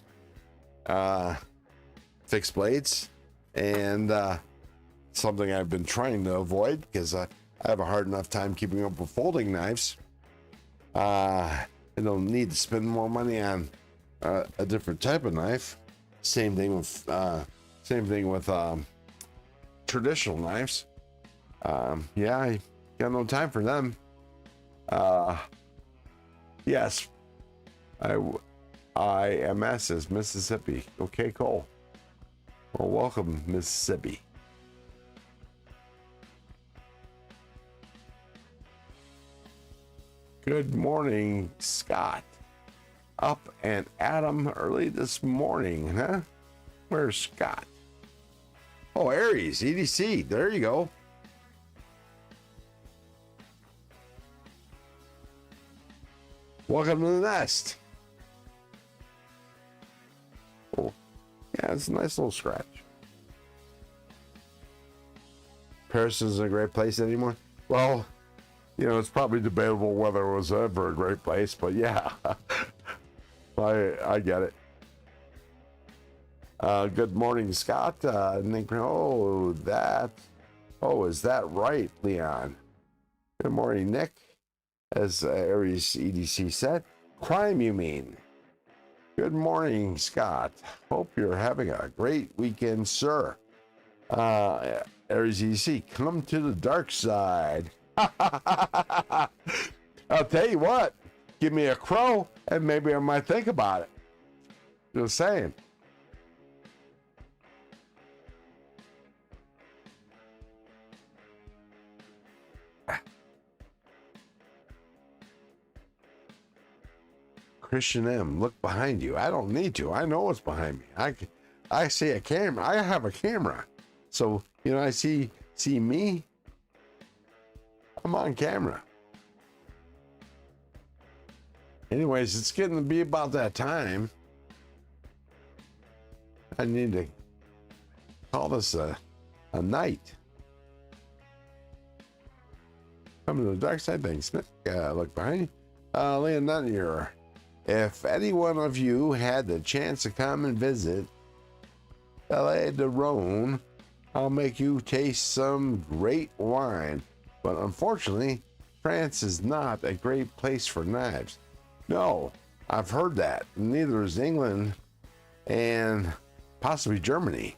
fixed blades, and something I've been trying to avoid because I have a hard enough time keeping up with folding knives. I don't need to spend more money on a different type of knife. Same thing with traditional knives. Yeah, I got no time for them. Yes, IMS is Mississippi. Okay, cool. Well, welcome, Mississippi. Good morning, Scott. Up and at 'em early this morning, huh? Where's Scott? Oh, Aries, EDC. There you go. Welcome to the nest. Oh, yeah, it's a nice little scratch. Paris isn't a great place anymore. Well, you know, it's probably debatable whether it was ever a great place, but yeah, I get it. Good morning, Scott. Nick, is that right, Leon? Good morning, Nick. As Aries EDC said, crime, you mean? Good morning, Scott. Hope you're having a great weekend, sir. Aries EDC, come to the dark side. I'll tell you what, give me a crow and maybe I might think about it. Just saying. Christian M, look behind you. I don't need to. I know what's behind me. I see a camera. I have a camera. So, you know, I see me. I'm on camera. Anyways, it's getting to be about that time. I need to call this a night. Come to the dark side. Thanks, Smith. Look behind you. Leon Nunnier. If any one of you had the chance to come and visit Palais de Rhône, I'll make you taste some great wine. But unfortunately, France is not a great place for knives. No, I've heard that. Neither is England and possibly Germany.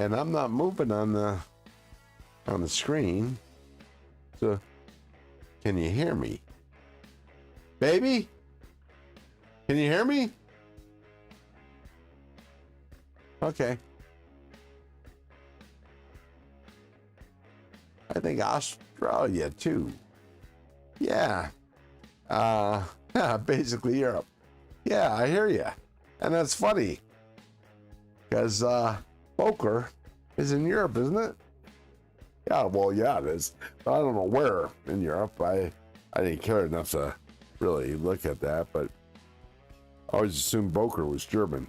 and I'm not moving on the screen. So, can you hear me? Baby? Can you hear me? Okay. I think Australia too. Yeah. Yeah, basically Europe. Yeah, I hear you. And that's funny. Because poker is in Europe, isn't it? Yeah, well, yeah, it is. I don't know where in Europe. I didn't care enough to really look at that, but I always assumed poker was German.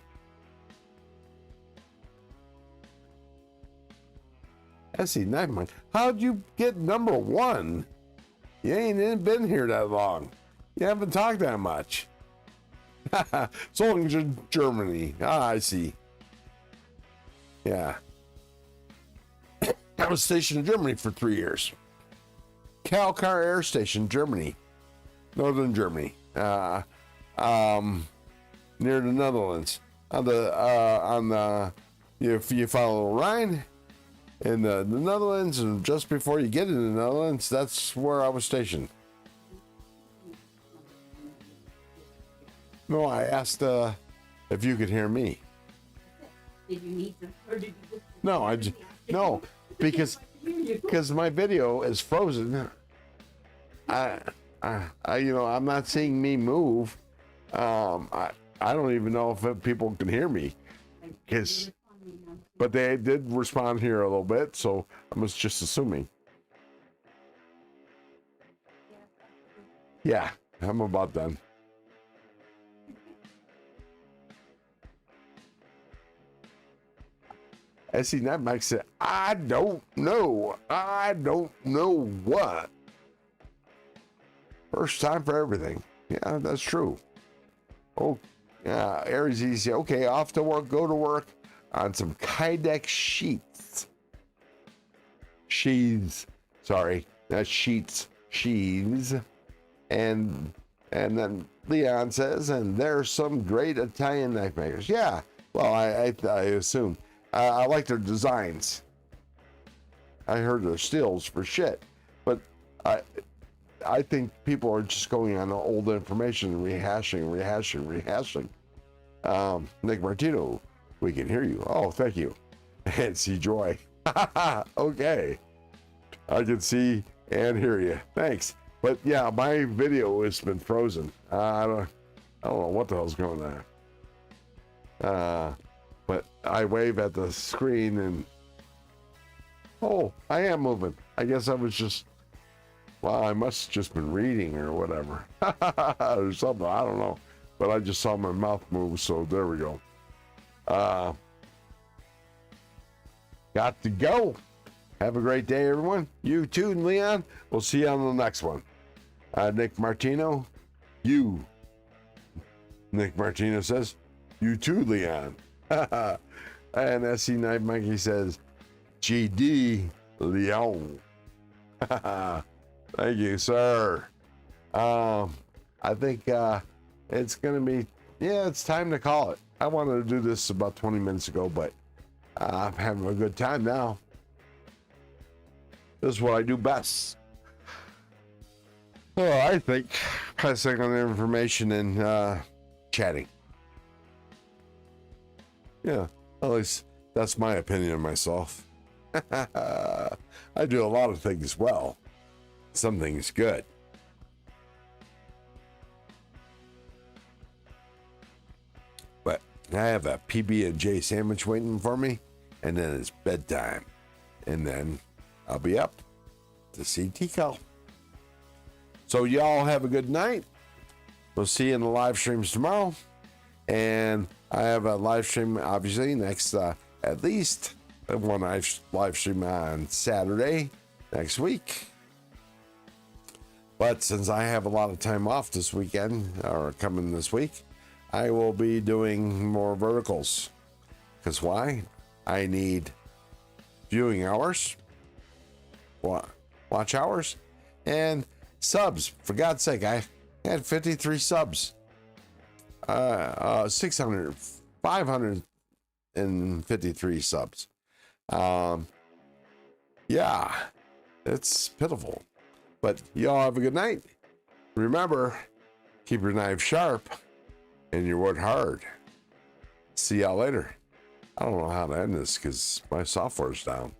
SC Nightmare. How'd you get number one? You ain't been here that long. You haven't talked that much. So long as you're Germany. Ah, I see. Yeah. I was stationed in Germany for 3 years. Kalkar Air Station, Germany. Northern Germany. Near the Netherlands. You follow the Rhine in the Netherlands, and just before you get in the Netherlands, that's where I was stationed. No, I asked if you could hear me. Did you need to, or did you just? No, because my video is frozen. I'm not seeing me move. I don't even know if people can hear me. But they did respond here a little bit, so I was just assuming. Yeah, I'm about done. SC Nightmare said, I don't know what. First time for everything. Yeah, that's true. Oh, yeah, Aries easy. Okay, off to work, go to work on some Kydex sheets. Sheaths. Sorry, not sheets. Sheaths. And then Leon says, and there's some great Italian knife makers. Yeah, well, I assume. I like their designs. I heard their steels for shit. But I think people are just going on old information and rehashing. Nick Martino, we can hear you. Oh, thank you. And see Joy. Okay. I can see and hear you. Thanks. But yeah, my video has been frozen. I don't know what the hell's going on. But I wave at the screen and I am moving. I guess I was just, well, I must have just been reading or whatever. Or something, I don't know. But I just saw my mouth move, so there we go. Got to go. Have a great day, everyone. You too, Leon. We'll see you on the next one. Nick Martino, you. Nick Martino says, you too, Leon. And SC Knife Monkey says, GD Leon. Thank you, sir. I think it's gonna be, it's time to call it. I wanted to do this about 20 minutes ago, but I'm having a good time now. This is what I do best. Oh, I think passing on the information and chatting. Yeah, at least that's my opinion of myself. I do a lot of things well. Some things good. But I have a PB&J sandwich waiting for me, and then it's bedtime. And then I'll be up to see Tico. So y'all have a good night. We'll see you in the live streams tomorrow. And I have a live stream, obviously, next, at least one live stream on Saturday next week. But since I have a lot of time off this weekend, or coming this week, I will be doing more verticals. Because why? I need viewing hours, watch hours, and subs. For God's sake, I had 53 subs. 553 subs. Yeah, it's pitiful. But y'all have a good night. Remember, keep your knife sharp and your wood hard. See y'all later. I don't know how to end this because my software's down.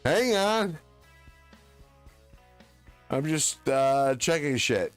Hang on. I'm just checking shit.